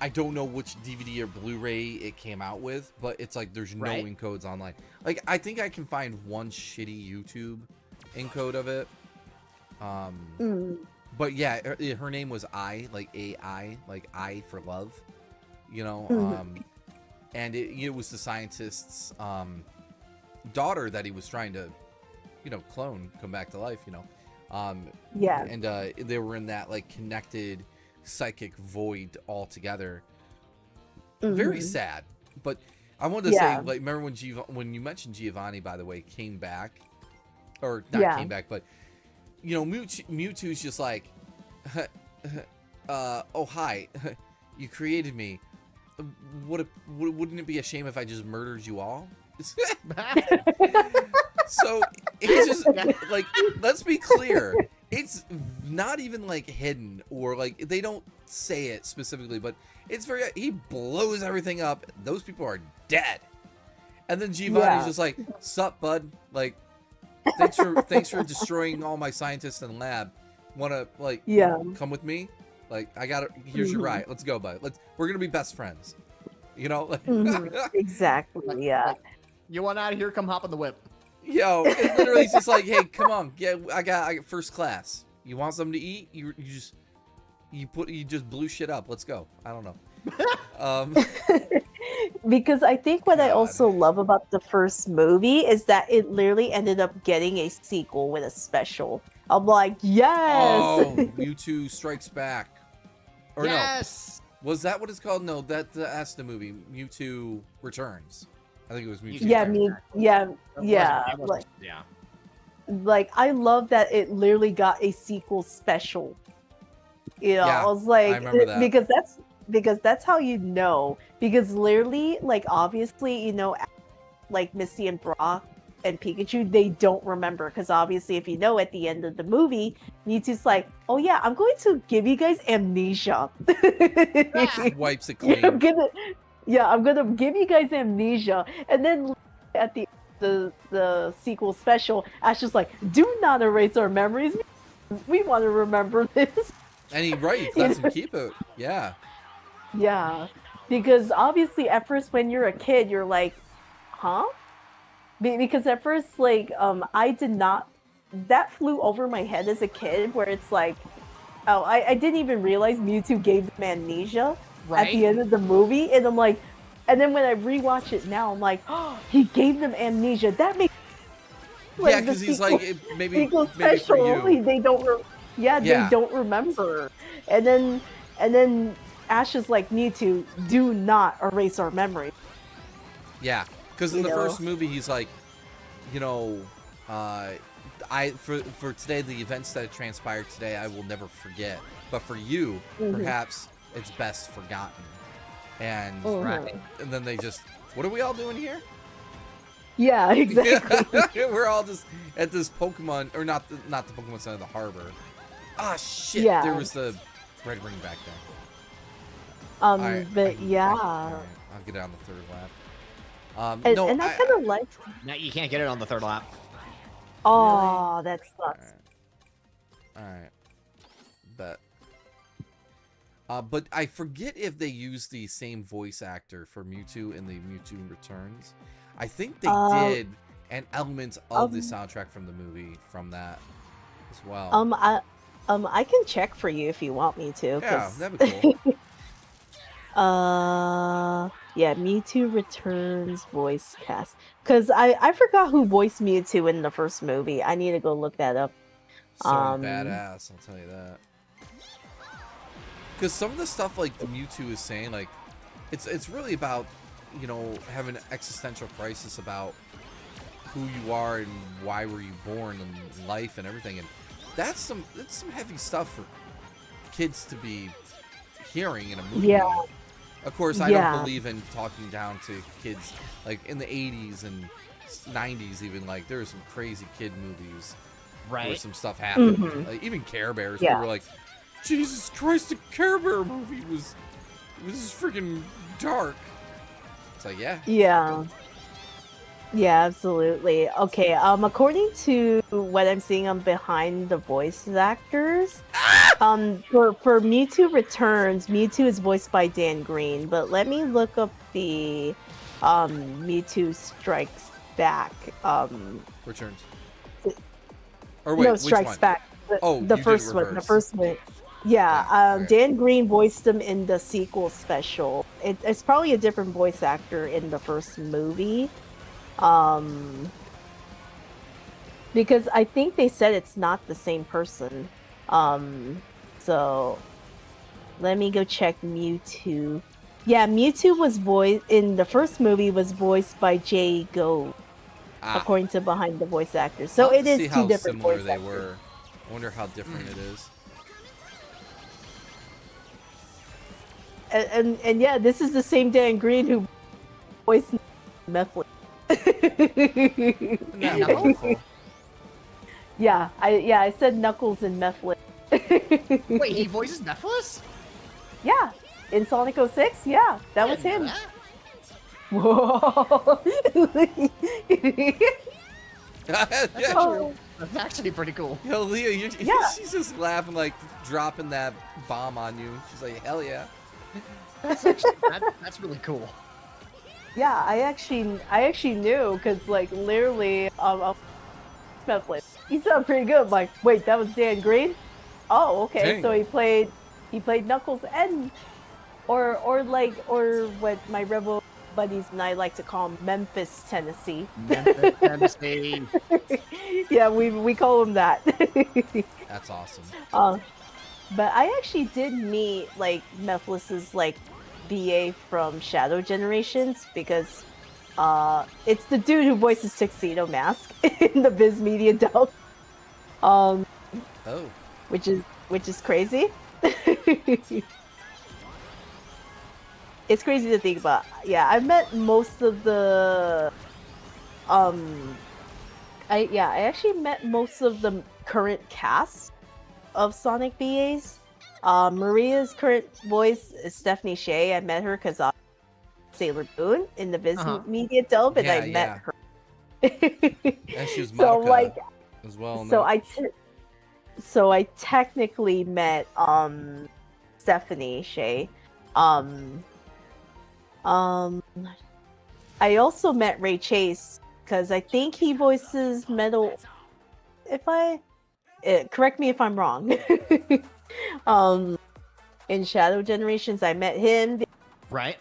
S1: I don't know which DVD or Blu-ray it came out with, but it's like there's no encodes online. Like, I think I can find one shitty YouTube encode of it. But yeah, her name was I, like AI, like I for love, and it was the scientist's daughter that he was trying to, clone, come back to life,
S2: Yeah.
S1: And they were in that like connected psychic void all together. Very sad. But I wanted to say, like, remember when you mentioned Giovanni, by the way, came back, or not came back, but you know, Mewtwo's just like, oh hi, you created me. Wouldn't it be a shame if I just murdered you all? So it's just like, let's be clear, it's not even like hidden, or like they don't say it specifically, but it's very, he blows everything up, those people are dead, and then Giovanni's just like, sup bud, like thanks for destroying all my scientists in the lab, wanna like come with me, like I got it, here's your ride, let's go bud, we're gonna be best friends, you know, like,
S2: exactly.
S4: Like, you want out of here, come hop in the whip.
S1: Yo, it literally is just like, hey, come on, I got first class. You want something to eat? You just blew shit up. Let's go. I don't know.
S2: Because I think what I also love about the first movie is that it literally ended up getting a sequel with a special. I'm like, yes.
S1: Oh, Mewtwo Strikes Back. Or
S4: yes.
S1: No, was that what it's called? No, that's the movie. Mewtwo Returns. I think it was Mewtwo.
S2: Like I love that it literally got a sequel special. You know, I was like,
S1: I remember that.
S2: because that's how you know. Because literally, like obviously, you know, like Misty and Brock and Pikachu, they don't remember, because obviously, if you know, at the end of the movie, Mewtwo's like, "Oh yeah, I'm going to give you guys amnesia."
S1: Wipes it clean.
S2: I'm gonna give you guys amnesia, and then at the sequel special, Ash is like, "Do not erase our memories. We want to remember this."
S1: And he lets him keep it. Yeah.
S2: Yeah, because obviously at first when you're a kid, you're like, "Huh?" Because at first, like, I did not. That flew over my head as a kid, where it's like, oh, I didn't even realize Mewtwo gave them amnesia. Right. At the end of the movie, and I'm like, and then when I rewatch it now, I'm like, oh, he gave them amnesia. That makes
S1: like, because he's like, maybe for you.
S2: They don't. They don't remember. And then Ash is like, Mewtwo, do not erase our memory.
S1: Yeah, because in the first movie, he's like, you know, for today, the events that transpired today, I will never forget. But for you, perhaps it's best forgotten. And and then they just, what are we all doing here?
S2: Yeah, exactly.
S1: We're all just at this Pokemon, or not the Pokemon Center, the harbor. Ah, shit! Yeah. There was the red ring back there.
S2: But yeah,
S1: I'll get it on the third lap.
S2: And I kind of like.
S4: No, you can't get it on the third lap.
S2: Oh, really? That sucks.
S1: All right. But I forget if they used the same voice actor for Mewtwo in the Mewtwo Returns. I think they did, and elements of the soundtrack from the movie from that as well.
S2: I can check for you if you want me to.
S1: Yeah, that'd be cool.
S2: Yeah, Mewtwo Returns voice cast. Because I forgot who voiced Mewtwo in the first movie. I need to go look that up.
S1: So badass, I'll tell you that. Because some of the stuff like the Mewtwo is saying, like, it's really about, you know, having an existential crisis about who you are and why were you born and life and everything, and that's some heavy stuff for kids to be hearing in a movie.
S2: Yeah.
S1: Of course, I don't believe in talking down to kids. Like in the 80s and 90s, even, like, there were some crazy kid movies where some stuff happened. Like, even Care Bears, we were like, Jesus Christ, the Care Bear movie was freaking dark. It's like,
S2: yeah, absolutely. Okay, according to what I'm seeing on behind the voice actors, for Mewtwo Returns, Mewtwo is voiced by Dan Green, but let me look up the Mewtwo Strikes Back
S1: Returns. Or wait,
S2: no,
S1: which
S2: Strikes
S1: one?
S2: Back. The first one. The first one. Yeah, right. Dan Green voiced him in the sequel special. It's probably a different voice actor in the first movie. because I think they said it's not the same person. So let me go check Mewtwo. Yeah, Mewtwo was voiced in the first movie was voiced by Jay Go, according to behind the voice actors. So
S1: I'll have
S2: it
S1: to
S2: is
S1: see
S2: two
S1: how
S2: different
S1: similar
S2: voice
S1: they
S2: actors.
S1: were. I wonder how different it is.
S2: And yeah, this is the same Dan Green who voiced Mifflin.
S1: Isn't that wonderful?
S2: Yeah, I said Knuckles and Mifflin.
S4: Wait, he voices Nephilis?
S2: Yeah, in Sonic 06, yeah, that was him.
S4: That?
S2: Whoa!
S1: Yeah.
S2: Oh,
S4: That's actually pretty cool.
S1: Yo, Leah,
S2: Yeah.
S1: she's just laughing, like dropping that bomb on you. She's like, hell yeah.
S4: That's actually, that's really cool.
S2: yeah, I actually knew because like literally, Mifflin. He sounded pretty good. I'm like, wait, that was Dan Green? Oh, okay.
S1: Dang.
S2: So he played Knuckles and or what my rebel buddies and I like to call him Memphis, Tennessee.
S4: Memphis, Tennessee.
S2: Yeah, we call him that.
S1: That's awesome.
S2: But I actually did meet like Mephilis's like BA from Shadow Generations because it's the dude who voices Tuxedo Mask in the Viz Media dub.
S1: Oh.
S2: Which is crazy. It's crazy to think about. Yeah, I've met most of the I actually met most of the current cast of Sonic BAs. Maria's current voice is Stephanie Shea. I met her because Sailor Moon in the Viz Media dub, and I met her.
S1: And she was
S2: so
S1: Madoka
S2: like
S1: as well.
S2: so I technically met Stephanie Shea. I also met Ray Chase because I think he voices Metal. Correct me if I'm wrong. In Shadow Generations, I met him.
S4: Right.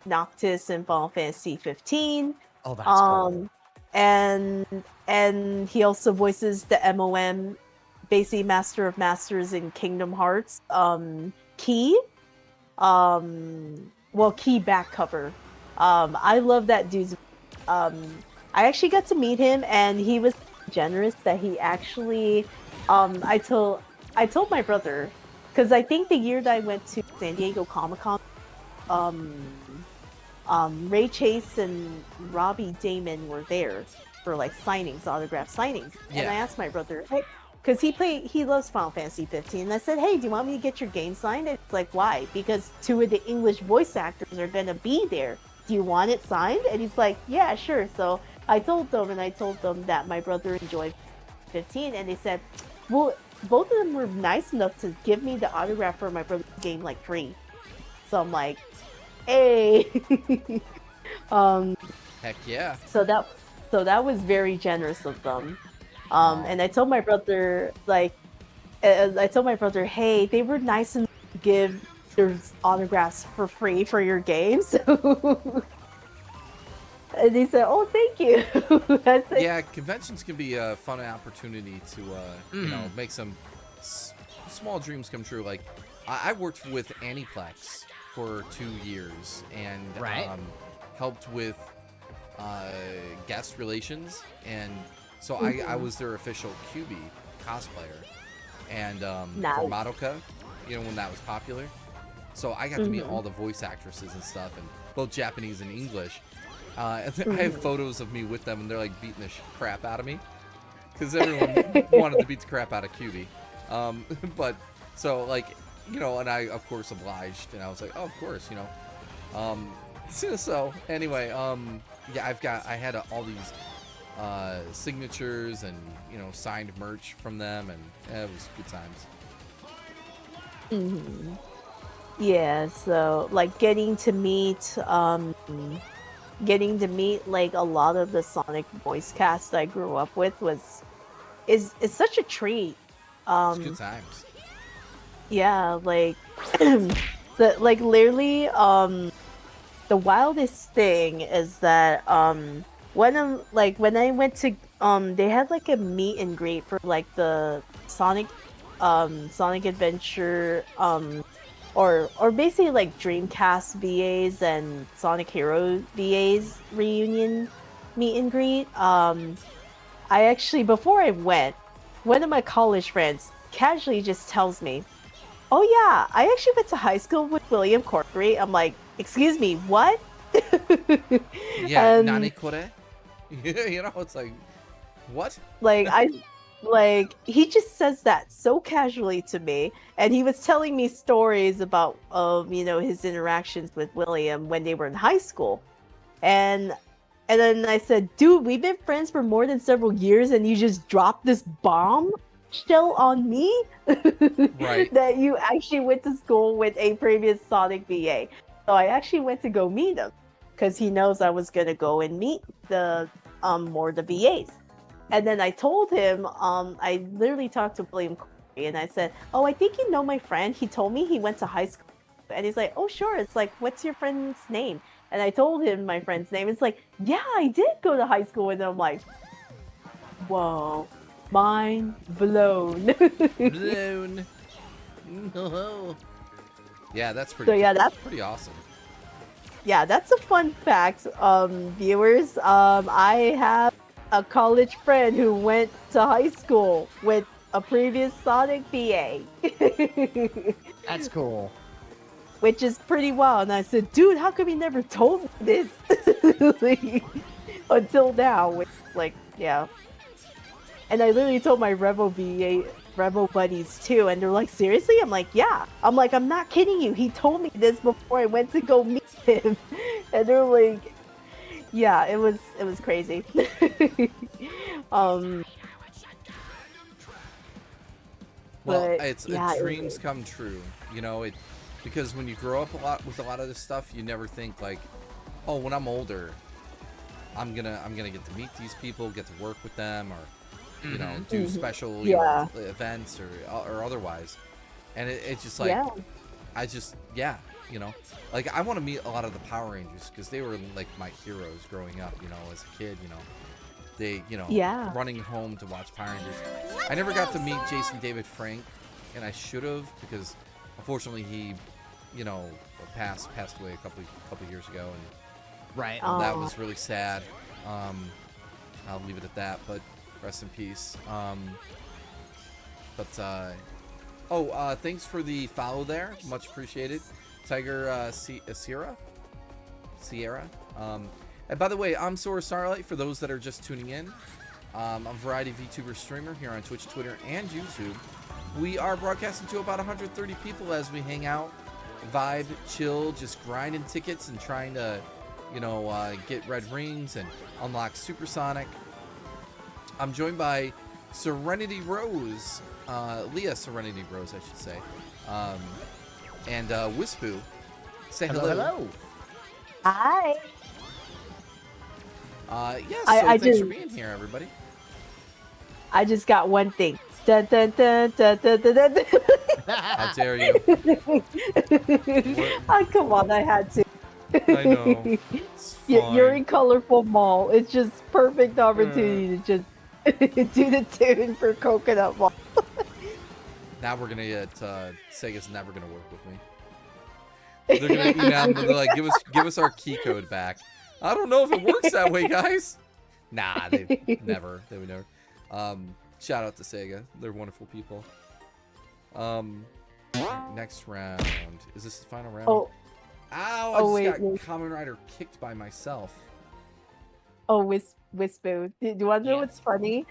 S2: Noctis in Final Fantasy 15.
S4: Oh, that's cool.
S2: And he also voices the MOM, basically Master of Masters in Kingdom Hearts. Key. Key back cover. I love that dude's. I actually got to meet him, and he was generous that he actually. I told my brother, because I think the year that I went to San Diego Comic-Con, Ray Chase and Robbie Damon were there for like signings, autograph signings, and I asked my brother, hey, because he loves Final Fantasy 15, and I said, hey, do you want me to get your game signed? And it's like, why? Because 2 of the English voice actors are gonna be there. Do you want it signed? And he's like, yeah, sure. So I told them that my brother enjoyed 15, and they said, well, both of them were nice enough to give me the autograph for my brother's game like free. So I'm like, hey.
S1: Heck yeah.
S2: So that was very generous of them. And I told my brother, hey, they were nice enough to give their autographs for free for your games. And he said, oh, thank you.
S1: Yeah, conventions can be a fun opportunity to, make some small dreams come true. Like, I worked with Aniplex for 2 years and helped with guest relations, and so I was their official QB cosplayer, and for Madoka, when that was popular. So I got to meet all the voice actresses and stuff, and both Japanese and English. And I have photos of me with them, and they're like beating the crap out of me because everyone wanted to beat the crap out of QB. But so like, and I of course obliged, and I was like, oh, of course, So anyway, I had all these signatures and signed merch from them, and it was good times.
S2: Yeah, so like getting to meet like a lot of the Sonic voice cast I grew up with is such a treat.
S1: It's good times.
S2: Yeah, like literally the wildest thing is that when I went to they had like a meet and greet for like the Sonic Adventure or basically like Dreamcast VAs and Sonic Hero VAs reunion meet and greet. I actually, before I went, one of my college friends casually just tells me, "Oh yeah, I actually went to high school with William Corkery." I'm like, "Excuse me, what?"
S1: Yeah,
S2: And
S1: nani kore? You know, it's like, what?
S2: like he just says that so casually to me, and he was telling me stories about his interactions with William when they were in high school, and then I said, "Dude, we've been friends for more than several years, and you just dropped this bomb shell on me
S1: Right.
S2: that you actually went to school with a previous Sonic VA." So I actually went to go meet him because he knows I was gonna go and meet the more the VAs. And then I told him, I literally talked to William Corey and I said, "Oh, I think you know my friend. He told me he went to high school." And he's like, "Oh, sure." It's like, "What's your friend's name?" And I told him my friend's name. It's like, "Yeah, I did go to high school." And I'm like, whoa, mind blown.
S1: Blown. No. Yeah, that's pretty.
S2: So yeah, that's
S1: pretty awesome.
S2: that's a fun fact, viewers. I have a college friend who went to high school with a previous Sonic VA.
S4: That's cool.
S2: Which is pretty wild. And I said, "Dude, how come you never told me this?" Until now. Which, like, yeah. And I literally told my Rebel buddies too, and they're like, "Seriously?" I'm like, "Yeah." I'm like, "I'm not kidding you. He told me this before I went to go meet him." And they're like, yeah, it was crazy.
S1: Well,
S2: But,
S1: it's
S2: yeah,
S1: dreams come true. You know, because when you grow up with a lot of this stuff, you never think like, oh, when I'm older, I'm gonna get to meet these people, get to work with them, or you know, do special events or otherwise. And it's just like, you know, like I want to meet a lot of the Power Rangers because they were like my heroes growing up. You know, as a kid, you know, they, you know, running home to watch Power Rangers. I never got to meet Jason David Frank, and I should have because unfortunately he, you know, passed away a couple years ago, and
S4: Right.
S1: that was really sad. I'll leave it at that, but rest in peace. Thanks for the follow there, much appreciated, Tiger Sierra. And by the way, I'm Sora Starlight. For those that are just tuning in, I'm a variety VTuber streamer here on Twitch, Twitter, and YouTube. We are broadcasting to about 130 people as we hang out, vibe, chill, just grinding tickets and trying to, you know, get red rings and unlock Supersonic. I'm joined by Serenity Rose, Leah Serenity Rose, I should say, and Wispoo. Say hello.
S4: Hello.
S2: Hi.
S1: Thanks for being here, everybody.
S2: I just got one thing. Dun, dun, dun, dun, dun, dun, dun, dun.
S1: How dare you?
S2: Oh, come on, I had to.
S1: I know. It's
S2: You're
S1: fine.
S2: in Colorful Mall. It's just perfect opportunity to just do the tune for Coconut Mall.
S1: Now we're gonna get Sega's never gonna work with me. They're gonna email me. They're like, give us our key code back. I don't know if it works that way, guys. Nah, they would never. Shout out to Sega. They're wonderful people. Next round. Is this the final round?
S2: Oh.
S1: Ow! I just got Kamen Rider kicked by myself.
S2: Oh, Wispoo. Do you want to know what's funny?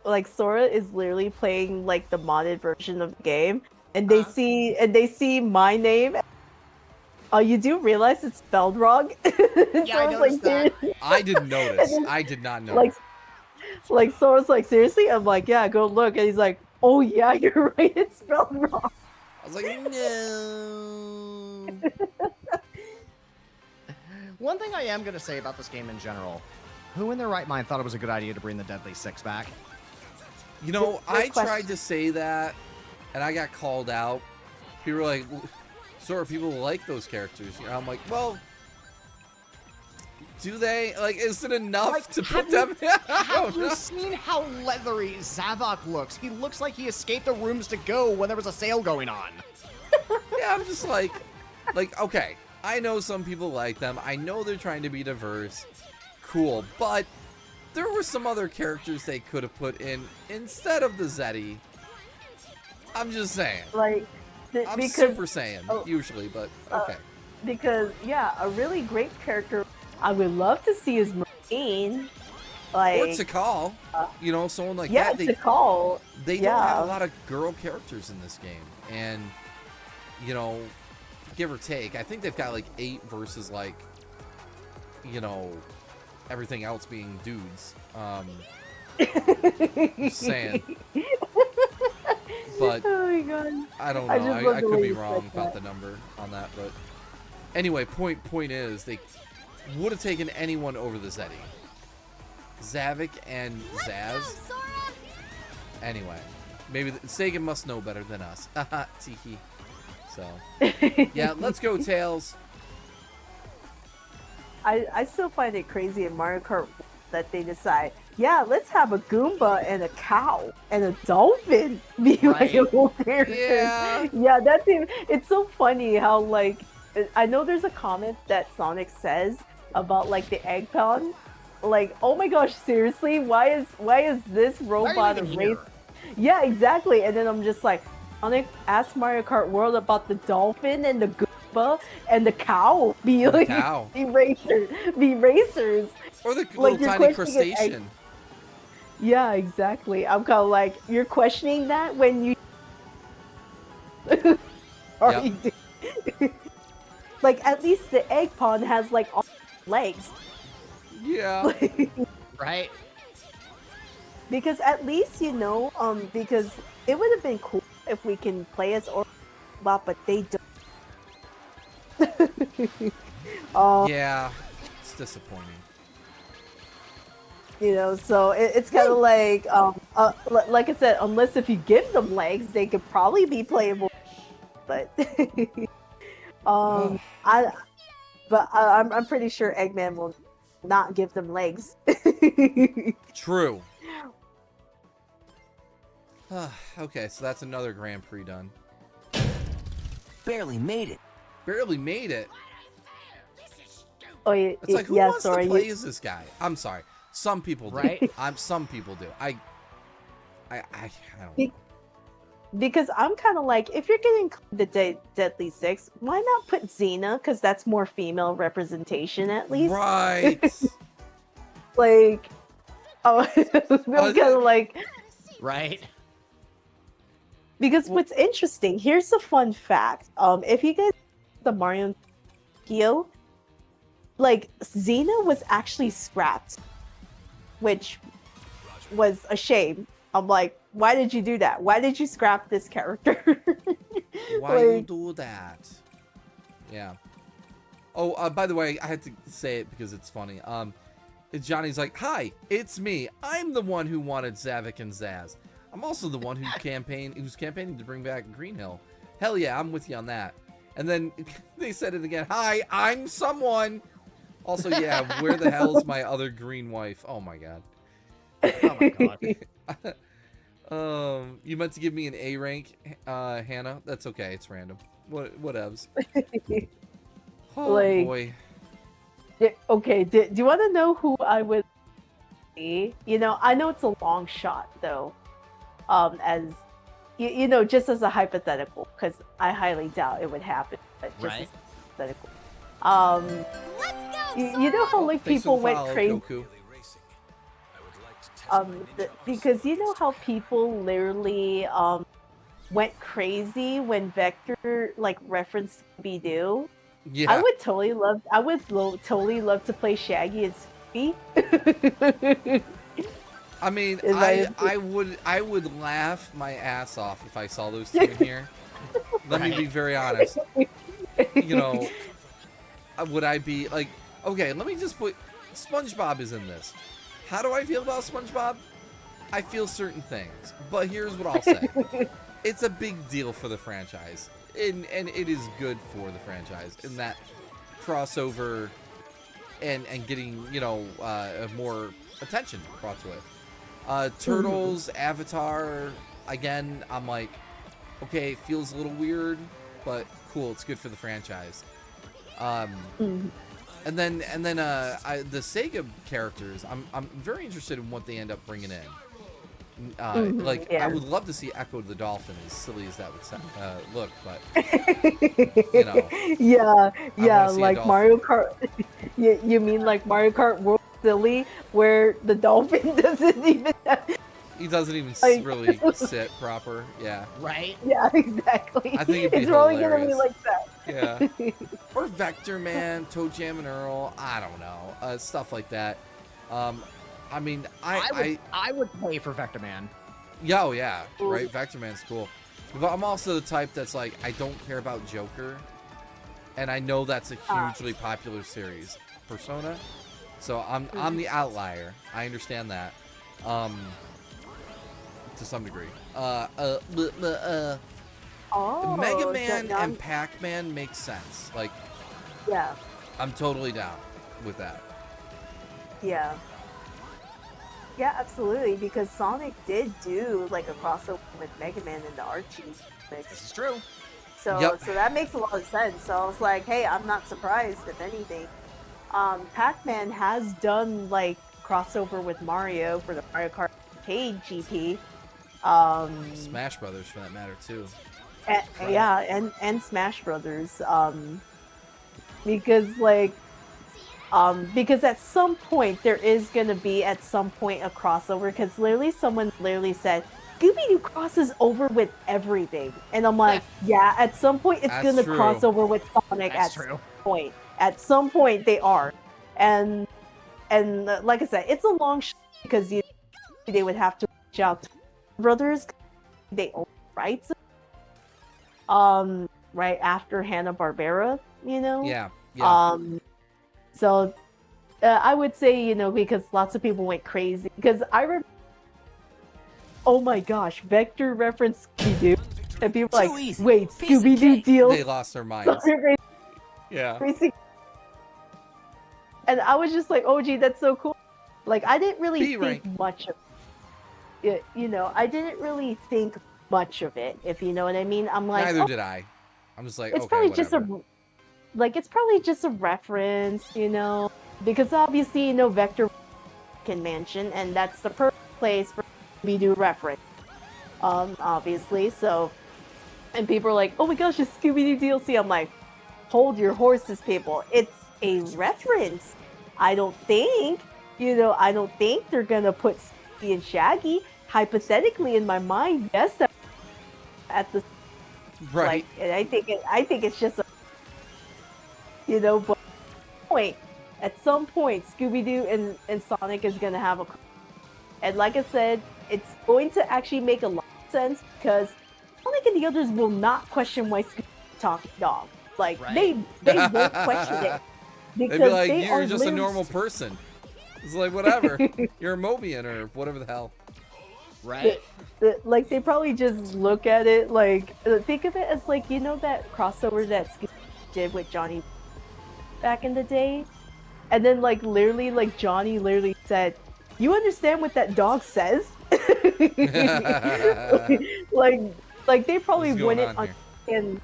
S2: Like Sora is literally playing like the modded version of the game, and they see my name. Oh, you do realize it's spelled wrong?
S4: Yeah, I noticed that.
S1: I didn't notice. I did not know.
S2: Like Sora's like, seriously? I'm like, yeah, go look. And he's like, oh yeah, you're right, it's spelled wrong.
S1: I was like, no.
S4: One thing I am going to say about this game in general, who in their right mind thought it was a good idea to bring the Deadly Six back?
S1: You know,
S2: Good
S1: I tried to say that, and I got called out. People were like, Sora, people like those characters. You know, I'm like, well, Do they? Like, is it enough
S4: Like,
S1: to
S4: have
S1: put them? I
S4: Have
S1: don't
S4: you
S1: know.
S4: seen how leathery Zavok looks? He looks like he escaped the rooms to go when there was a sale going on.
S1: Yeah, I'm just like, okay, I know some people like them. I know they're trying to be diverse. Cool, but there were some other characters they could have put in instead of the Zeddy. I'm just saying.
S2: Like,
S1: I'm
S2: because
S1: Super Saiyan,
S2: oh,
S1: usually, but okay.
S2: because yeah, a really great character I would love to see is Marine. Like,
S1: Or Tikal, you know, someone like
S2: yeah,
S1: that.
S2: Tikal.
S1: They
S2: yeah.
S1: don't have a lot of girl characters in this game, and you know, give or take, I think they've got like 8 versus like, you know, everything else being dudes. Just saying. But
S2: Oh my god.
S1: I don't
S2: I
S1: know.
S2: just love
S1: I
S2: the
S1: could
S2: way
S1: be
S2: you
S1: wrong
S2: said
S1: about
S2: that.
S1: the number on that, but anyway, point is they would have taken anyone over the Zeddy. Zavik and
S3: Let's
S1: Zaz.
S3: go, Sora!
S1: Anyway, maybe Sagan must know better than us. Haha, Tiki. So, yeah, let's go, Tails.
S2: I still find it crazy in Mario Kart that they decide, yeah, let's have a Goomba and a cow and a dolphin be
S4: Right.
S2: playable characters.
S1: Yeah.
S2: Yeah, that's it. It's so funny how, like, I know there's a comment that Sonic says about, like, the egg pound. Like, oh my gosh, seriously? Why is this robot a
S4: even
S2: race?
S4: here?
S2: Yeah, exactly. And then I'm just like, Sonic, ask Mario Kart World about the dolphin and the Goomba and the cow. Be
S1: The
S2: like,
S1: cow.
S2: be racers.
S1: Or the
S2: Like,
S1: little
S2: you're
S1: tiny
S2: questioning it,
S1: crustacean.
S2: Yeah, exactly. I'm kind of like, you're questioning that when you. Are
S1: Yep.
S2: you doing- Like, at least the egg pond has like all legs.
S1: Yeah.
S4: Right?
S2: Because at least, you know, because it would have been cool if we can play as or but they don't.
S1: Yeah. It's disappointing.
S2: You know, so it's kind of like, like I said, unless if you give them legs, they could probably be playable. But, I'm pretty sure Eggman will not give them legs.
S1: True. Okay, so that's another Grand Prix done.
S5: Barely made it.
S1: Barely made it.
S2: Oh, yeah,
S1: It's like, who
S2: yeah,
S1: wants
S2: sorry.
S1: to play as this guy? I'm sorry. Some people do.
S4: Right?
S1: Some people do. I don't know.
S2: Because I'm kind of like, if you're getting the Deadly Six, why not put Xena? Because that's more female representation, at least.
S1: Right.
S2: Like, oh, I'm kind of like,
S4: Right?
S2: because what's interesting, here's a fun fact. If you guys the Mario and Tokyo, like, Xena was actually scrapped, which was a shame. I'm like, why did you do that? Why did you scrap this character?
S1: Why you
S2: Like,
S1: do that? Yeah. Oh, by the way, I had to say it because it's funny. Johnny's like, "Hi, it's me. I'm the one who wanted Zavik and Zaz. I'm also the one who's campaigning to bring back Green Hill. Hell yeah, I'm with you on that." And then they said it again. "Hi, I'm someone." Also, yeah, where the hell is my other green wife? Oh my god.
S4: Oh my god.
S1: You meant to give me an A rank, Hannah. That's okay. It's random. Whatevs. Oh
S2: Like-
S1: boy.
S2: okay, do you want to know who I would be? You know, I know it's a long shot though. As you know, just as a hypothetical, because I highly doubt it would happen. But just
S4: Right.
S2: as a hypothetical.
S3: Let's go,
S2: You know how like
S1: Thanks for
S2: people
S1: the
S2: went
S1: follow,
S2: crazy.
S1: Goku.
S2: Because you know how people literally went crazy when Vector like referenced Scooby-Doo.
S1: Yeah.
S2: I would totally love to play Shaggy and Scooby.
S1: I mean,
S2: In my
S1: I would laugh my ass off if I saw those two in here. Let me be very honest. You know, would I be like, okay, let me just put SpongeBob is in this. How do I feel about SpongeBob? I feel certain things, but here's what I'll say. It's a big deal for the franchise, and it is good for the franchise in that crossover and getting, you know, more attention brought to it. Turtles, Avatar, again, I'm like, okay, it feels a little weird, but cool, it's good for the franchise. And then the Sega characters, I'm very interested in what they end up bringing in. I would love to see Echo the Dolphin, as silly as that would look, but you know,
S2: yeah,
S1: see a
S2: like
S1: dolphin.
S2: Mario Kart. You mean like Mario Kart World Silly, where the dolphin doesn't even have...
S1: He doesn't even
S2: Like-
S1: really sit proper. Yeah,
S4: Right?
S2: Yeah, exactly.
S1: I think it'd be
S2: it's probably gonna be
S1: hilarious.
S2: like that.
S1: Yeah. Or Vector Man, Toe Jam and Earl. I don't know, stuff like that. I mean,
S4: I would pay for Vector Man.
S1: yeah, oh yeah, right. Vector Man's cool, but I'm also the type that's like, I don't care about Joker, and I know that's a hugely popular series, Persona. So I'm the outlier. I understand that, to some degree.
S2: Oh,
S1: Mega Man
S2: so now
S1: and Pac-Man makes sense. Like,
S2: yeah,
S1: I'm totally down with that.
S2: yeah. Yeah, absolutely, because Sonic did do like a crossover with Mega Man in the Archie mix.
S4: This is true.
S2: So
S1: Yep.
S2: so that makes a lot of sense. So I was like, hey, I'm not surprised if anything. Pac-Man has done like crossover with Mario for the Mario Kart Arcade GP.
S1: Smash Brothers, for that matter, too.
S2: Yeah, and Smash Brothers. Because like because at some point there is gonna be at some point a crossover, because literally someone literally said Scooby-Doo crosses over with everything, and I'm like, yeah, at some point it's
S1: That's
S2: gonna
S1: true.
S2: cross over with Sonic.
S4: That's
S2: At
S4: true.
S2: some point, at some point they are, and like I said, it's a long shot, because they would have to reach out to Brothers. They own rights. Right after Hanna-Barbera, you know.
S1: Yeah, yeah.
S2: So I would say, you know, because lots of people went crazy, because I remember, oh my gosh, Vector referenced Scooby-Doo, and people were like,
S4: easy.
S2: wait,
S4: Piece of
S2: Scooby-Doo
S4: cake.
S2: deals.
S1: They lost their minds. Yeah.
S2: And I was just like, oh gee, that's so cool. Like, I didn't really
S1: Be
S2: think
S1: right.
S2: much of it, you know, I didn't really think much of it, if you know what I mean. I'm like,
S1: Neither
S2: oh,
S1: did I. I'm just like,
S2: it's
S1: okay,
S2: probably
S1: whatever.
S2: it's probably just a reference, you know, because obviously, you know, Vector can Mansion, and that's the perfect place for Scooby-Doo reference. Obviously, so, and people are like, oh my gosh, it's Scooby-Doo DLC. I'm like, hold your horses, people. It's a reference. I don't think they're gonna put Scooby and Shaggy. Hypothetically, in my mind, yes, at the
S1: Right.
S2: like, and I think it's just a, you know, but at some point, Scooby-Doo and Sonic is gonna have a, and like I said, it's going to actually make a lot of sense, because Sonic and the others will not question why Scooby talking dog. Like,
S4: Right.
S2: they won't question it,
S1: They'd
S2: because
S1: be like,
S2: they
S1: you're
S2: are
S1: just a
S2: literally-
S1: normal person. It's like, whatever. You're a Mobian or whatever the hell.
S4: Right?
S2: Like, they probably just look at it like, think of it as like, you know, that crossover that Scooby did with Johnny back in the day, and then like literally, like Johnny literally said, "You understand what that dog says?" like they probably
S1: What's going
S2: wouldn't
S1: on here?
S2: understand.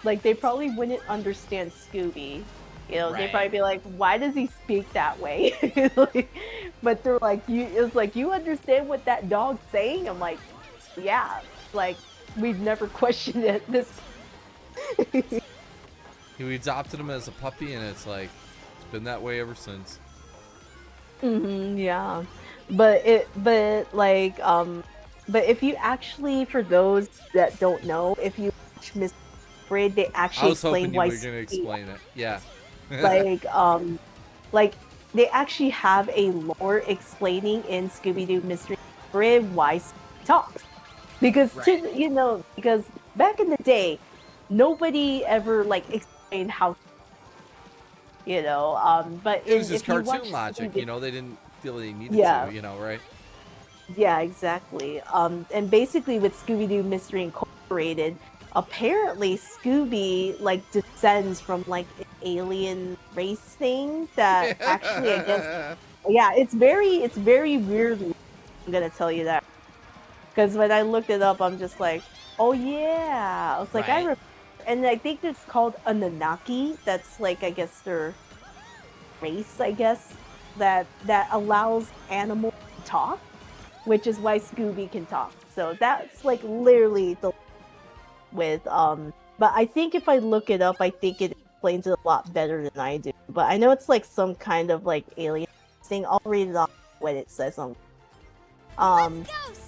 S2: Like, they probably wouldn't understand Scooby. You know, they'd
S4: Right.
S2: probably be like, "Why does he speak that way?" Like, but they're like, it's like, you understand what that dog's saying? I'm like, yeah. Like, we've never questioned it.
S1: We adopted him as a puppy, and it's like, it's been that way ever since.
S2: Yeah, but if you actually, for those that don't know, if you watch Miss Braid, they
S1: I
S2: actually
S1: was hoping
S2: explain
S1: you
S2: why
S1: were going to explain it. Yeah.
S2: like they actually have a lore explaining in Scooby-Doo Mystery Braid why Scooby talks, because
S4: Right.
S2: you know, because back in the day, nobody ever like explained how, you know, but
S1: It was just
S2: if you watch
S1: cartoon logic,
S2: Scooby-Doo-
S1: you know, they didn't feel they needed
S2: Yeah.
S1: to, you know, right?
S2: Yeah, exactly. And basically with Scooby-Doo Mystery Incorporated, apparently Scooby like descends from like an alien race thing that actually I guess yeah, it's very weird. I'm gonna tell you that because when I looked it up, I'm just like, oh yeah, I was like,
S4: Right.
S2: and I think it's called Anunnaki. That's like I guess their race, I guess that allows animals to talk, which is why Scooby can talk. So that's like literally the with but I think if I look it up, I think it explains it a lot better than I do. But I know it's like some kind of like alien thing. I'll read it off what it says on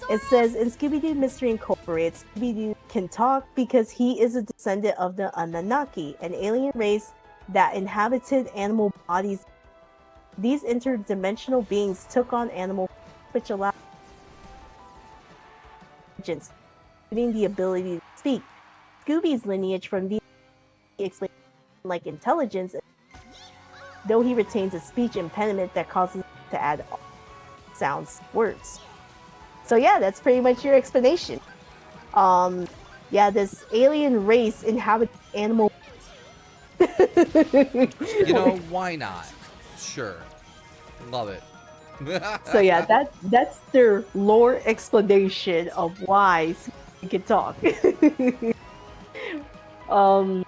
S2: it says in Scooby-Doo Mystery Incorporated, Scooby-Doo can talk because he is a descendant of the Anunnaki, an alien race that inhabited animal bodies. These interdimensional beings took on animal which allowed intelligence, including the ability to speak. Scooby's lineage from these explains like intelligence, though he retains a speech impediment that causes him to add sounds, words. So yeah, that's pretty much your explanation. Yeah, this alien race inhabits animal.
S1: You know, why not? Sure. Love it.
S2: So yeah, that's their lore explanation of why Scooby can talk. um,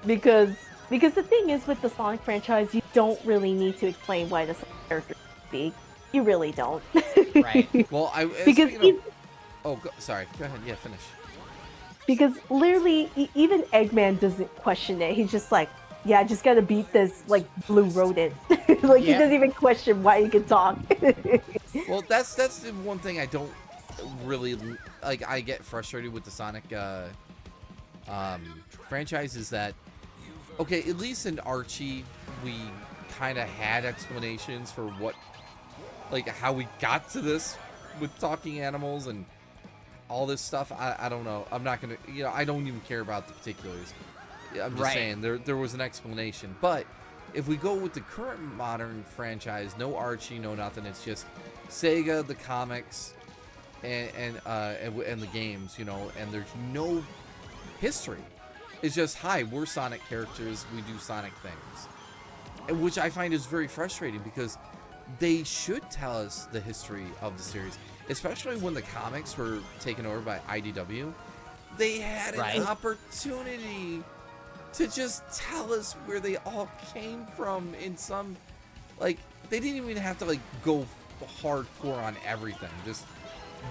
S2: because the thing is with the Sonic franchise, you don't really need to explain why the Sonic characters speak. You really don't.
S4: Right.
S1: Well,
S2: because
S1: you know, sorry. Go ahead. Yeah, finish.
S2: because literally even Eggman doesn't question it. He's just like, yeah, I just gotta beat this like blue rodent. Like he doesn't even question why he can talk.
S1: Well, that's the one thing I don't really like. I get frustrated with the Sonic franchise is that okay, at least in Archie we kind of had explanations for what, like how we got to this with talking animals and all this stuff. I don't know. I'm not gonna, you know, I don't even care about the particulars. I'm just saying there was an explanation. But if we go with the current modern franchise, no Archie, no nothing. It's just Sega, the comics, and the games, you know. And there's no history. It's just, hi, we're Sonic characters. We do Sonic things, which I find is very frustrating because they should tell us the history of the series, especially when the comics were taken over by IDW. They had an opportunity to just tell us where they all came from in some, like, they didn't even have to, like, go hardcore on everything. Just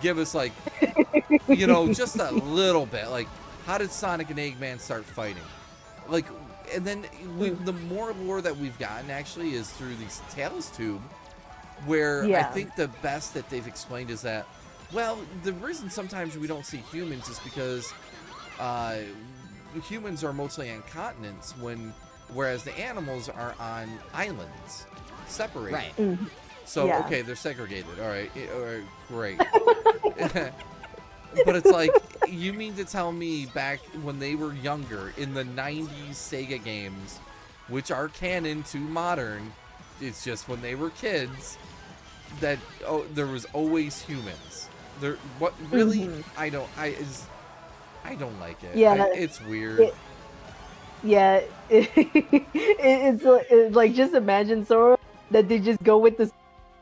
S1: give us, like, you know, just a little bit. Like, how did Sonic and Eggman start fighting? Like, and then the more lore that we've gotten, actually, is through these Tales Tube, where I think the best that they've explained is that, well, the reason sometimes we don't see humans is because humans are mostly on continents, whereas the animals are on islands, separated.
S4: Right.
S1: So, okay, they're segregated. All right, great. But it's like, you mean to tell me back when they were younger, in the 90s Sega games, which are canon to modern, it's just when they were kids, that there was always humans. There, what really? I don't like it.
S2: Yeah,
S1: it's weird.
S2: It's like just imagine Sora that they just go with this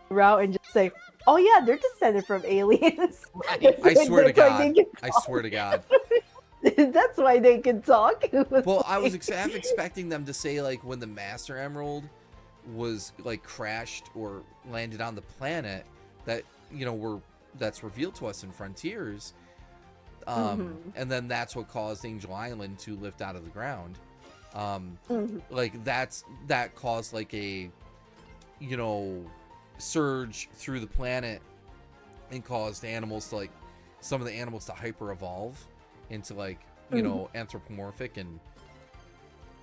S2: route and just say, oh yeah, they're descended from aliens.
S1: I swear to God. I swear to God.
S2: That's why they can talk.
S1: Well, I was half expecting them to say, like, when the Master Emerald was, like, crashed or landed on the planet that, you know, that's revealed to us in Frontiers. And then that's what caused Angel Island to lift out of the ground. Like, that caused, like, a, you know, surge through the planet and caused animals to, like, some of the animals to hyper evolve into, like, you know, anthropomorphic and,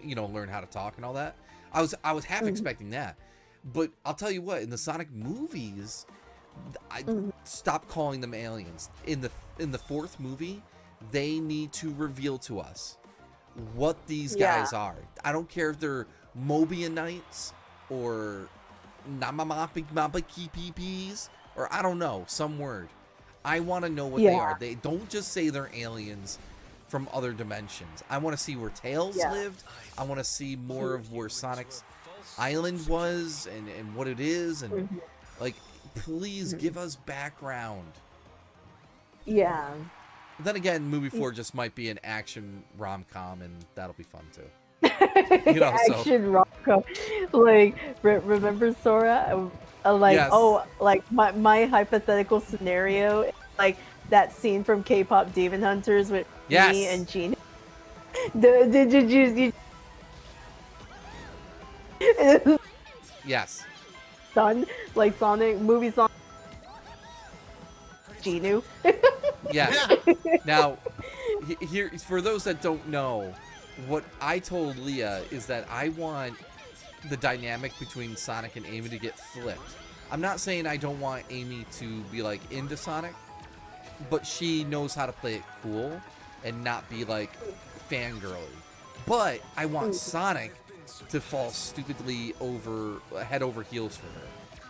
S1: you know, learn how to talk and all that. I was half expecting that, but I'll tell you what, in the Sonic movies, I stopped calling them aliens. In the fourth movie, they need to reveal to us what these guys are. I don't care if they're Mobianites or Namamapikmapikipipis, or I don't know, some word. I want to know what they are. They don't just say they're aliens. from other dimensions. I want to see where Tails
S2: Yeah.
S1: lived. I want to see more of where Sonic's island was and what it is, and like, please give us background.
S2: Yeah.
S1: Then again, movie 4 just might be an action rom-com, and that'll be fun too.
S2: Action rom-com. Like, remember Sora? Like,
S1: Yes.
S2: like my hypothetical scenario, like that scene from K-pop Demon Hunters with
S1: Yes.
S2: me and Gene. Did you
S1: Yes.
S2: Son, like Sonic movie song Genu?
S1: Yes. Now, here, for those that don't know, what I told Leah is that I want the dynamic between Sonic and Amy to get flipped. I'm not saying I don't want Amy to be like into Sonic, but she knows how to play it cool and not be like fangirly. But I want Sonic to fall stupidly head over heels for her.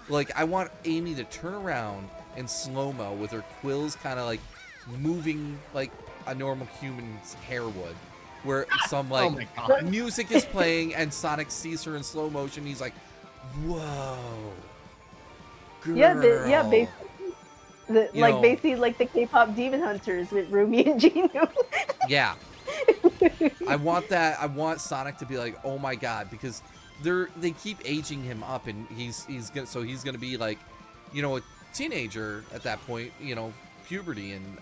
S1: Like, I want Amy to turn around in slow-mo with her quills kind of like moving like a normal human's hair would, where some like
S4: Oh my God.
S1: music is playing and Sonic sees her in slow motion. He's like, "Whoa, girl!"
S2: Yeah, basically,
S1: You
S2: like
S1: know.
S2: basically like the K-pop Demon Hunters with Rumi and Genu.
S1: Yeah. I want that. I want Sonic to be like, "Oh my God," because they keep aging him up, and he's gonna be like, you know, a teenager at that point, you know, puberty, and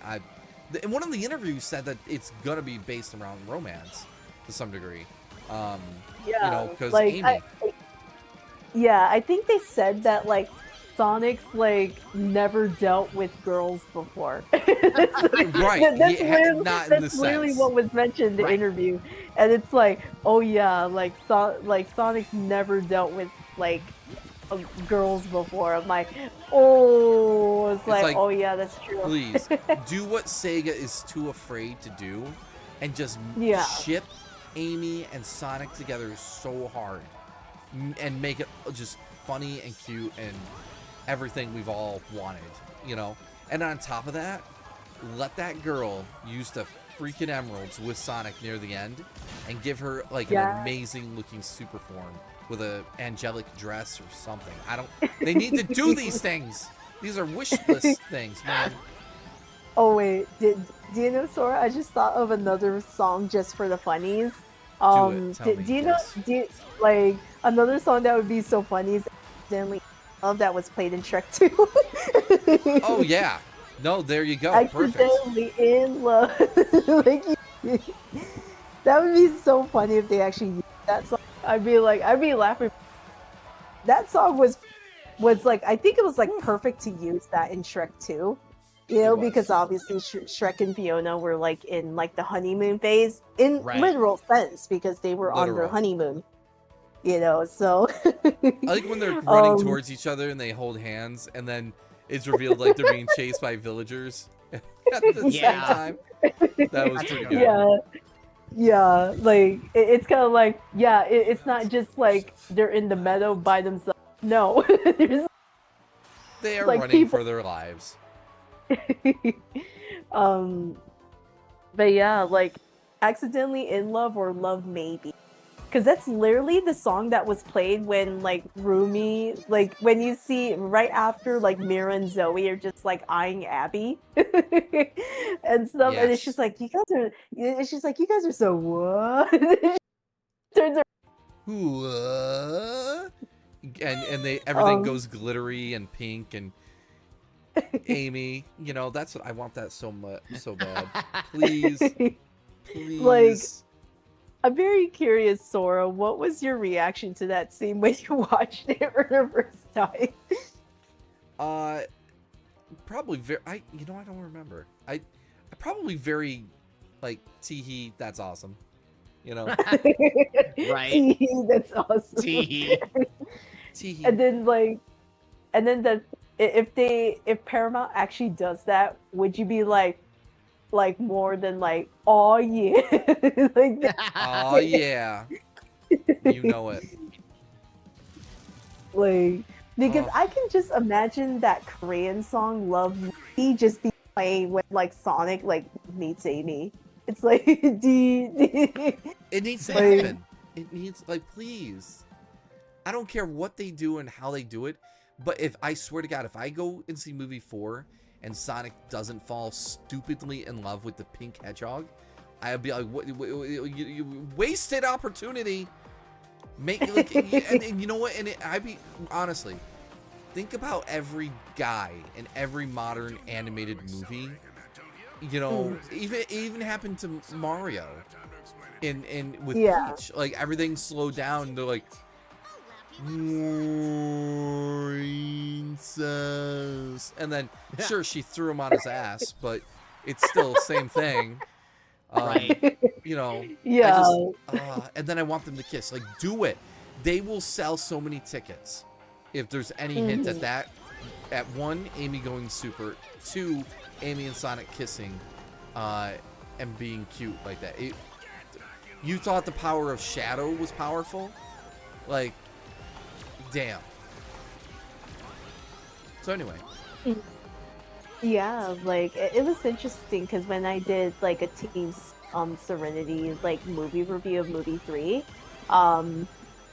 S1: one of the interviews said that it's gonna be based around romance to some degree.
S2: Yeah,
S1: You know, because
S2: like,
S1: Amy.
S2: I think they said that like Sonic's like never dealt with girls before.
S1: Right,
S2: That's
S1: he
S2: literally,
S1: not in
S2: that's
S1: the
S2: literally
S1: sense.
S2: what was mentioned in the
S4: Right.
S2: interview, and it's like, oh yeah, like Sonic's never dealt with like girls before. I'm like, oh, it's like, oh yeah, that's true.
S1: Please do what Sega is too afraid to do, and just
S2: Yeah.
S1: ship Amy and Sonic together so hard, and make it just funny and cute and everything we've all wanted, you know. And on top of that, let that girl use the freaking emeralds with Sonic near the end, and give her like
S2: Yeah.
S1: an amazing looking super form with a angelic dress or something. They need to do these things. These are wish list things, man.
S2: Oh wait, do you know, Sora? I just thought of another song just for the funnies.
S1: Tell me,
S2: Do you
S1: yes.
S2: know? Like another song that would be so funny is "Accidentally Love" that was played in Shrek 2.
S1: Oh yeah. No, there you go. Perfect.
S2: Accidentally in love. Like, that would be so funny if they actually used that song. I'd be laughing. That song was like, I think it was like perfect to use that in Shrek 2. You know,
S1: It was.
S2: because obviously Shrek and Fiona were like in like the honeymoon phase in
S4: Right.
S2: literal sense, because they were on their
S1: Literal.
S2: honeymoon. You know, so
S1: I like when they're running
S2: Um,
S1: towards each other and they hold hands, and then it's revealed like they're being chased by villagers at the
S4: Yeah.
S1: same time. That was pretty good.
S2: yeah, like it's kind of like, yeah, it's not just like they're in the meadow by themselves. No, there's
S1: They are
S2: like
S1: running
S2: people-
S1: for their lives.
S2: But yeah, like "Accidentally in Love" or "Love Maybe," because that's literally the song that was played when like Rumi, like when you see right after like Mira and Zoe are just like eyeing Abby and stuff, and it's
S1: Yes.
S2: just like, you guys are so what? Turns
S1: What? And everything
S2: Um,
S1: goes glittery and pink, and Amy, you know, that's what I want, that so much, so bad. Please, please.
S2: I'm very curious, Sora. What was your reaction to that scene when you watched it for the first time?
S1: Probably very. I don't remember. I probably very, like, teehee. That's awesome. You know,
S4: Right.
S2: That's awesome.
S4: Tee.
S1: teehee.
S2: And then if Paramount actually does that, would you be like more than like, oh yeah, like that?
S1: Oh yeah, you know it.
S2: Like, because
S1: Oh.
S2: I can just imagine that Korean song "Love Me" just be playing when like Sonic like meets Amy. It's like,
S1: It needs to
S2: Like-
S1: happen. It needs, like, please. I don't care what they do and how they do it, but if I swear to God, if I go and see movie 4 and Sonic doesn't fall stupidly in love with the pink hedgehog, I'd be like, what, you wasted opportunity. Make like, and you know what? And I'd be honestly, think about every guy in every modern animated movie. You know, even happened to Mario. In with Peach, like everything's slowed down. They're like, princess, and then sure she threw him on his ass, but it's still the same thing.
S4: Right.
S1: You know.
S2: Yeah.
S1: And then I want them to kiss. Like, do it. They will sell so many tickets if there's any hint at that. At 1, Amy going super. 2, Amy and Sonic kissing, and being cute like that. You thought the power of shadow was powerful? Like, damn. So anyway.
S2: Yeah, like it was interesting because when I did like a Team Serenity like movie review of movie 3,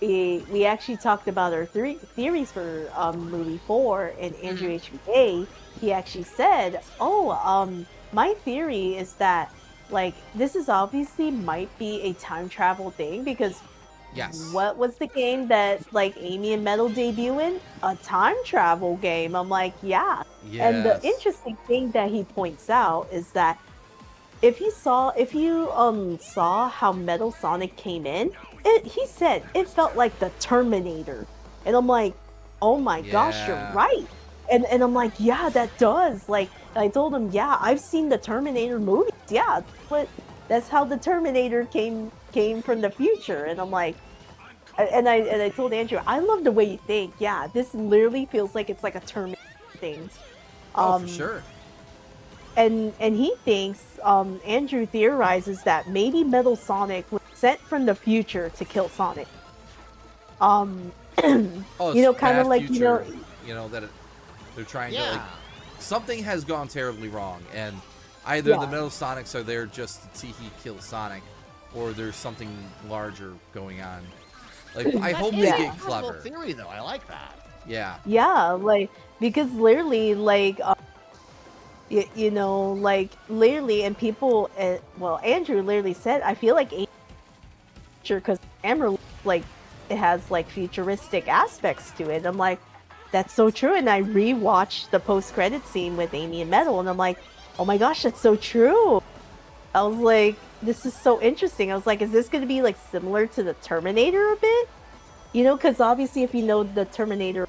S2: we actually talked about our theories for movie 4, and Andrew HBA, he actually said, my theory is that like this is obviously might be a time travel thing because what was the game that like Amy and Metal debut in? A time travel game. I'm like, yeah. And the interesting thing that he points out is that if you saw how Metal Sonic came in, he said it felt like the Terminator. And I'm like, oh my gosh, you're right. And I'm like, yeah, that does. Like I told him, yeah, I've seen the Terminator movies. Yeah, but that's how the Terminator came from the future. And I'm like, and I told Andrew, I love the way you think. Yeah, this literally feels like it's like a Terminator thing.
S1: For sure.
S2: And he thinks, Andrew theorizes that maybe Metal Sonic was sent from the future to kill Sonic. You know, kind of like,
S1: future, that they're trying to like, something has gone terribly wrong, and either the Metal Sonics are there just to see he kill Sonic, or there's something larger going on. Like, I hope they get clever.
S4: Theory though, I like that.
S1: Yeah.
S2: Yeah, like because literally, like, you know, like literally, and people, well, Andrew literally said, I feel like because camera like it has like futuristic aspects to it. I'm like, that's so true. And I rewatched the post-credit scene with Amy and Metal, and I'm like, oh my gosh, that's so true. I was like, this is so interesting. I was like, is this going to be like similar to the Terminator a bit? You know, because obviously if you know the Terminator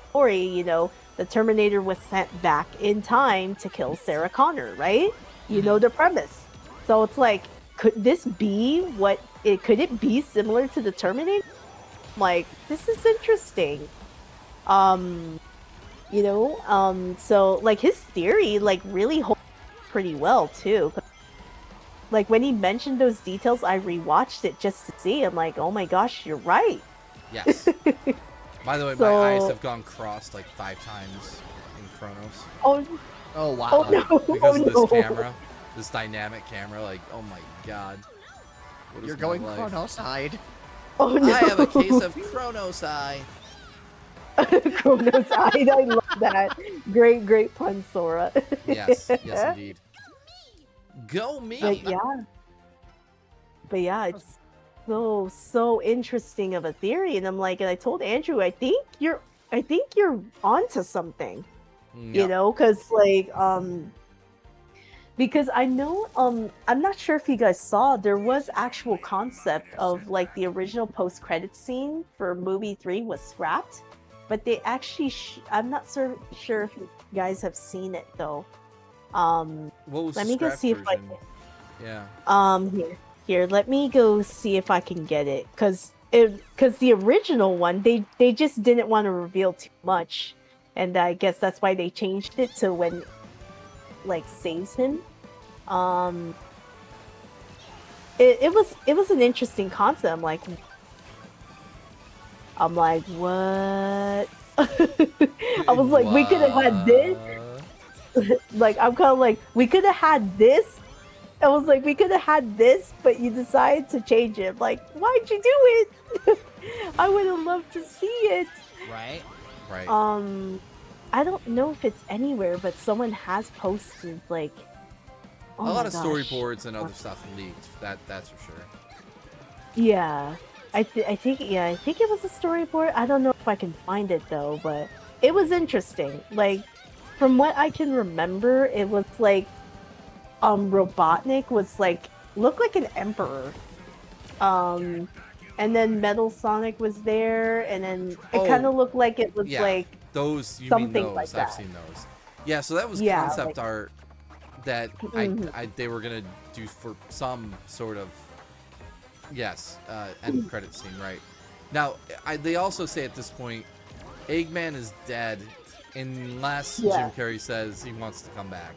S2: story, you know, the Terminator was sent back in time to kill Sarah Connor, right? You know the premise. So it's like, could this be could it be similar to the Terminator? Like, this is interesting. You know, so like his theory like really holds pretty well too. Like when he mentioned those details, I rewatched it just to see. I'm like, oh my gosh, you're right.
S1: Yes. By the way, my eyes have gone crossed like 5 times in Chronos.
S4: Oh wow.
S2: Oh no.
S1: Because of this camera, this dynamic camera. Like, oh my god. What is
S4: You're
S1: my
S4: going
S1: life?
S4: Chrono-side.
S2: Oh no.
S1: I have a case of Chronos eye.
S2: Chronos Eye. I love that. Great pun, Sora.
S1: Yes, indeed. Go me.
S2: But yeah, it's so interesting of a theory, and I'm like, and I told Andrew, I think you're onto something. You know, because like because I know I'm not sure if you guys saw, there was actual concept of like the original post-credit scene for movie 3 was scrapped, but they actually I'm not sure if you guys have seen it though.
S1: What was
S2: let me go see
S1: version?
S2: Here, let me go see if I can get it, because the original one they just didn't want to reveal too much, and I guess that's why they changed it to when like saves him. It was an interesting concept. I'm like what? I was like, we could have had this. Like, I'm kind of like, we could have had this I was like, we could have had this, but you decided to change it. Like, why'd you do it? I would have loved to see it.
S4: Right?
S1: Right.
S2: I don't know if it's anywhere, but someone has posted like
S1: A lot of storyboards and other stuff leaked. That's for sure.
S2: Yeah, I think it was a storyboard. I don't know if I can find it though, but it was interesting. Like, from what I can remember, it was like Robotnik was like looked like an emperor. And then Metal Sonic was there, and then it kind of looked like it was like
S1: those. You
S2: something
S1: mean those?
S2: like
S1: I've
S2: that.
S1: seen those. Yeah, so that was
S2: Yeah,
S1: concept
S2: like-
S1: art that they were gonna do for some sort of end credit scene, right? Now, they also say at this point, Eggman is dead unless Jim Carrey says he wants to come back.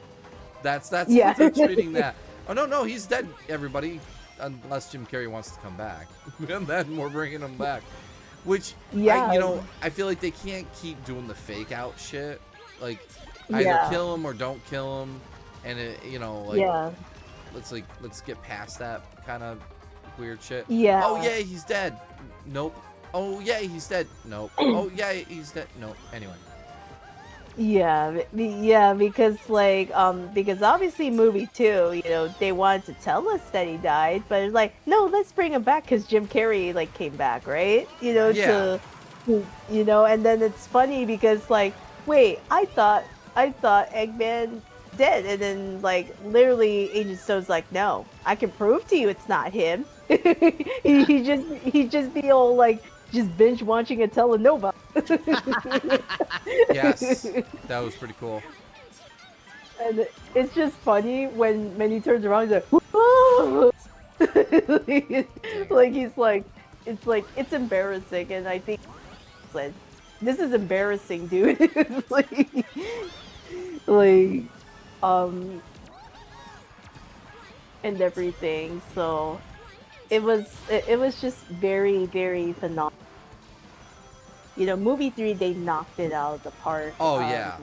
S1: That's
S2: Yeah.
S1: they're treating that. Oh no, he's dead, everybody, unless Jim Carrey wants to come back. And then we're bringing him back, which I feel like they can't keep doing the fake out shit. Like either kill him or don't kill him, and let's get past that kind of weird shit.
S2: Yeah.
S1: Oh yeah, he's dead. Nope. Oh yeah, he's dead. Nope. Oh yeah, he's dead. Nope. Anyway.
S2: Yeah, because because obviously movie 2, they wanted to tell us that he died, but it's like, no, let's bring him back because Jim Carrey like came back, right? And then it's funny because like, wait, I thought Eggman dead, and then like literally Agent Stone's like, no, I can prove to you it's not him. he just be all like just binge watching a telenova.
S1: Yes, that was pretty cool.
S2: And it's just funny when he turns around, he's like, whoa! Like he's like, it's embarrassing, and I think it's like, this is embarrassing, dude. It's and everything. So it was just very, very phenomenal. Movie 3, they knocked it out of the park.
S1: Oh yeah.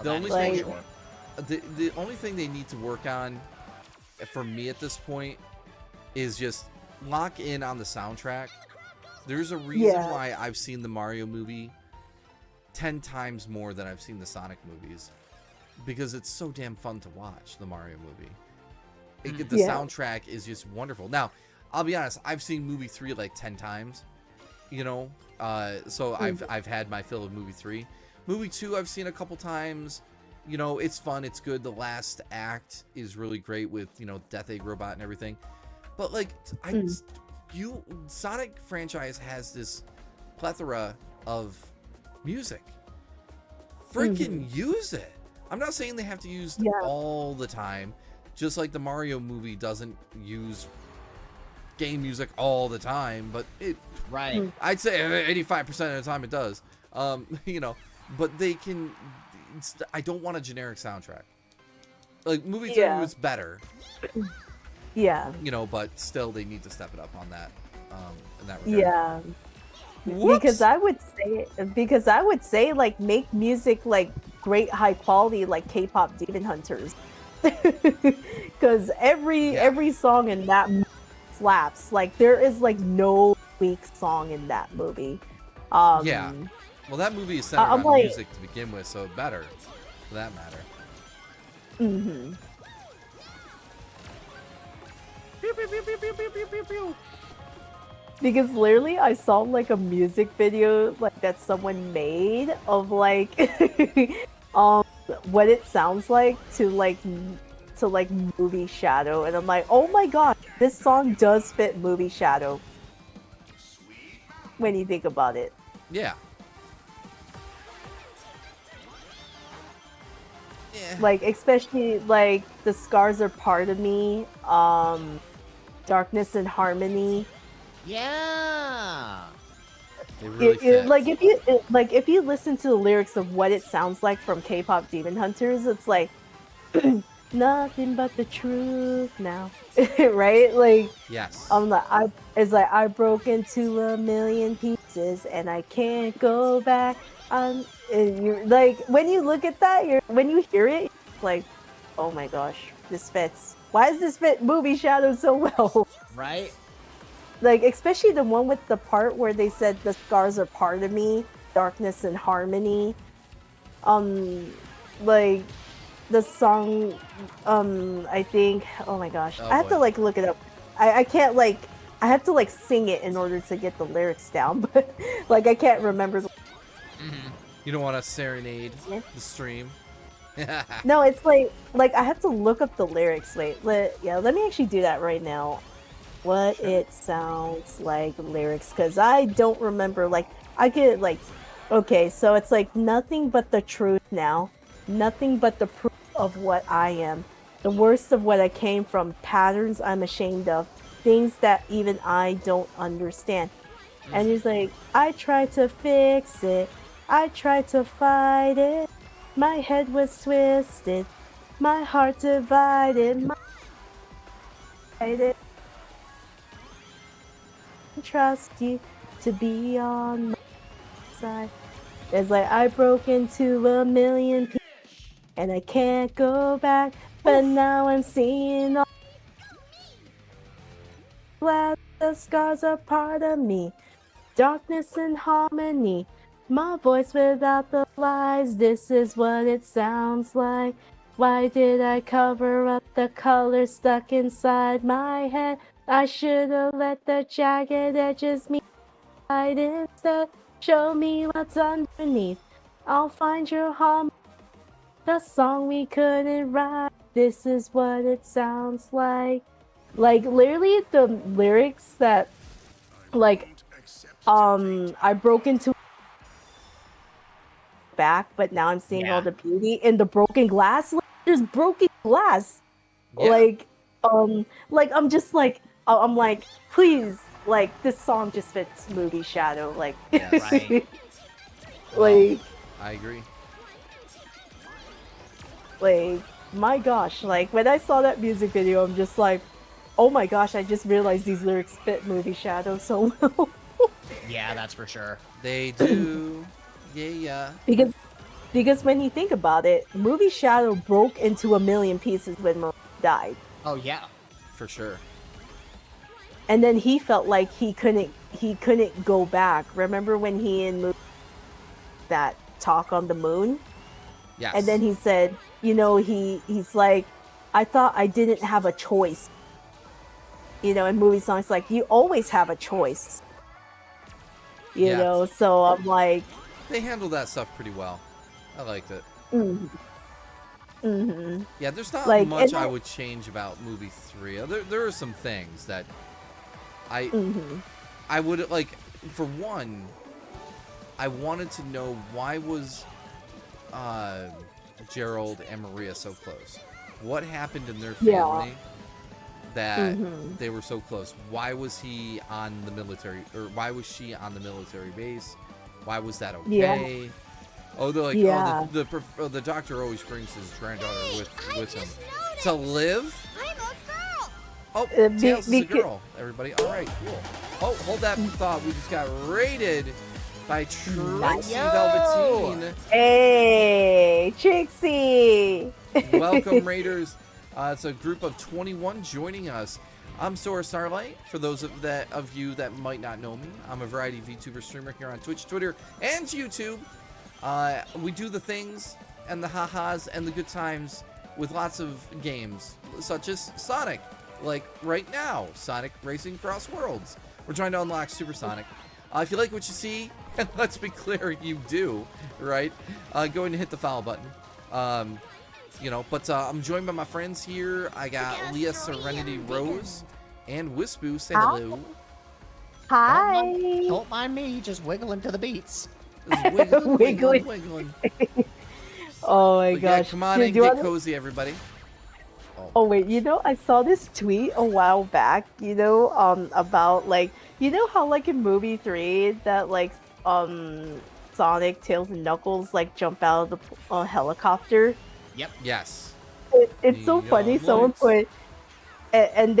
S1: The only
S2: like-
S1: thing, the only thing they need to work on, for me at this point, is just lock in on the soundtrack. There's a reason why I've seen the Mario movie 10 times more than I've seen the Sonic movies, because it's so damn fun to watch the Mario movie. The soundtrack is just wonderful. Now, I'll be honest, I've seen movie 3 like 10 times, so I've had my fill of movie 3. Movie 2 I've seen a couple times. It's fun, it's good. The last act is really great with, Death Egg Robot and everything. But like Sonic franchise has this plethora of music. Freaking use it. I'm not saying they have to use all the time, just like the Mario movie doesn't use game music all the time, but I'd say 85% of the time it does. But they can. I don't want a generic soundtrack. Like movie 3 was better.
S2: Yeah.
S1: But still they need to step it up on that. In that regard.
S2: Yeah.
S1: Whoops.
S2: Because I would say like make music like great high quality like K-pop Demon Hunters. Because every song in that movie slaps. Like there is like no weak song in that movie.
S1: Yeah. Well, that movie is centered on music to begin with, so better for that matter.
S2: Mm-hmm. Because literally, I saw like a music video like that someone made of like what it sounds like to movie Shadow, and I'm like, oh my god, this song does fit movie Shadow. When you think about it.
S1: Yeah.
S2: Like especially like The Scars Are Part of Me, Darkness and Harmony.
S4: Yeah.
S1: They really fit.
S2: If you listen to the lyrics of what it sounds like from K-pop Demon Hunters, it's like nothing but the truth now. Right? Like
S1: yes.
S2: I broke into a million pieces and I can't go back. And you're like, when you look at that, when you hear it, it's like, oh my gosh, this fits. Why does this fit movie Shadow so well?
S4: Right?
S2: Like, especially the one with the part where they said the scars are part of me, darkness and harmony. Like, the song, I think, oh my gosh,
S1: Oh,
S2: I have to,
S1: boy.
S2: like, look it up. I can't, like, I have to, like, sing it in order to get the lyrics down, but, like, I can't remember.
S1: You don't want to serenade the stream.
S2: No, it's like, I have to look up the lyrics. Wait, let me actually do that right now. What it sounds like lyrics, because I don't remember, like, I get, like, okay, so it's like, nothing but the truth now, nothing but the proof of what I am, the worst of what I came from, patterns I'm ashamed of, things that even I don't understand. And he's like, I tried to fix it, I tried to fight it, my head was twisted, my heart divided, my trust you to be on my side. It's like I broke into a million pieces and I can't go back, but now I'm seeing all glad the scars are part of me. Darkness and harmony. My voice without the lies. This is what it sounds like. Why did I cover up the color stuck inside my head? I should have let the jagged edges meet light instead. Show me what's underneath. I'll find your hum. The song we couldn't write. This is what it sounds like. Like, literally the lyrics that, like, I broke into back, but now I'm seeing all the beauty in the broken glass. Like, there's broken glass.
S1: Yeah.
S2: Like I'm just like, I'm like, please, like, this song just fits movie Shadow. Like,
S1: Yeah,
S4: right.
S2: like,
S1: I agree.
S2: like, my gosh, like, when I saw that music video, I'm just like, oh my gosh, I just realized these lyrics fit movie Shadow so well.
S4: Yeah, that's for sure.
S1: They do. Yeah.
S2: Because when you think about it, movie Shadow broke into a million pieces when Marie died.
S4: Oh yeah.
S1: For sure.
S2: And then he felt like he couldn't go back. Remember when he and that talk on the moon?
S1: Yes.
S2: And then he said, you know, he's like, I thought I didn't have a choice. You know, in movie songs, like, you always have a choice. You
S1: Yeah.
S2: know, so I'm like,
S1: They handled that stuff pretty well. I liked it. Yeah, there's not
S2: Like,
S1: much
S2: and
S1: I
S2: that-
S1: would change about movie 3. There are some things that I would, like, for one, I wanted to know why was Gerald and Maria so close? What happened in their family that they were so close? Why was he on the military, or why was she on the military base? Why was that okay? Oh, they're like, the doctor always brings his granddaughter with him to live.
S3: I'm a girl.
S1: Oh, Tails is a girl, everybody. All right, cool. Oh, hold that thought. We just got raided by Trixie Velveteen.
S2: Hey, Trixie!
S1: Welcome, Raiders. It's a group of 21 joining us. I'm Sora Starlight. For those of you that might not know me, I'm a variety VTuber streamer here on Twitch, Twitter, and YouTube. We do the things and the ha-has and the good times with lots of games, such as Sonic. Like right now, Sonic Racing CrossWorlds. We're trying to unlock Super Sonic. If you like what you see, and let's be clear, you do, right? Go ahead and hit the follow button. You know, but I'm joined by my friends here. I got Leah Serenity Rose and Wispu. Say hello.
S2: Hi!
S4: Don't mind me, just wiggling to the beats.
S1: Just wiggling.
S2: Oh my
S1: But yeah,
S2: gosh.
S1: come on
S2: Dude,
S1: in,
S2: do you
S1: get
S2: wanna-
S1: cozy, everybody.
S2: Oh wait, you know, I saw this tweet a while back, you know, about, like, you know how, like, in movie 3 that, like, Sonic, Tails, and Knuckles, like, jump out of the helicopter?
S4: Yep.
S1: Yes.
S2: It's so funny. Someone put, and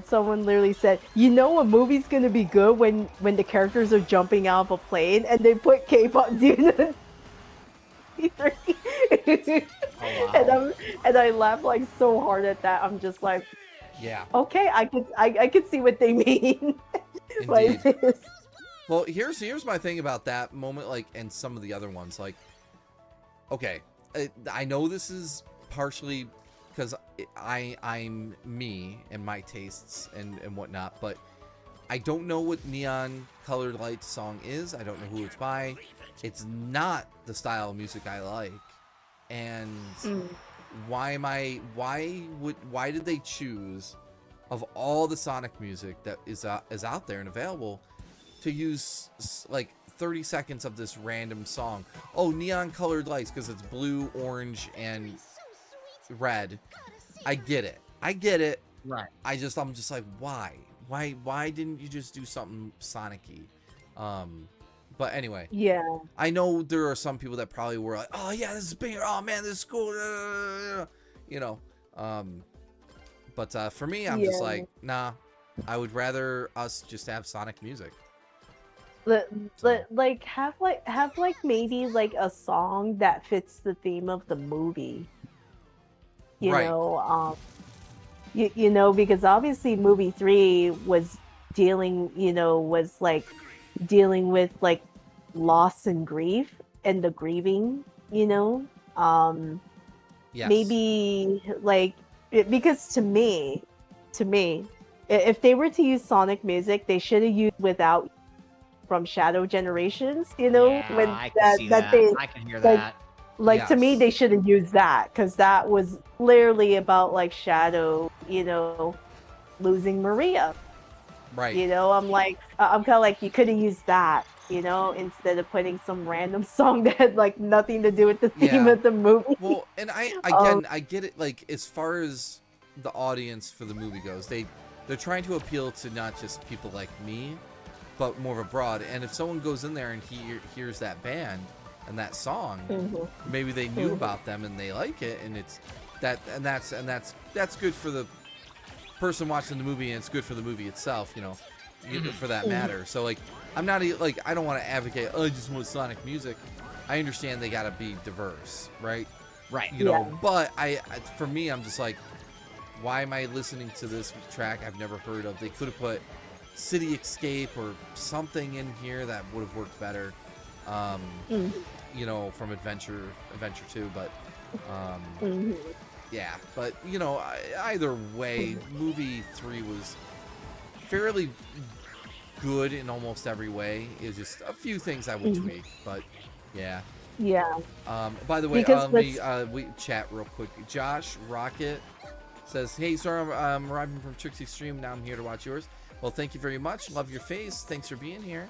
S2: someone literally said, you know, a movie's gonna be good when the characters are jumping out of a plane, and they put K-pop Demon.
S4: Oh
S2: and
S4: wow.
S2: I laugh like so hard at that. I'm just like,
S1: Yeah,
S2: okay, I could see what they mean by
S1: indeed.
S2: this.
S1: Well, here's my thing about that moment, like, and some of the other ones. Like, okay, I know this is partially because I'm me and my tastes and whatnot, but I don't know what Neon Colored Lights song is. I don't know who it's by. It's not the style of music I like. And why did they choose, of all the Sonic music that is out there and available, to use like 30 seconds of this random song? Oh, Neon Colored Lights because it's blue, orange, and red. I get it.
S4: Right.
S1: I'm just like, why didn't you just do something Sonic-y? But anyway,
S2: Yeah.
S1: I know there are some people that probably were like, oh yeah, this is big, oh man, this is cool, you know. But for me, I'm just
S2: Yeah.
S1: like, nah, I would rather us just have Sonic music.
S2: Like have maybe like a song that fits the theme of the movie. You
S1: Right.
S2: know, you know, because obviously movie 3 was dealing with like loss and grief and the grieving, you know.
S1: Yes.
S2: Maybe like because to me, if they were to use Sonic music, they should have used Without from Shadow Generations, you know,
S4: Yeah,
S2: when
S4: I can see that.
S2: they
S4: I can hear
S2: like
S4: that.
S2: like to me
S1: Yes.
S2: they should have used that because that was clearly about like Shadow, you know, losing Maria.
S1: Right.
S2: You know, I'm kind of like, you could have used that, you know, instead of putting some random song that had like nothing to do with the theme
S1: Yeah.
S2: of the movie.
S1: Well, and I get it. Like, as far as the audience for the movie goes, they're trying to appeal to not just people like me, but more of a broad. And if someone goes in there and hears that band and that song, maybe they knew about them and they like it, and that's good for the person watching the movie, and it's good for the movie itself, you know, for that matter. So like, I'm not like, I don't want to advocate, oh, I just want Sonic music. I understand they gotta be diverse, right?
S4: Right.
S1: You know,
S2: Yeah.
S1: but for me, I'm just like, why am I listening to this track I've never heard of? They could have put City Escape or something in here that would have worked better. You know, from Adventure 2, but yeah, but you know, either way, movie 3 was fairly good in almost every way. It's just a few things I would tweak, but yeah.
S2: Yeah.
S1: By the way,
S2: Because
S1: we chat real quick. Josh Rocket says, "Hey, sorry, I'm arriving from Trixie's stream. Now I'm here to watch yours." Well, thank you very much. Love your face. Thanks for being here.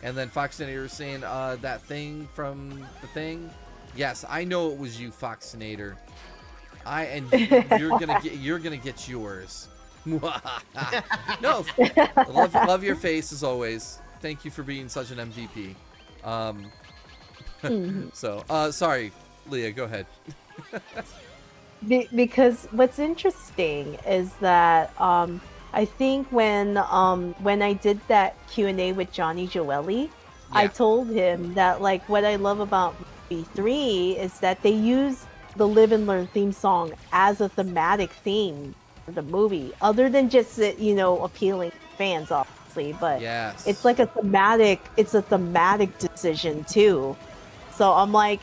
S1: And then Foxinator is saying, that thing from the thing. Yes, I know it was you, Foxinator. You're gonna get yours. No, love your face as always. Thank you for being such an MVP. So, sorry, Leah, go ahead.
S2: Because what's interesting is that I think when I did that Q&A with Johnny Joeli, I
S1: Yeah.
S2: told him that like what I love about movie 3 is that they use the Live and Learn theme song as a thematic theme for the movie, other than just you know, appealing to fans, obviously, but
S1: Yes.
S2: it's like a thematic decision too. So I'm like,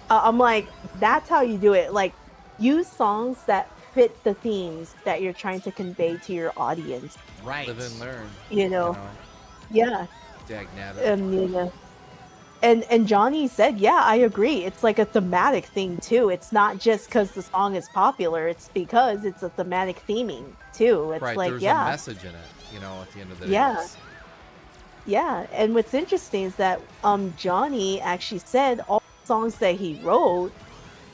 S2: that's how you do it. Like, use songs that fit the themes that you're trying to convey to your audience.
S4: Right.
S1: Live and learn.
S2: You know, yeah.
S1: Dag nabbit.
S2: You know, and Johnny said, yeah, I agree. It's like a thematic thing too. It's not just because the song is popular. It's because it's a thematic theming too. It's
S1: Right,
S2: like,
S1: there's
S2: yeah.
S1: a message in it, you know, at the end of the day.
S2: Yeah.
S1: It's-
S2: Yeah, and what's interesting is that Johnny actually said all the songs that he wrote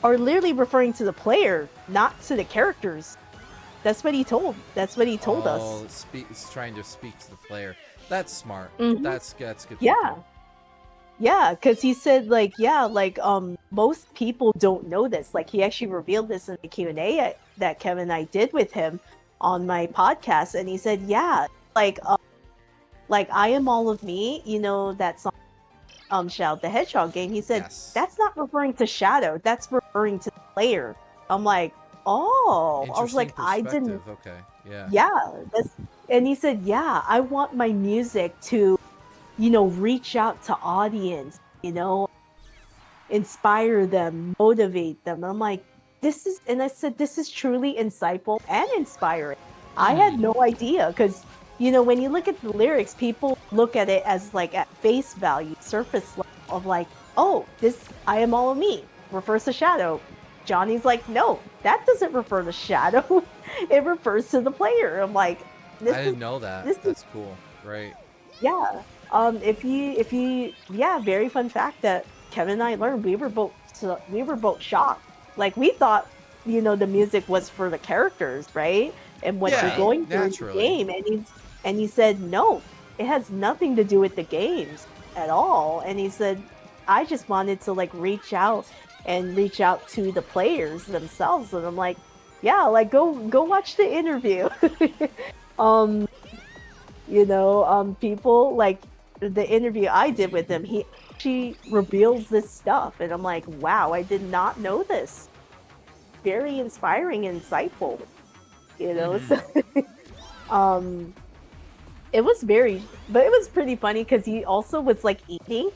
S2: are literally referring to the player, not to the characters. That's what he told. That's what he told us.
S1: Oh, it's trying to speak to the player. That's smart.
S2: Mhm.
S1: That's good.
S2: Yeah.
S1: thinking.
S2: Yeah, because he said like, yeah, like most people don't know this. Like he actually revealed this in the Q&A that Kevin and I did with him on my podcast, and he said, yeah, like I Am All of Me, you know, that song Shadow the Hedgehog game. He said
S1: Yes.
S2: that's not referring to Shadow, that's referring to the player. I'm like, oh. I was like, I
S1: Interesting
S2: didn't.
S1: perspective. Okay.
S2: Yeah. And he said, yeah, I want my music to, reach out to audience, inspire them, motivate them. And I'm like, and I said, this is truly insightful and inspiring. I had no idea because, when you look at the lyrics, people look at it as like at face value, surface level of like, oh, I am all of me refers to Shadow. Johnny's like, no, that doesn't refer to Shadow. It refers to the player. I'm like,
S1: I didn't know that. That's cool. Right.
S2: Yeah. Yeah, very fun fact that Kevin and I learned. We were both shocked. Like we thought, the music was for the characters, right? And what you're going through
S1: naturally.
S2: in the game. And he said, no, it has nothing to do with the games at all. And he said, I just wanted to like reach out to the players themselves. And I'm like, yeah, like go watch the interview. People like the interview I did with him, she reveals this stuff and I'm like, wow, I did not know this. Very inspiring and insightful. So, it was pretty funny because he also was like eating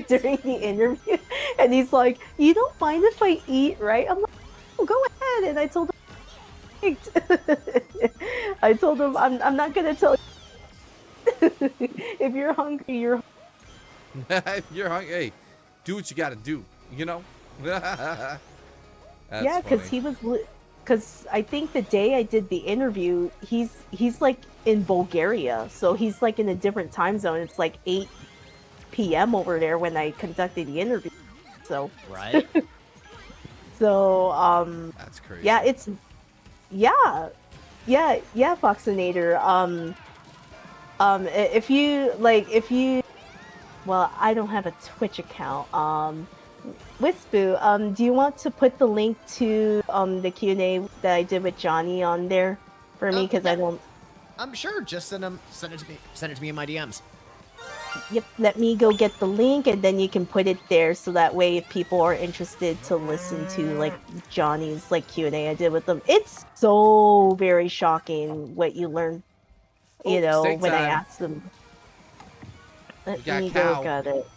S2: during the interview and he's like, you don't mind if I eat, right? I'm like, oh, go ahead. And I told him I'm not gonna tell you. If you're hungry, you're
S1: If you're hungry, hey, do what you gotta do, That's
S2: yeah, because I think the day I did the interview, he's like in Bulgaria, so he's like in a different time zone. It's like 8 p.m. over there when I conducted the interview. So
S4: Right.
S2: So
S1: That's crazy.
S2: yeah, Foxinator. If you well, I don't have a Twitch account. Wispu, do you want to put the link to the Q&A that I did with Johnny on there for me? Because I don't.
S4: I'm sure. Just send it to me. Send it to me in my DMs.
S2: Yep. Let me go get the link, and then you can put it there, so that way, if people are interested to listen to like Johnny's like Q&A I did with them, it's so very shocking what you learn. When I asked them. Let me go look at it.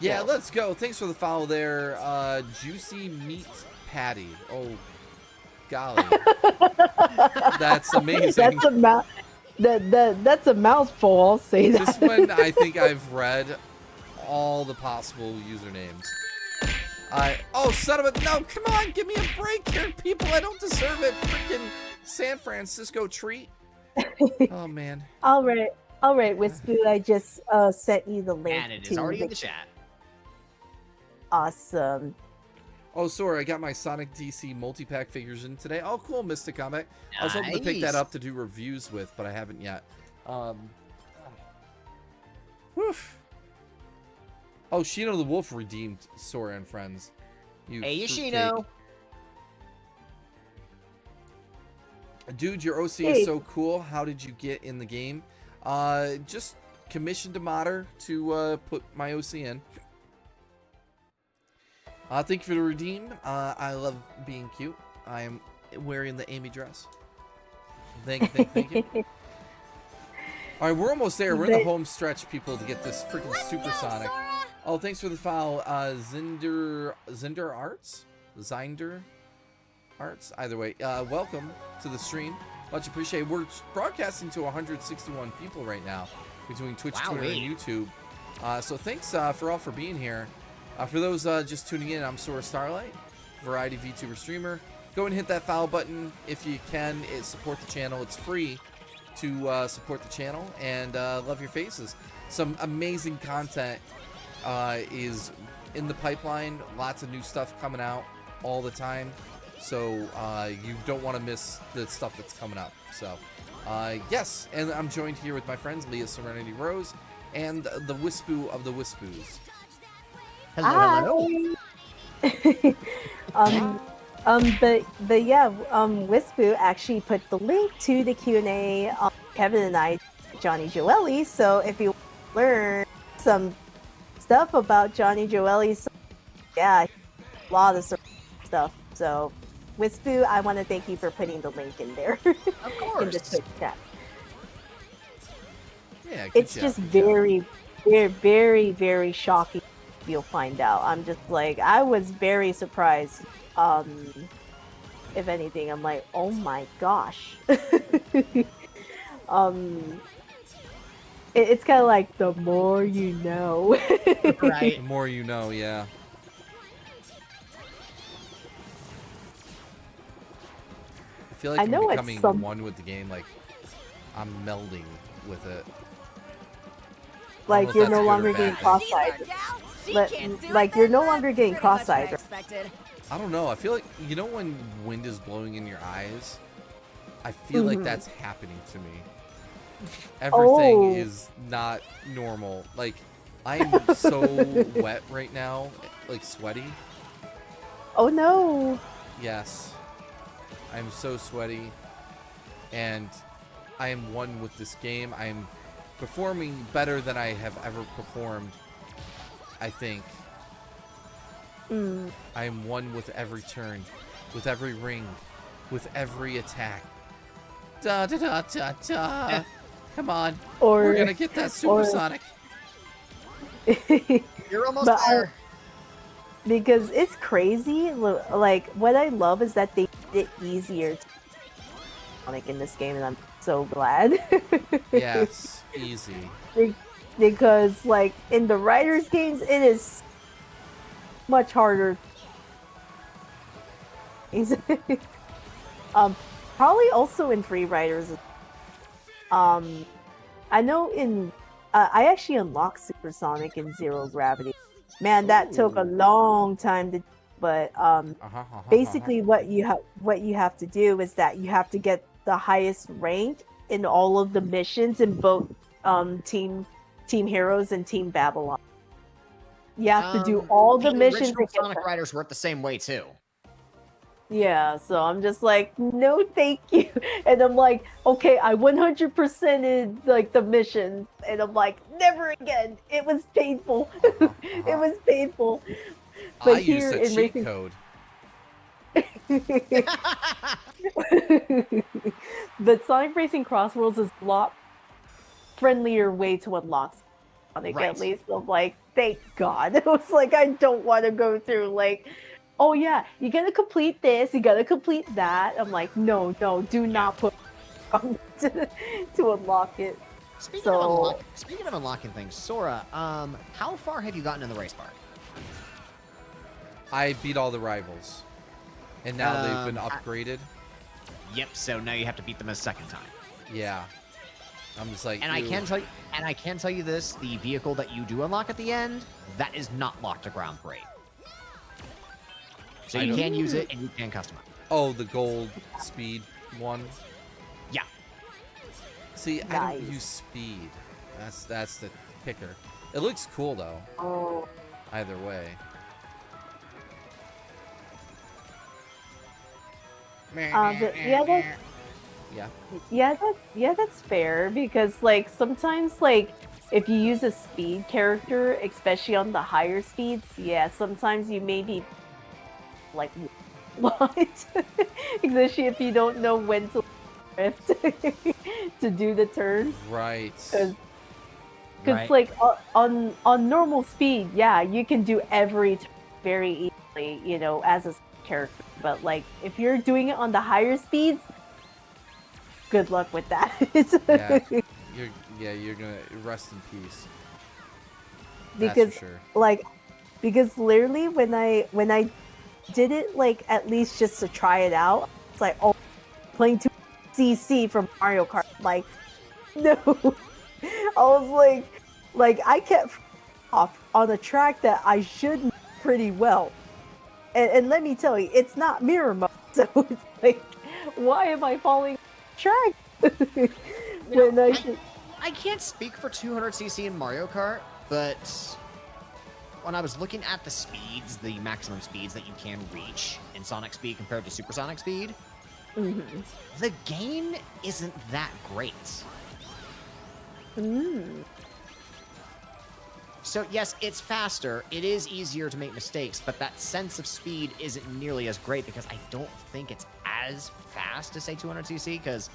S1: Yeah, let's go. Thanks for the follow there. Juicy Meat Patty. Oh, golly. That's amazing.
S2: That's a mouthful, I'll say that.
S1: This one, I think I've read all the possible usernames. Oh, son of a... No, come on, give me a break here, people. I don't deserve it. Freaking San Francisco treat. Oh, man.
S2: All right, Wispu, I just sent you the link.
S4: And it is already in the chat.
S2: Awesome.
S1: Oh, sorry, I got my Sonic DC multi-pack figures in today. Oh, cool, Mystic Comic. I was hoping to pick that up to do reviews with, but I haven't yet. Oh, Shino the Wolf redeemed Sora and Friends.
S4: Hey, Shino.
S1: Dude, your OC is so cool. How did you get in the game? Just commissioned a modder to put my OC in. Thank you for the redeem. I love being cute. I am wearing the Amy dress. Thank you. All right, we're almost there. We're in the home stretch, people, to get this freaking Supersonic. Oh, thanks for the follow. Zinder Arts? Zinder Arts? Either way, welcome to the stream. Much appreciated. We're broadcasting to 161 people right now between Twitch, Twitter, and YouTube. So thanks for being here. For those just tuning in, I'm Sora Starlight, variety VTuber streamer. Go and hit that follow button if you can. Support the channel. It's free to support the channel, and love your faces. Some amazing content is in the pipeline. Lots of new stuff coming out all the time. So you don't want to miss the stuff that's coming up. So yes, and I'm joined here with my friends Leah Serenity Rose and the Wispu of the Wispus.
S4: Hello.
S2: But yeah, Wispu actually put the link to the Q&A Kevin and I, Johnny Joeli. So if you learn some stuff about Johnny Joeli, yeah, a lot of stuff. So, Wispu, I want to thank you for putting the link in there
S4: Of
S2: in the
S4: course.
S2: Twitch chat.
S1: Yeah, good
S2: It's
S1: job,
S2: just
S1: good job.
S2: very, very, very, very shocking. You'll find out. I'm just like, I was very surprised. If anything, I'm like, oh my gosh. um, it's kind of like the more you know.
S4: Right.
S1: The more you know, yeah. I feel like
S2: I
S1: I'm
S2: know it's
S1: becoming
S2: some-
S1: one with the game. Like, I'm melding with it. I don't know
S2: Like
S1: if
S2: you're
S1: that's
S2: no
S1: a good or
S2: longer
S1: bad
S2: getting
S1: thing.
S2: cross-eyed. Like you're no longer getting cross-eyed.
S1: I don't know. I feel like, you know when wind is blowing in your eyes? I feel like
S2: Mhm.
S1: that's happening to me. Everything
S2: Oh.
S1: is not normal. Like, I'm so wet right now, like sweaty.
S2: Oh no.
S1: Yes. I'm so sweaty. And I am one with this game. I am performing better than I have ever performed, I think.
S2: Mm.
S1: I am one with every turn, with every ring, with every attack. Da da da da da. Come on.
S2: Or
S1: We're gonna get that supersonic.
S4: You're almost
S2: But
S4: there.
S2: because it's crazy. Like what I love is that they did it easier to Sonic in this game, and I'm so glad.
S1: Yes, easy.
S2: Because like in the writers' games, it is much harder. Probably also in free writers. I know in I actually unlocked Supersonic in Zero Gravity. Man, that took a
S1: Ooh.
S2: long time to. But basically, what you have to do is that you have to get the highest rank in all of the missions in both Team Heroes and Team Babylon. You have to do all the missions.
S4: Original
S2: to get
S4: Sonic Riders work the same way too.
S2: Yeah, so I'm just like, no, thank you. And I'm like, okay, I 100%ed like the missions, and I'm like, never again. It was painful. It was painful. But
S1: I
S2: here
S1: used a
S2: in
S1: cheat
S2: Racing,
S1: code.
S2: but Sonic Racing CrossWorlds is a lot friendlier way to unlock Sonic.
S4: Right.
S2: At least I'm like, thank God. It was like I don't want to go through like, oh yeah, you gotta complete this, you gotta complete that. I'm like, no, do not put on to unlock it.
S4: Speaking of unlocking things, Sora, how far have you gotten in the race park?
S1: I beat all the rivals. And now they've been
S4: I-
S1: upgraded.
S4: Yep. So now you have to beat them a second time.
S1: Yeah. I'm just like,
S4: And I
S1: ew.
S4: can tell you this: the vehicle that you do unlock at the end, that is not locked to Ground Parade. So
S1: I
S4: you
S1: don't-
S4: can use it and you can customize.
S1: Oh, the gold speed one.
S4: Yeah.
S1: See, I
S2: Nice.
S1: don't use speed. That's the kicker. It looks cool though.
S2: Oh,
S1: Either way.
S2: but yeah,
S1: Yeah.
S2: that's fair because like sometimes like if you use a speed character, especially on the higher speeds, yeah, sometimes you may be like what? Especially if you don't know when to drift to do the turns.
S1: Right.
S2: Because like on normal speed, yeah, you can do every turn very easily, you know, as a character. But like if you're doing it on the higher speeds, good luck with that.
S1: You're gonna rest in peace.
S2: Because
S1: That's for sure.
S2: like because literally when I did it like at least just to try it out, it's like, oh, playing 2cc from Mario Kart, like no. I was like I kept off on a track that I should know pretty well, and let me tell you, it's not mirror mode, so it's like, why am I falling track? When
S4: I can't speak for 200cc in Mario Kart, but when I was looking at the speeds, the maximum speeds that you can reach in Sonic Speed compared to Supersonic Speed,
S2: Mhm.
S4: the gain isn't that great.
S2: Mm.
S4: So yes, it's faster. It is easier to make mistakes, but that sense of speed isn't nearly as great because I don't think it's as fast as say 200cc. Because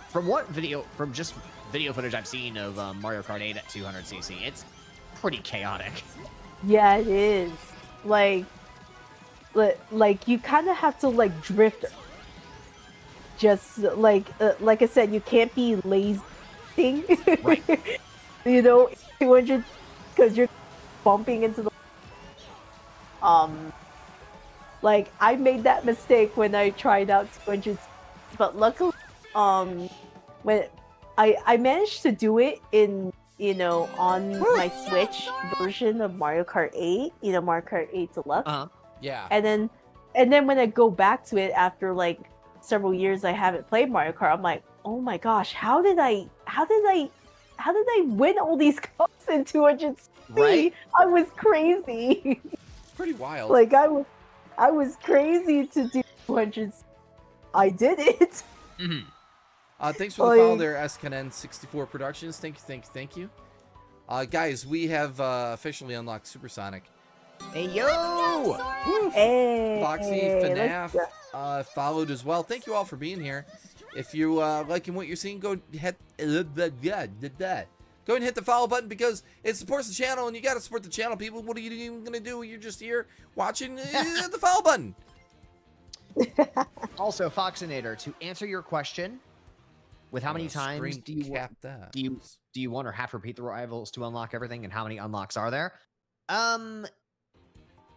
S4: from just video footage I've seen of Mario Kart 8 at 200cc, it's pretty chaotic.
S2: Yeah, it is. Like you kind of have to like drift. Just like I said, you can't be lazy.
S4: Right.
S2: You know, 200 because you're bumping into the. Like I made that mistake when I tried out 200, but luckily, when I managed to do it in on my Switch version of Mario Kart 8, Mario Kart 8 Deluxe.
S1: Yeah.
S2: And then when I go back to it after like several years I haven't played Mario Kart, I'm like, oh my gosh, how did I win all these cups in 200 speed?
S4: Right?
S2: I was crazy.
S1: It's pretty wild.
S2: Like I was crazy to do 200. I did it.
S1: Thanks for the follow there, SKN64 Productions. Thank you. Guys, we have officially unlocked Supersonic.
S4: Hey yo!
S2: Hey,
S1: Foxy, FNAF followed as well. Thank you all for being here. If you liking what you're seeing, go ahead and hit the follow button because it supports the channel, and you got to support the channel, people. What are you even gonna do? You're just here watching. Hit the follow button.
S4: Also, Foxinator, to answer your question, with how many times do you want or have to repeat the rivals to unlock everything, and how many unlocks are there?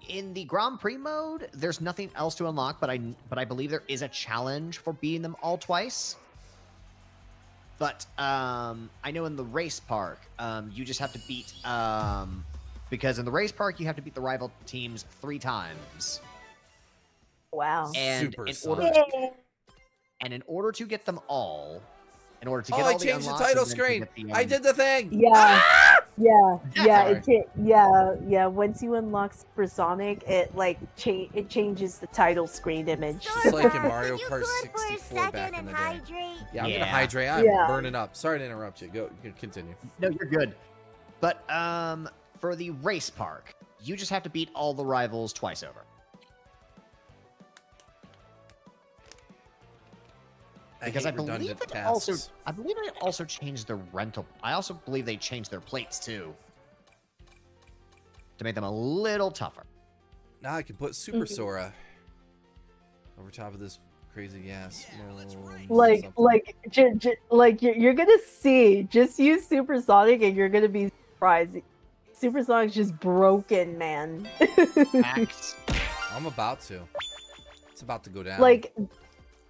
S4: In the Grand Prix mode, there's nothing else to unlock, but I believe there is a challenge for beating them all twice. But I know in the race park, you just have to beat because in the race park you have to beat the rival teams 3 times.
S2: Wow.
S4: And in order to get them all, in order to get all
S1: I
S4: the
S1: changed the
S4: unlocks
S1: title
S4: and then to
S1: screen.
S4: get the,
S1: I did the thing.
S2: Yeah.
S1: Sorry.
S2: Yeah. Once you unlock Supersonic, it it changes the title screen image.
S1: Just like in Mario
S3: Can you
S1: Kart
S3: good for a
S1: 64 back
S3: second
S1: in the
S3: and
S1: day.
S3: hydrate?
S1: Yeah, I'm gonna
S4: Yeah.
S1: hydrate. I'm
S2: Yeah.
S1: burning up. Sorry to interrupt you. Go continue.
S4: No, you're good. But for the race park, you just have to beat all the rivals twice over. Because I
S1: hate
S4: believe
S1: redundant
S4: it
S1: tasks.
S4: they also changed their rental. I also believe they changed their plates too to make them a little tougher.
S1: Now I can put Super Sora over top of this crazy gas.
S2: You're gonna see. Just use Supersonic, and you're gonna be surprised. Supersonic's just broken, man.
S4: Max.
S1: I'm about to. It's about to go down.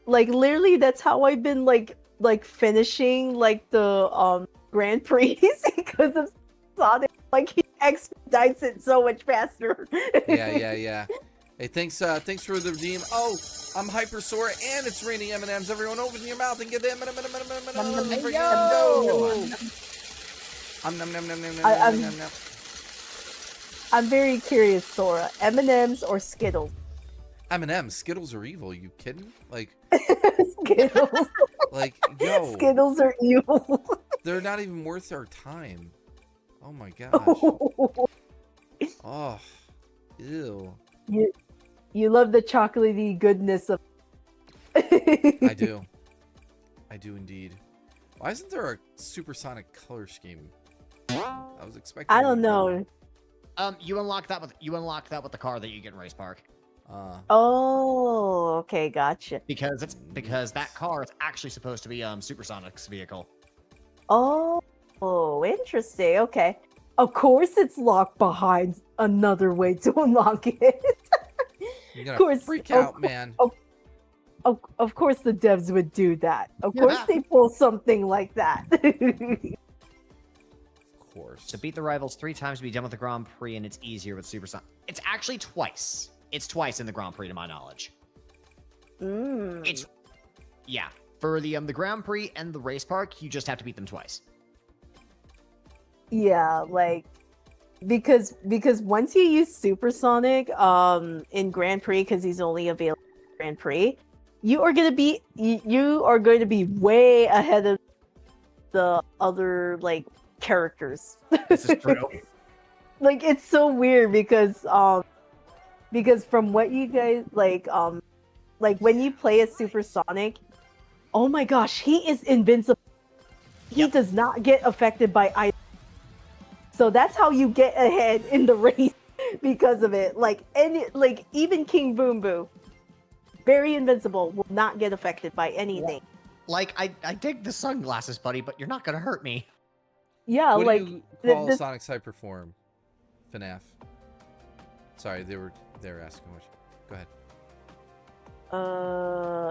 S2: Like literally, that's how I've been like finishing like the Grand Prix because of Sonic. Like he expedites it so much faster.
S1: Yeah. Hey, thanks for the redeem. Oh, I'm Hyper Sora, and it's raining M&Ms. Everyone, open your mouth and get the M&M.
S2: I'm very curious, Sora. M&Ms or Skittles?
S1: M&M. Skittles are evil. You kidding? Like
S2: Skittles.
S1: yo.
S2: Skittles are evil.
S1: They're not even worth our time. Oh my gosh. Oh, ew.
S2: You love the chocolatey goodness of.
S1: I do indeed. Why isn't there a supersonic color scheme? I was expecting.
S2: I don't know.
S4: You unlock that with the car that you get in Race Park.
S2: Oh, okay, gotcha.
S4: Because that car is actually supposed to be Supersonic's vehicle.
S2: Oh, interesting. Okay. Of course, it's locked behind another way to unlock it.
S1: You're gonna freak out, man.
S2: Of course, the devs would do that. Of course, they pull something like that.
S1: Of course.
S4: To beat the rivals 3 times to be done with the Grand Prix, and it's easier with Supersonic. It's actually twice. It's twice in the Grand Prix, to my knowledge. For the Grand Prix and the race park, you just have to beat them twice.
S2: Yeah, because once you use Supersonic in Grand Prix, because he's only available in Grand Prix, you are going to be way ahead of the other characters.
S4: This is true.
S2: Like it's so weird because from what you guys like when you play as Supersonic, oh my gosh, he is invincible. He
S4: Yep.
S2: does not get affected by items. So that's how you get ahead in the race because of it. Like even King Boom Boo, very invincible, will not get affected by anything.
S4: Like, I dig the sunglasses, buddy, but you're not gonna hurt me.
S2: Yeah,
S1: What
S2: like
S1: do you call
S2: the-
S1: Sonic's hyperform? FNAF. Sorry, they were asking what. Go ahead.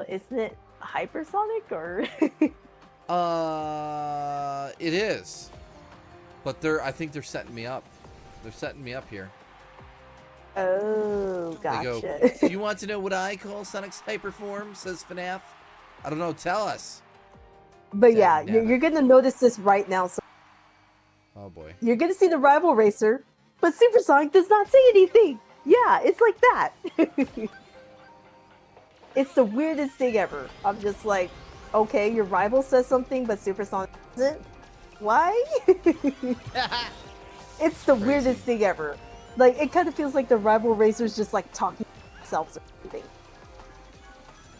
S2: Isn't it hypersonic or?
S1: It is. But I think they're setting me up. They're setting me up here.
S2: Oh,
S1: They
S2: gotcha.
S1: go, do you want to know what I call Sonic's hyperform? Says FNAF. I don't know, tell us.
S2: But yeah,
S1: Damn it.
S2: you're gonna notice this right now. So
S1: Oh boy.
S2: you're gonna see the rival racer, but Supersonic does not say anything. Yeah, it's like that. It's the weirdest thing ever. I'm just like, okay, your rival says something, but Supersonic doesn't. Why? It's the
S1: Crazy.
S2: weirdest thing ever. Like, it kind of feels like the rival racers just like talking to themselves or something.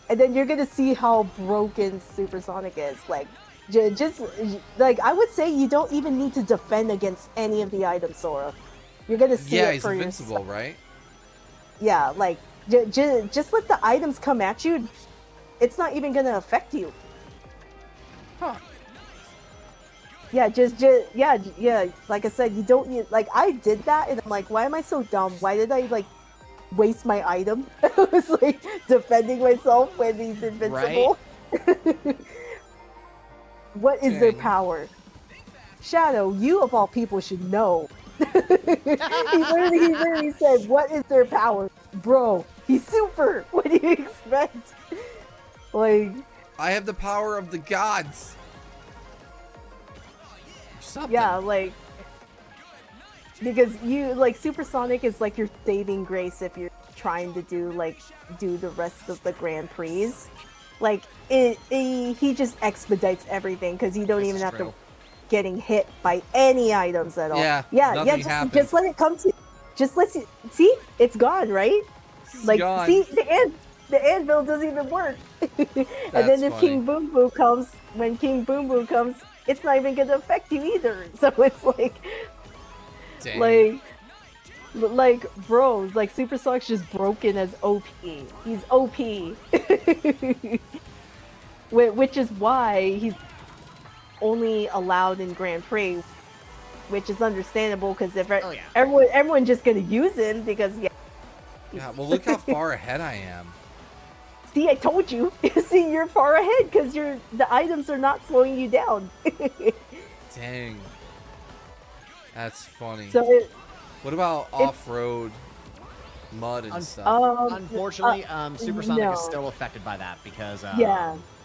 S2: And then you're gonna see how broken Supersonic is. Like, just like I would say, you don't even need to defend against any of the items, Sora. You're gonna see
S1: Yeah,
S2: it
S1: he's
S2: for
S1: invincible,
S2: yourself.
S1: right?
S2: Yeah, like just let the items come at you. It's not even gonna affect you.
S1: Huh.
S2: Yeah, yeah. Like I said, you don't need. Like I did that, and I'm like, why am I so dumb? Why did I like waste my item? I was like defending myself when he's invincible. What is their
S1: Dang.
S2: power? Shadow, you of all people should know. he literally said, "What is their power, bro? He's super. What do you expect?" Like,
S1: I have the power of the gods. Something.
S2: yeah, like because you like Supersonic is like your saving grace if you're trying to do the rest of the Grand Prix. Like he just expedites everything because you don't
S1: This
S2: even
S1: is
S2: have
S1: true.
S2: to getting hit by any items at all.
S1: Yeah, nothing happens.
S2: Just let it come to you. Just let you see it's gone, right?
S1: It's
S2: Like
S1: gone.
S2: see the anvil doesn't even work. And
S1: That's
S2: then if
S1: funny.
S2: King Boom Boo comes, it's not even gonna affect you either. So it's like
S1: Dang.
S2: like bro, like Supersonic's just broken as OP. He's OP. Which is why he's only allowed in Grand Prix, which is understandable because if
S4: Oh, yeah.
S2: everyone just gonna use him because
S1: Yeah, well, look how far ahead I am.
S2: see, I told you. See, you're far ahead because the items are not slowing you down.
S1: Dang. That's funny.
S2: So
S1: What about off-road mud and stuff?
S4: Unfortunately, Supersonic is
S2: no.
S4: still affected by that because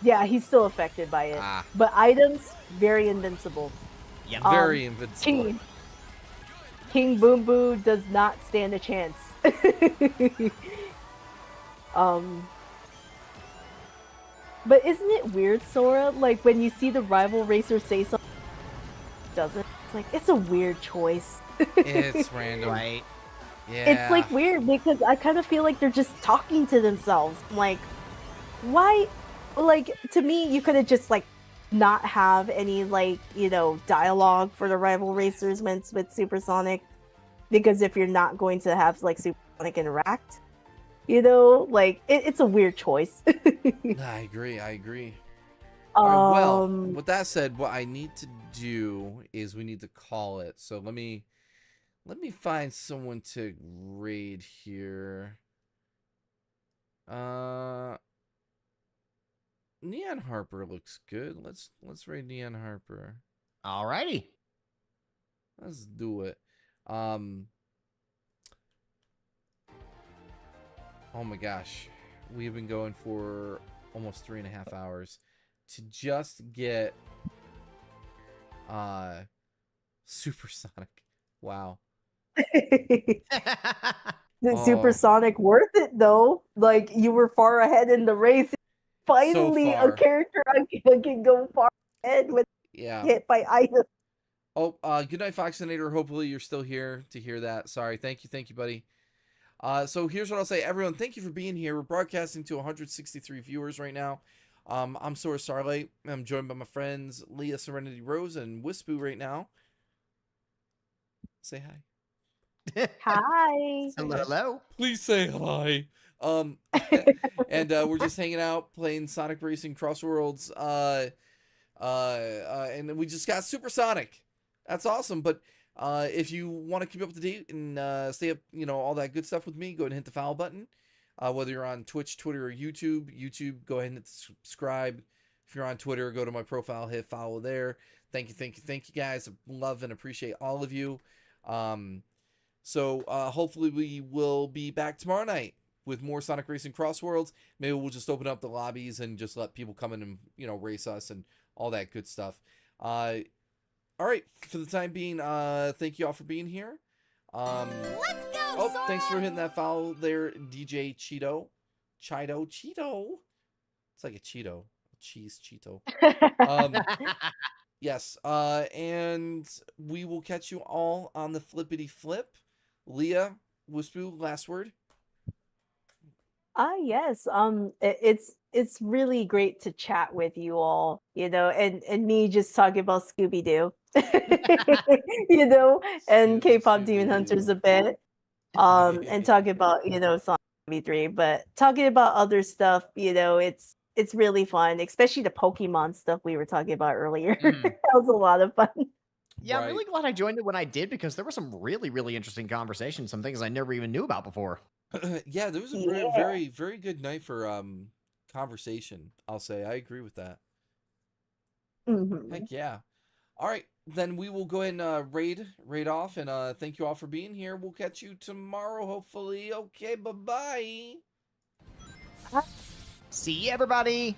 S2: yeah, he's still affected by it.
S1: Ah.
S2: But items, very invincible.
S4: Yep.
S1: Very invincible.
S2: King Boom Boo does not stand a chance. But isn't it weird, Sora? Like when you see the rival racer say something, doesn't? It's like it's a weird choice.
S1: It's random.
S4: right.
S1: Yeah.
S2: It's like weird because I kind of feel like they're just talking to themselves. I'm like, why? Like to me, you could have just like not have any dialogue for the rival racers with Supersonic, because if you're not going to have like Supersonic interact, like it's a weird choice.
S1: I agree. All right, well,
S2: Um,
S1: with that said, what I need to do is we need to call it. So let me find someone to raid here. Neon Harper looks good. Let's raid Neon Harper.
S4: Alrighty.
S1: Let's do it. Oh my gosh. We've been going for almost 3.5 hours to just get Supersonic. Wow. Oh.
S2: Supersonic worth it though. Like you were far ahead in the race. Finally,
S1: far.
S2: a character I can go far ahead with
S1: Yeah.
S2: hit by items.
S1: Oh, good night, Foxinator. Hopefully you're still here to hear that. Sorry. Thank you, buddy. So here's what I'll say. Everyone, thank you for being here. We're broadcasting to 163 viewers right now. I'm Sora Starlight. I'm joined by my friends Leah Serenity Rose and Wispoo right now. Say hi.
S2: Hi.
S4: Hello, hello.
S1: Please say hi. And we're just hanging out playing Sonic Racing CrossWorlds. And we just got Supersonic. That's awesome. But if you want to keep up to date and stay up, all that good stuff with me, go ahead and hit the follow button. Whether you're on Twitch, Twitter, or YouTube, go ahead and hit subscribe. If you're on Twitter, go to my profile, hit follow there. Thank you, guys. Love and appreciate all of you. So hopefully we will be back tomorrow night with more Sonic Racing CrossWorlds. Maybe we'll just open up the lobbies and just let people come in and race us and all that good stuff. All right, for the time being, thank you all for being here.
S3: Let's go,
S1: Oh, thanks for hitting that follow there, DJ Cheeto. Cheeto. It's like a Cheeto, a cheese Cheeto. Yes, and we will catch you all on the flippity flip. Leah, Wispoo, last word.
S2: Yes. It's really great to chat with you all, and me just talking about Scooby Doo, and K-pop Demon Hunters a bit, and talking about Sonic 3, but talking about other stuff, it's really fun, especially the Pokemon stuff we were talking about earlier. That was a lot of fun.
S4: Yeah,
S1: Right.
S4: I'm really glad I joined it when I did because there were some really, really interesting conversations, some things I never even knew about before.
S1: Yeah, there was a
S2: Yeah.
S1: very, very good night for conversation. I'll say I agree with that.
S2: Mhm.
S1: Heck yeah. All right, then we will go ahead and raid off, and thank you all for being here. We'll catch you tomorrow, hopefully. Okay, bye-bye.
S4: See you, everybody.